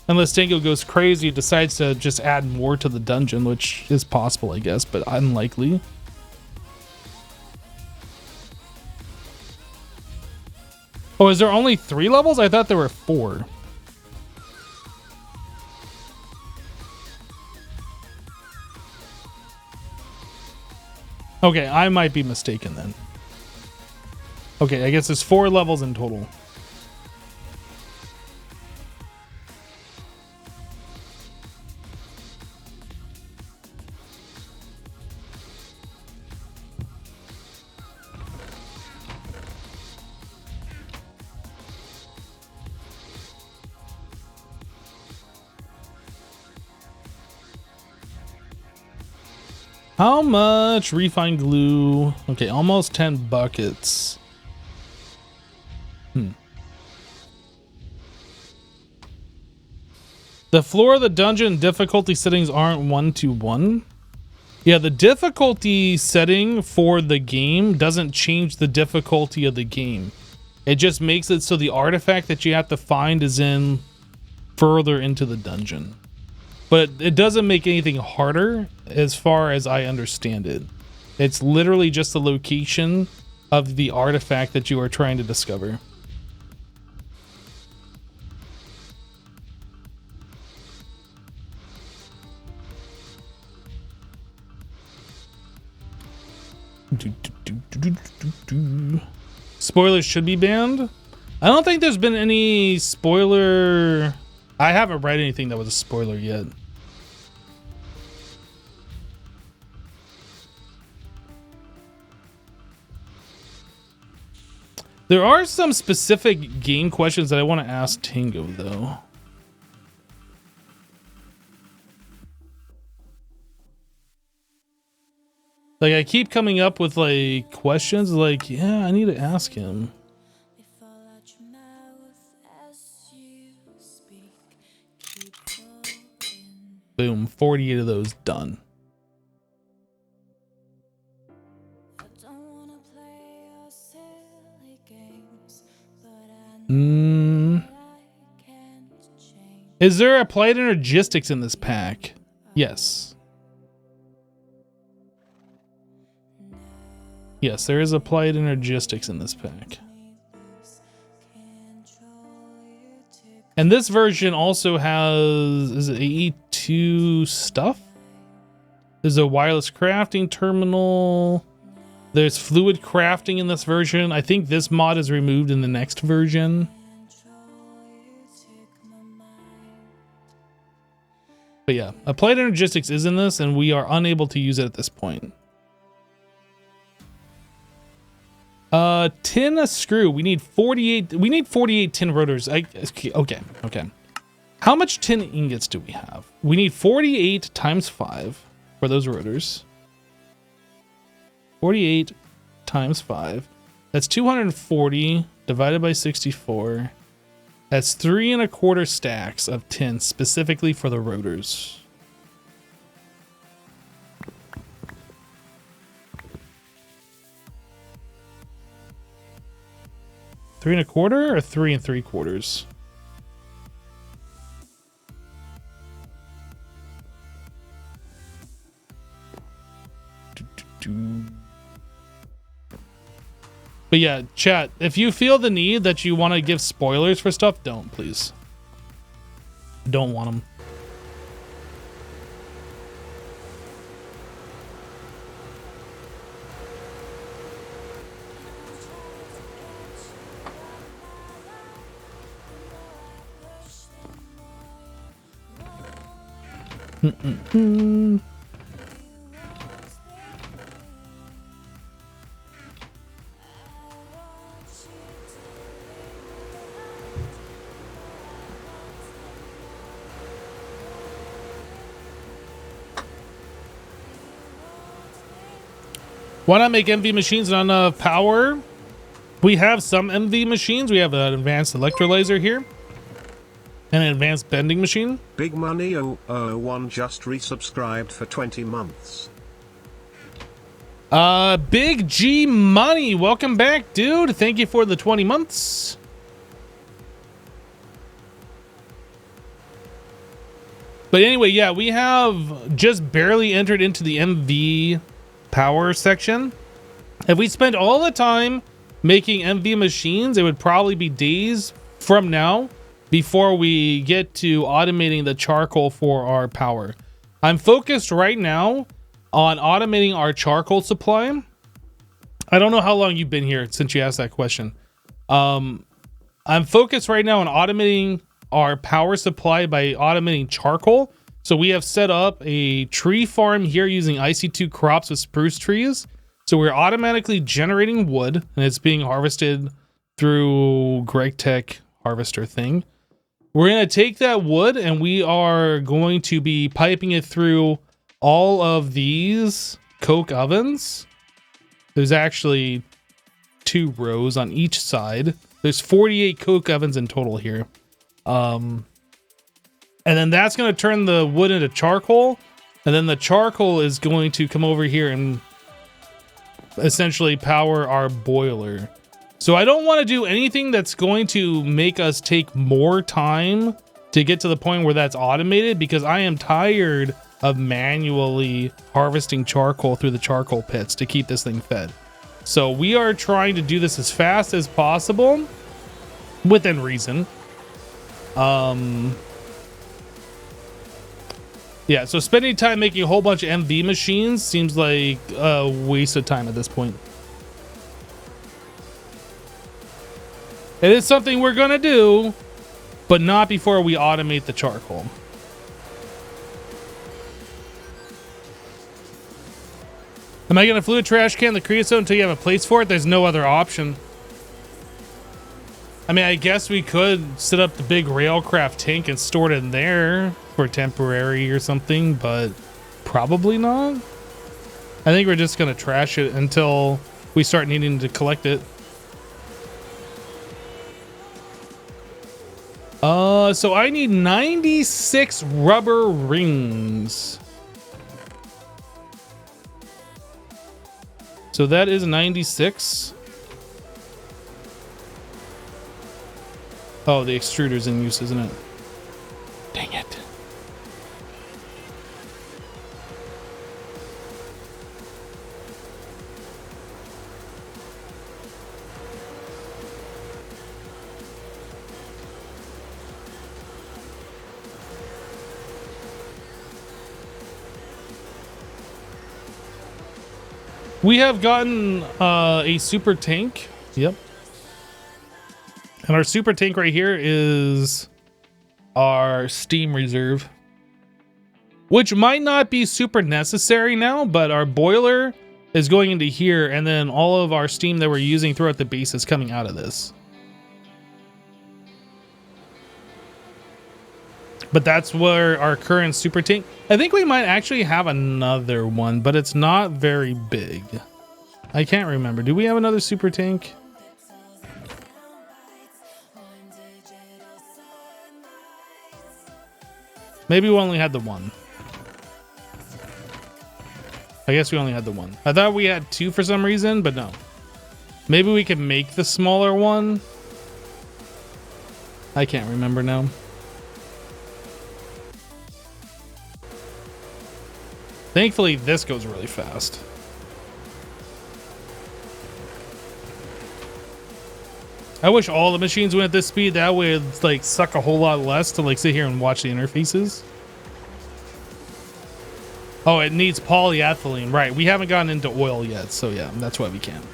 Unless Tango goes crazy, decides to just add more to the dungeon, which is possible, I guess, but unlikely. Oh, is there only 3 levels? I thought there were 4. Okay, I might be mistaken then. Okay, I guess there's 4 levels in total. How much refined glue? Okay, almost 10 buckets. The floor of the dungeon difficulty settings aren't 1 to 1. Yeah, the difficulty setting for the game doesn't change the difficulty of the game. It just makes it so the artifact that you have to find is in further into the dungeon. But it doesn't make anything harder as far as I understand it. It's literally just the location of the artifact that you are trying to discover. Spoilers should be banned. I don't think there's been any spoiler. I haven't read anything that was a spoiler yet. There are some specific game questions that I want to ask Tango though. Like I keep coming up with like questions like, yeah, I need to ask him. Boom, 48 of those done. Is there applied energistics in this pack? Yes. Yes, there is applied energistics in this pack. And this version also has, is it AE2 stuff? There's a wireless crafting terminal. There's fluid crafting in this version. I think this mod is removed in the next version. But yeah, applied energistics is in this and we are unable to use it at this point. Tin a screw. We need 48. We need 48 tin rotors. Okay. How much tin ingots do we have? We need 48 times 5 for those rotors. 48 times 5. That's 240 divided by 64. That's 3 1/4 stacks of tin specifically for the rotors. Three 1/4 or 3 3/4? But yeah, chat, if you feel the need that you want to give spoilers for stuff, don't, please. Don't want them. Mm-mm-mm. Why not make MV machines not enough power? We have some MV machines. We have an advanced electrolyzer here. And an advanced bending machine. Big Money 001 just resubscribed for 20 months. Big G Money, welcome back, dude. Thank you for the 20 months. But anyway, yeah, we have just barely entered into the MV power section. If we spent all the time making MV machines, it would probably be days from now before we get to automating the charcoal for our power. I'm focused right now on automating our charcoal supply. I don't know how long you've been here since you asked that question. I'm focused right now on automating our power supply by automating charcoal. So we have set up a tree farm here using IC2 crops with spruce trees. So we're automatically generating wood and it's being harvested through GregTech harvester thing. We're going to take that wood and we are going to be piping it through all of these coke ovens. There's actually 2 rows on each side. There's 48 coke ovens in total here. And then that's going to turn the wood into charcoal. And then the charcoal is going to come over here and essentially power our boiler. So I don't want to do anything that's going to make us take more time to get to the point where that's automated, because I am tired of manually harvesting charcoal through the charcoal pits to keep this thing fed. So we are trying to do this as fast as possible within reason. Yeah, so spending time making a whole bunch of MV machines seems like a waste of time at this point. It is something we're gonna do, but not before we automate the charcoal. Am I gonna fluid trash can the creosote until you have a place for it? There's no other option. I mean, I guess we could set up the big railcraft tank and store it in there for temporary or something, but probably not. I think we're just gonna trash it until we start needing to collect it. So I need 96 rubber rings. So that is 96. Oh, the extruder's in use, isn't it? Dang it. We have gotten a super tank. Yep. And our super tank right here is our steam reserve, which might not be super necessary now, but our boiler is going into here, and then all of our steam that we're using throughout the base is coming out of this. But that's where our current super tank. I think we might actually have another one, but it's not very big. I can't remember. Do we have another super tank? Maybe we only had the one. I guess we only had the one. I thought we had 2 for some reason, but no. Maybe we could make the smaller one. I can't remember now. Thankfully, this goes really fast. I wish all the machines went at this speed. That way it'd like suck a whole lot less to like sit here and watch the interfaces. Oh, it needs polyethylene. Right. We haven't gotten into oil yet. So yeah, that's why we can't.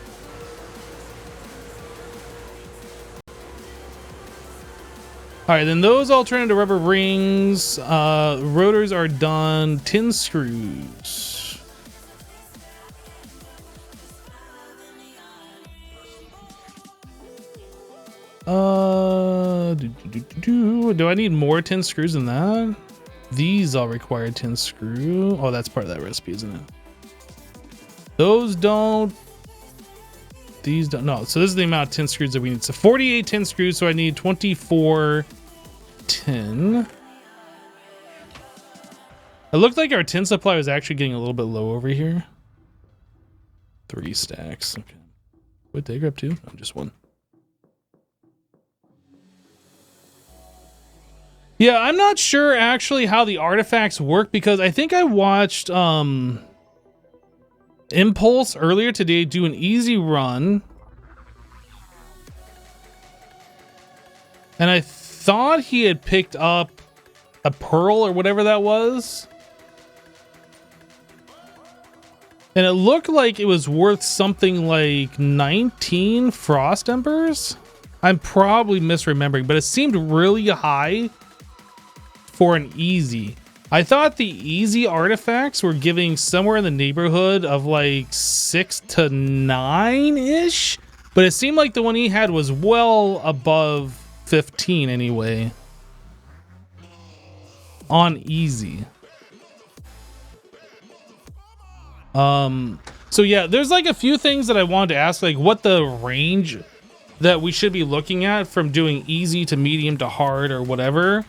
All right, then those all turn into rubber rings. Rotors are done. Tin screws. Do I need more tin screws than that? These all require tin screw. Oh, that's part of that recipe, isn't it? Those don't. These don't. No, so this is the amount of tin screws that we need. So 48 tin screws, so I need 24 tin. It looked like our tin supply was actually getting a little bit low over here. 3 stacks. Okay. Wait, did I grab 2? No, just 1. Yeah, I'm not sure actually how the artifacts work because I think I watched Impulse earlier today do an easy run. And I thought he had picked up a pearl or whatever that was. And it looked like it was worth something like 19 frost embers. I'm probably misremembering, but it seemed really high for an easy. I thought the easy artifacts were giving somewhere in the neighborhood of like 6 to 9-ish, but it seemed like the one he had was well above 15 anyway. On easy. So yeah, there's like a few things that I wanted to ask, like what the range that we should be looking at from doing easy to medium to hard or whatever.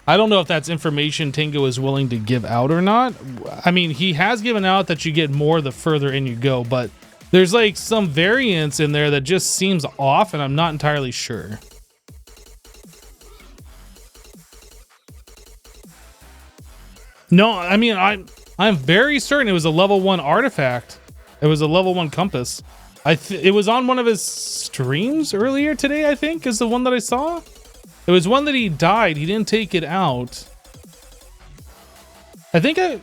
I don't know if that's information Tango is willing to give out or not. I mean, he has given out that you get more the further in you go, but there's like some variance in there that just seems off and I'm not entirely sure. No, I mean, I'm very certain it was a level 1 artifact. It was a level 1 compass. It was on one of his streams earlier today, I think, is the one that I saw. It was one that he died. He didn't take it out. I think I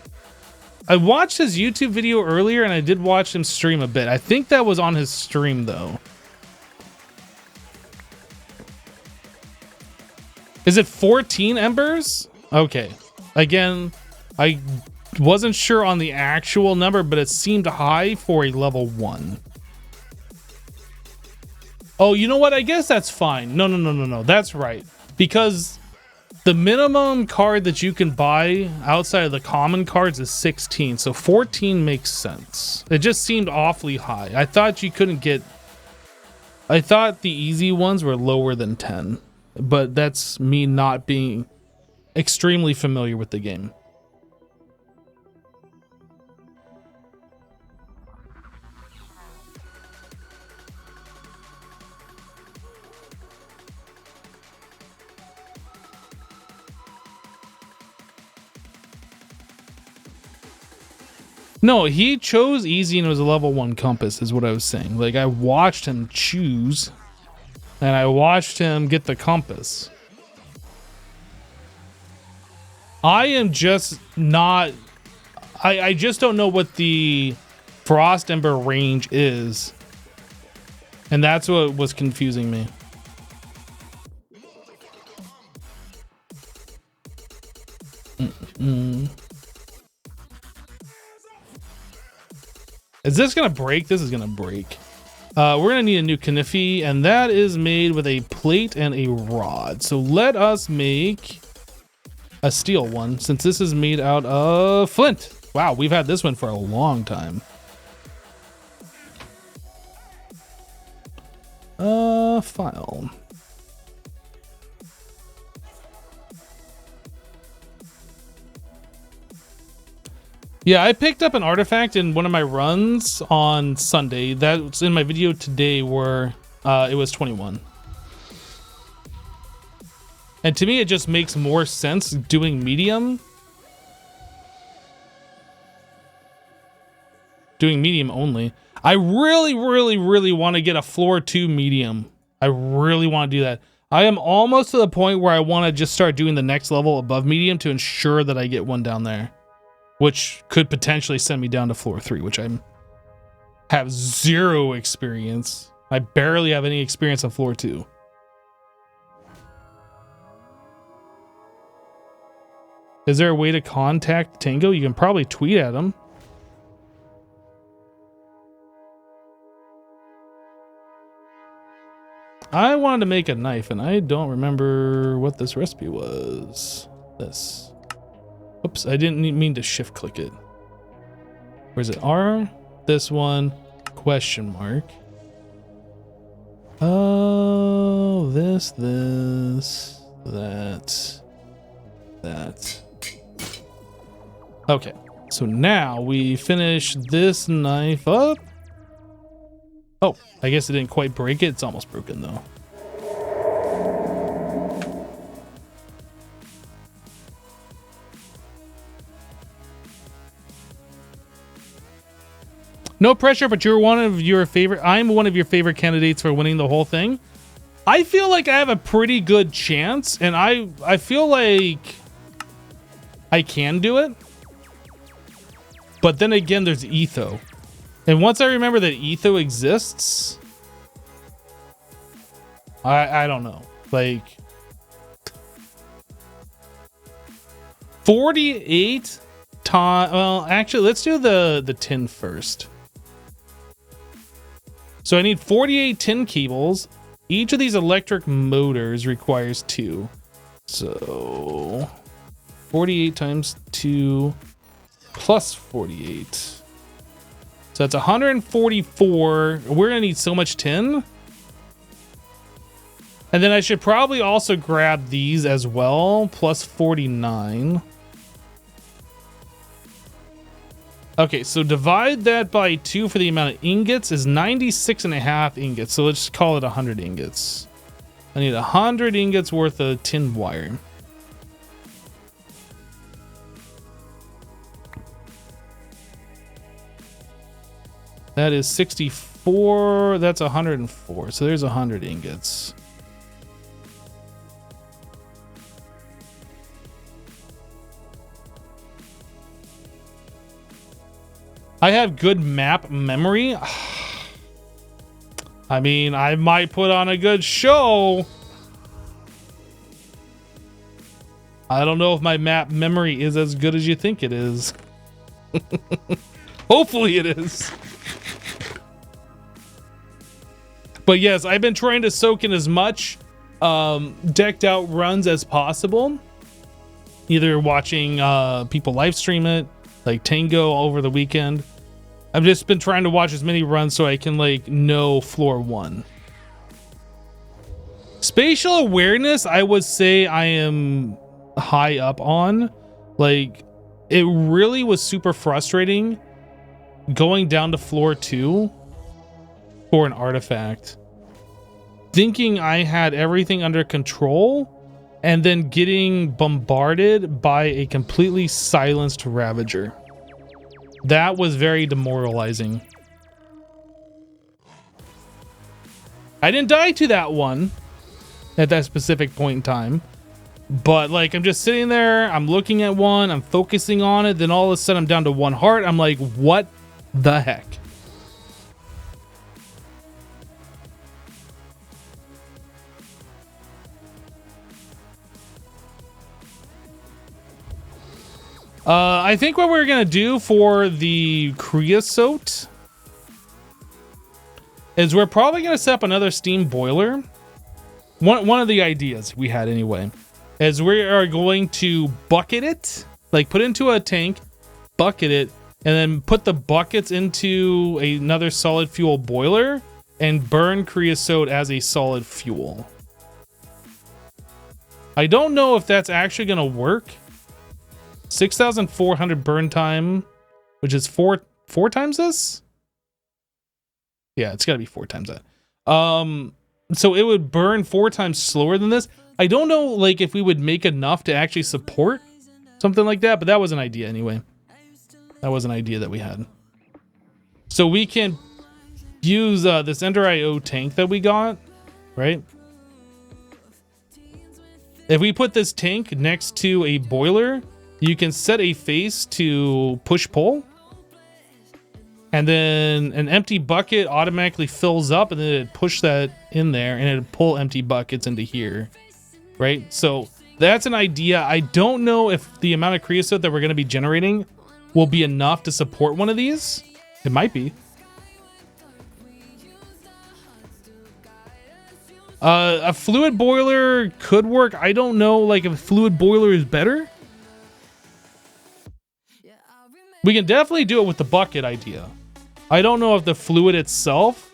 watched his YouTube video earlier and I did watch him stream a bit. I think that was on his stream though. Is it 14 embers? Okay. Again, I wasn't sure on the actual number, but it seemed high for a level 1. Oh, you know what? I guess that's fine. No. That's right. Because the minimum card that you can buy outside of the common cards is 16. So 14 makes sense. It just seemed awfully high. I thought you couldn't get... I thought the easy ones were lower than 10. But that's me not being extremely familiar with the game. No, he chose easy and it was a level 1 compass is what I was saying. Like I watched him choose and I watched him get the compass. I am just not... I just don't know what the Frost Ember range is. And that's what was confusing me. Is this gonna break? This is gonna break. We're gonna need a new knife, and that is made with a plate and a rod. So let us make a steel one, since this is made out of flint. Wow, we've had this one for a long time. File. Yeah, I picked up an artifact in one of my runs on Sunday. That's in my video today where it was 21. And to me, it just makes more sense doing medium. Doing medium only. I really want to get a floor 2 medium. I really want to do that. I am almost to the point where I want to just start doing the next level above medium to ensure that I get one down there. Which could potentially send me down to floor 3, which I have 0 experience. I barely have any experience on floor 2. Is there a way to contact Tango? You can probably tweet at him. I wanted to make a knife, and I don't remember what this recipe was. This. Oops, I didn't mean to shift click it. Where's it? R? This one? Question mark. Oh, this, that. Okay, so now we finish this knife up. Oh, I guess it didn't quite break it. It's almost broken though. No pressure, but you're one of your favorite. I'm one of your favorite candidates for winning the whole thing. I feel like I have a pretty good chance, and I feel like I can do it. But then again, there's Etho. And once I remember that Etho exists, I don't know. Like 48 times. Well, actually, let's do the tin first. So I need 48 tin cables. Each of these electric motors requires 2. So 48 times 2 plus 48. So that's 144. We're gonna need so much tin. And then I should probably also grab these as well, plus 49. Okay, so divide that by 2 for the amount of ingots is 96.5 ingots. So let's call it 100 ingots. I need 100 ingots worth of tin wire. That is 64. That's 104. So there's 100 ingots. I have good map memory. I mean, I might put on a good show. I don't know if my map memory is as good as you think it is. Hopefully it is. But yes, I've been trying to soak in as much decked out runs as possible. Either watching people live stream it, like Tango over the weekend. I've just been trying to watch as many runs so I can like know floor 1. Spatial awareness, I would say I am high up on. Like, it really was super frustrating going down to floor 2 for an artifact, thinking I had everything under control, and then getting bombarded by a completely silenced Ravager. That was very demoralizing. I didn't die to that one at that specific point in time, but like I'm just sitting there, I'm looking at one, I'm focusing on it, then all of a sudden I'm down to 1 heart. I'm like, what the heck? I think what we're gonna do for the Creosote is we're probably gonna set up another steam boiler. One of the ideas we had anyway is we are going to bucket it, like put into a tank, bucket it, and then put the buckets into another solid fuel boiler and burn Creosote as a solid fuel. I don't know if that's actually gonna work. 6,400 burn time, which is four times this. Yeah, it's got to be 4 times that. So it would burn 4 times slower than this. I don't know, like, if we would make enough to actually support something like that, but that was an idea anyway. That was an idea that we had. So we can use this Ender IO tank that we got, right? If we put this tank next to a boiler, you can set a face to push-pull, and then an empty bucket automatically fills up, and then it'd push that in there, and it'd pull empty buckets into here, right? So That's an idea. I don't know if the amount of creosote that we're going to be generating will be enough to support one of these. It might be. A fluid boiler could work. I don't know, like, if a fluid boiler is better. We can definitely do it with the bucket idea. I don't know if the fluid itself,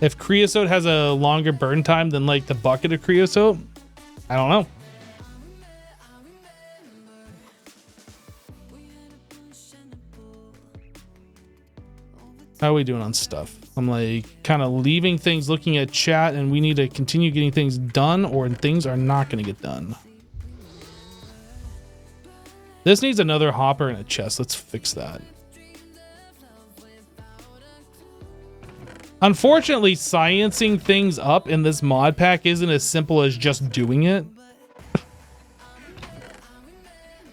if creosote has a longer burn time than, like, the bucket of creosote. I don't know. How are we doing on stuff? I'm like kind of leaving things, looking at chat, and we need to continue getting things done or things are not going to get done. This needs another hopper and a chest. Let's fix that. Unfortunately, sciencing things up in this mod pack isn't as simple as just doing it.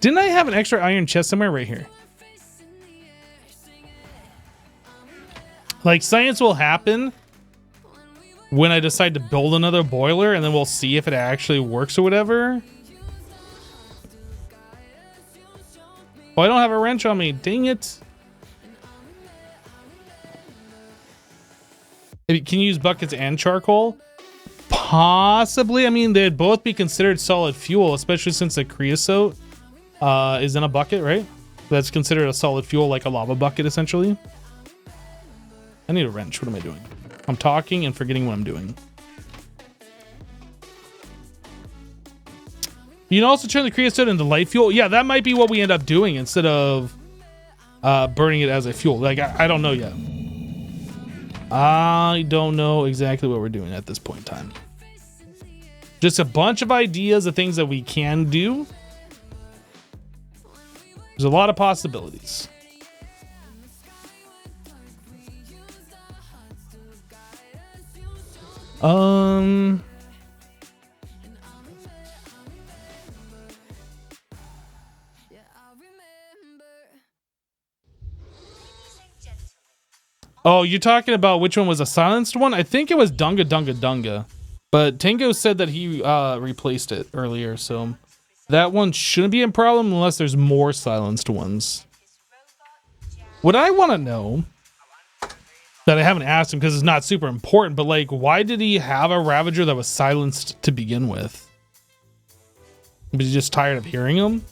Didn't I have an extra iron chest somewhere? Right here. Like, science will happen when I decide to build another boiler, and then we'll see if it actually works or whatever. Oh, I don't have a wrench on me. Dang it. Can you use buckets and charcoal? Possibly. I mean, they'd both be considered solid fuel, especially since the creosote is in a bucket, right? That's considered a solid fuel, like a lava bucket, essentially. I need a wrench. What am I doing? I'm talking and forgetting what I'm doing. You can also turn the creosote into light fuel. Yeah, that might be what we end up doing instead of burning it as a fuel. Like, I don't know yet. I don't know exactly what we're doing at this point in time. Just a bunch of ideas of things that we can do. There's a lot of possibilities. Oh, you're talking about which one was a silenced one? I think it was Dunga Dunga Dunga. But Tango said that he replaced it earlier, so that one shouldn't be a problem unless there's more silenced ones. What I want to know, that I haven't asked him because it's not super important, but like, why did he have a Ravager that was silenced to begin with? Was he just tired of hearing him?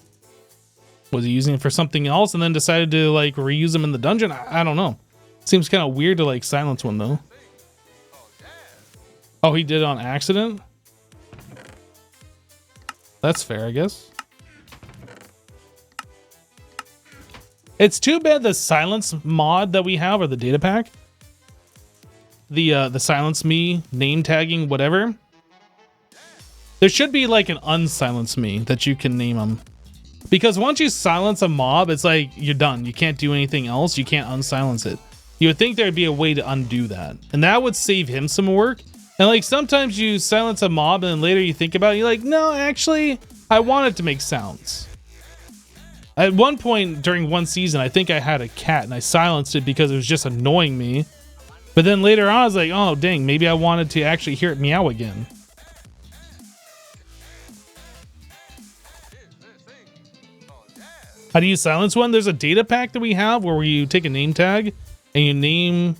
Was he using it for something else and then decided to like reuse them in the dungeon? I don't know. Seems kind of weird to like silence one though. Oh, he did it on accident? That's fair, I guess. It's too bad the silence mod that we have, or the data pack, the silence me, name tagging, whatever. There should be like an unsilence me that you can name them. Because once you silence a mob, it's like you're done. You can't do anything else. You can't unsilence it. You would think there'd be a way to undo that. And that would save him some work. And like sometimes you silence a mob and then later you think about it, you're like, no, actually, I want it to make sounds. At one point during one season, I think I had a cat and I silenced it because it was just annoying me. But then later on, I was like, oh, dang, maybe I wanted to actually hear it meow again. How do you silence one? There's a data pack that we have where you take a name tag and you name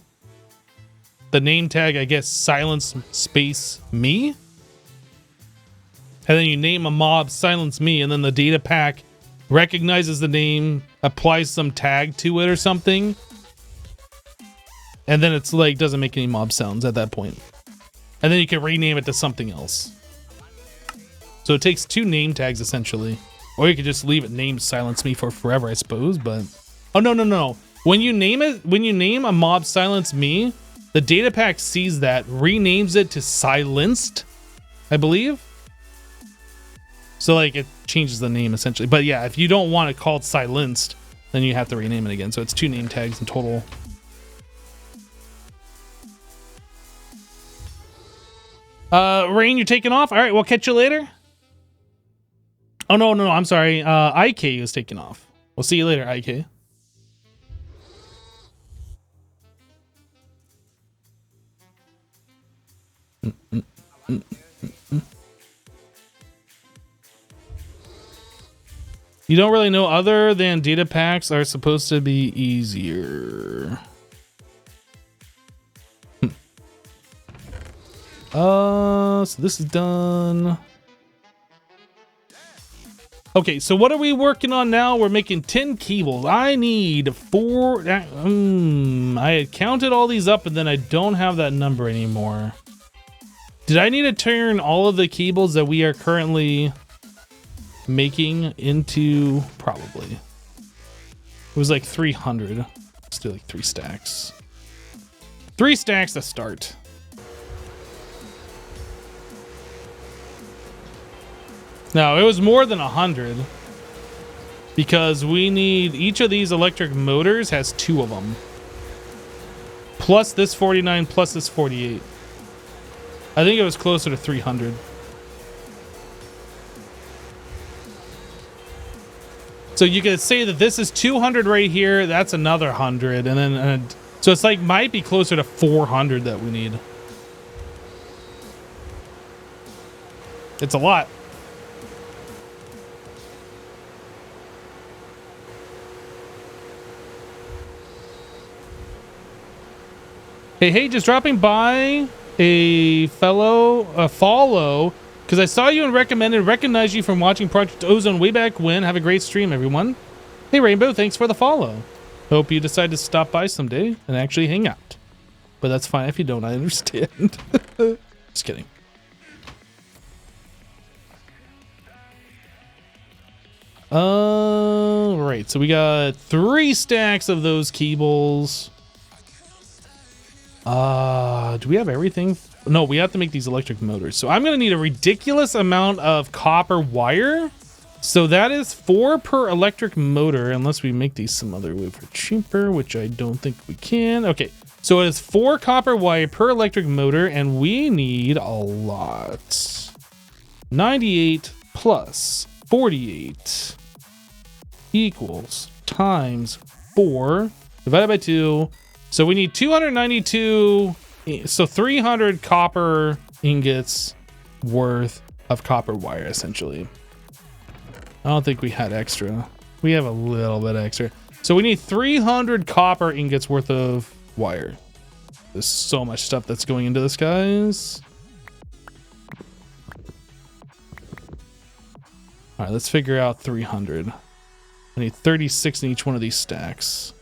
the name tag, I guess, silence space me. And then you name a mob silence me, and then the data pack recognizes the name, applies some tag to it or something. And then it's like, doesn't make any mob sounds at that point. And then you can rename it to something else. So it takes two name tags essentially. Or you could just leave it named silence me for forever, I suppose, but... Oh, no. When you name it, when you name a mob silence me, the data pack sees that, renames it to silenced, I believe. So, like, it changes the name, essentially. But yeah, if you don't want it called silenced, then you have to rename it again. So it's two name tags in total. Rain, you're taking off? All right, we'll catch you later. Oh, no, I'm sorry. IK is taking off. We'll see you later, IK. You don't really know other than data packs are supposed to be easier. So this is done. Okay, so what are we working on now? We're making 10 cables. I need 4. I had counted all these up and then I don't have that number anymore. Did I need to turn all of the cables that we are currently making into? Probably. It was like 300. Let's do like 3 stacks. 3 stacks to start. No, it was more than 100 because we need each of these electric motors has 2 of them. Plus this 49 plus this 48. I think it was closer to 300. So you could say that this is 200 right here. That's another 100. And then, so it's like might be closer to 400 that we need. It's a lot. Hey, just dropping by a follow, because I saw you and recognized you from watching Project Ozone way back when. Have a great stream, everyone. Hey, Rainbow, thanks for the follow. Hope you decide to stop by someday and actually hang out. But that's fine if you don't, I understand. Just kidding. Right, so we got 3 stacks of those cables. Do we have everything? No, we have to make these electric motors. So I'm going to need a ridiculous amount of copper wire. So that is 4 per electric motor, unless we make these some other way for cheaper, which I don't think we can. Okay, so it is 4 copper wire per electric motor, and we need a lot. 98 plus 48 equals times 4 divided by 2. So we need 292, so 300 copper ingots worth of copper wire, essentially. I don't think we had extra. We have a little bit extra. So we need 300 copper ingots worth of wire. There's so much stuff that's going into this, guys. All right, let's figure out 300. I need 36 in each one of these stacks.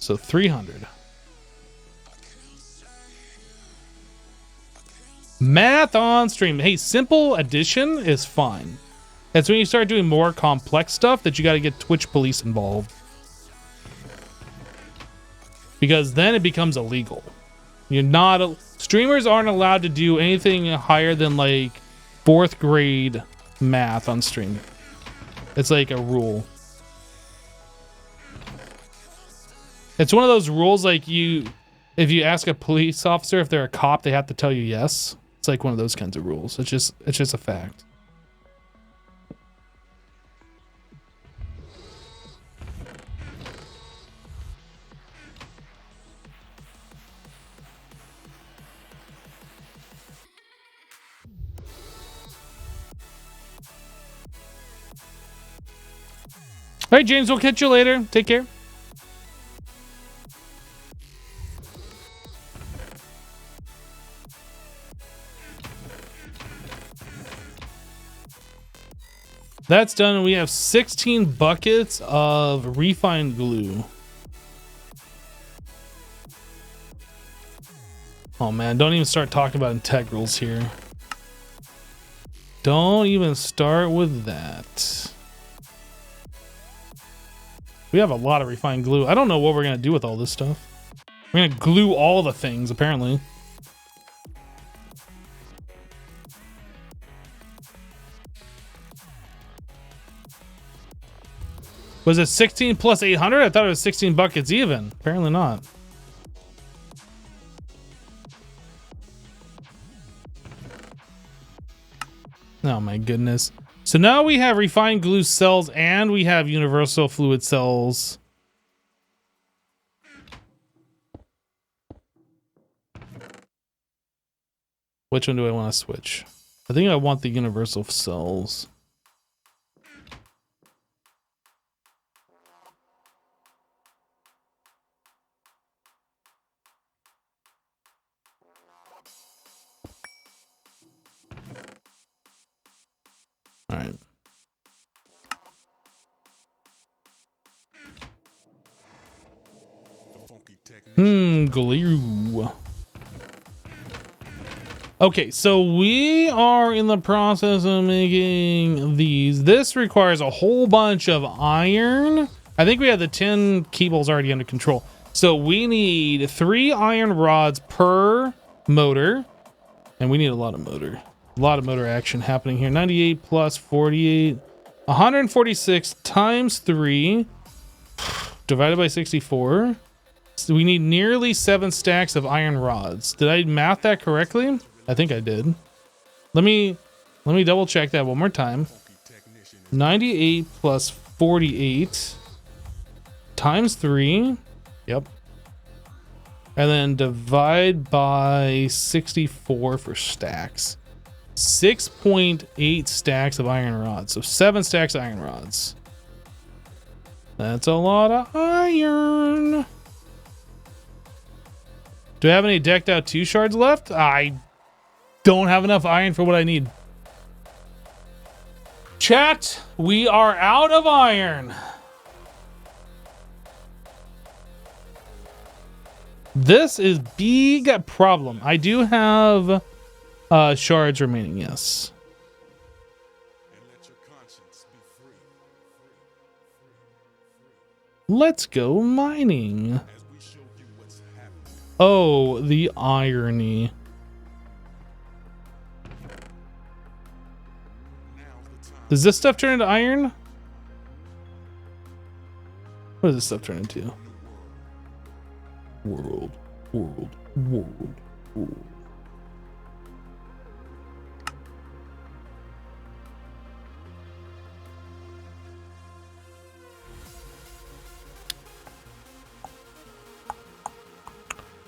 So 300. Math on stream. Hey, simple addition is fine. It's when you start doing more complex stuff that you got to get Twitch police involved. Because then it becomes illegal. You're not, streamers aren't allowed to do anything higher than like 4th grade math on stream. It's like a rule. It's one of those rules, like if you ask a police officer if they're a cop, they have to tell you yes. It's like one of those kinds of rules. It's just a fact. All right, James, we'll catch you later. Take care. That's done, and we have 16 buckets of refined glue. Oh man, don't even start talking about integrals here. Don't even start with that. We have a lot of refined glue. I don't know what we're gonna do with all this stuff. We're gonna glue all the things, apparently. Was it 16 plus 800? I thought it was 16 buckets even. Apparently not. Oh my goodness. So now we have refined glue cells and we have universal fluid cells. Which one do I want to switch? I think I want the universal cells. All right. Glue. Okay, so we are in the process of making these. This requires a whole bunch of iron. I think we have the 10 cables already under control. So we need 3 iron rods per motor. And we need a lot of motor. A lot of motor action happening here. 98 plus 48. 146 times 3 divided by 64. So we need nearly 7 stacks of iron rods. Did I math that correctly? I think I did. Let me double check that one more time. 98 plus 48 times 3. Yep. And then divide by 64 for stacks. 6.8 stacks of iron rods. So 7 stacks of iron rods. That's a lot of iron. Do I have any decked out 2 shards left? I don't have enough iron for what I need. Chat, we are out of iron. This is big problem. I do have shards remaining, yes. Let's go mining. Oh, the irony. Does this stuff turn into iron? What does this stuff turn into? World.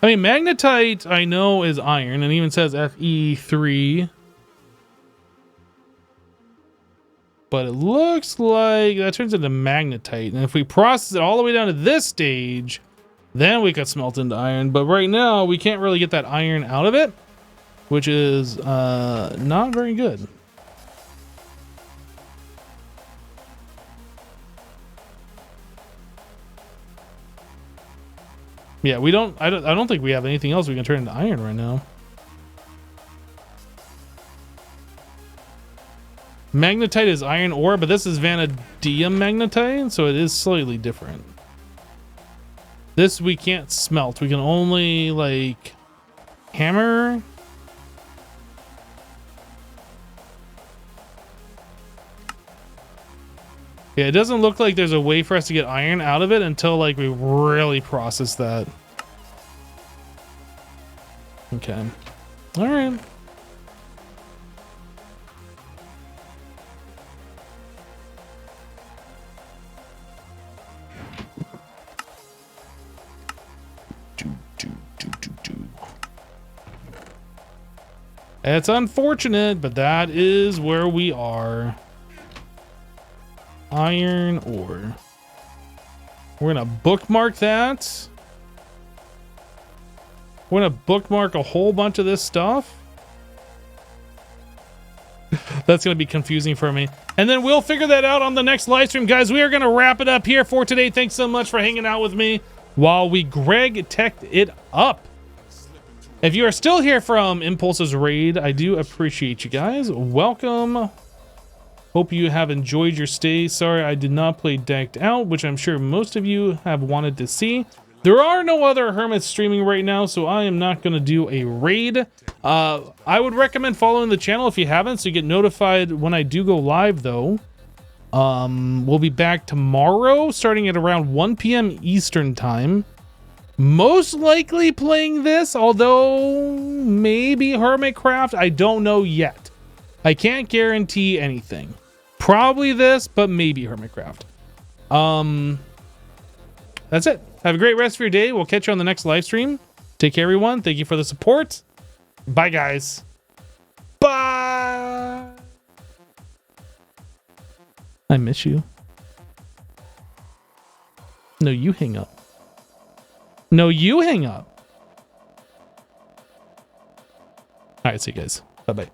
I mean, magnetite I know is iron, and even says Fe3. But it looks like that turns into magnetite. And if we process it all the way down to this stage, then we could smelt into iron. But right now, we can't really get that iron out of it, which is not very good. Yeah, I don't think we have anything else we can turn into iron right now. Magnetite is iron ore, but this is vanadium magnetite, so it is slightly different. This we can't smelt. We can only like hammer. Yeah, it doesn't look like there's a way for us to get iron out of it until like we really process that. Okay. All right. It's unfortunate, but that is where we are. Iron ore. We're gonna bookmark that. We're gonna bookmark a whole bunch of this stuff. That's gonna be confusing for me. And then we'll figure that out on the next live stream, guys. We are gonna wrap it up here for today. Thanks so much for hanging out with me while we GregTech it up. If you are still here from Impulse's raid, I do appreciate you guys. Welcome. Hope you have enjoyed your stay. Sorry I did not play Decked Out, which I'm sure most of you have wanted to see. There are no other hermits streaming right now, so I am not going to do a raid. I would recommend following the channel if you haven't, so you get notified when I do go live, though. We'll be back tomorrow, starting at around 1 p.m. Eastern time. Most likely playing this, although maybe Hermitcraft. I don't know yet. I can't guarantee anything. Probably this, but maybe Hermitcraft. That's it. Have a great rest of your day. We'll catch you on the next live stream. Take care, everyone. Thank you for the support. Bye, guys. Bye. I miss you. No, you hang up. No, you hang up. All right, see you guys. Bye-bye.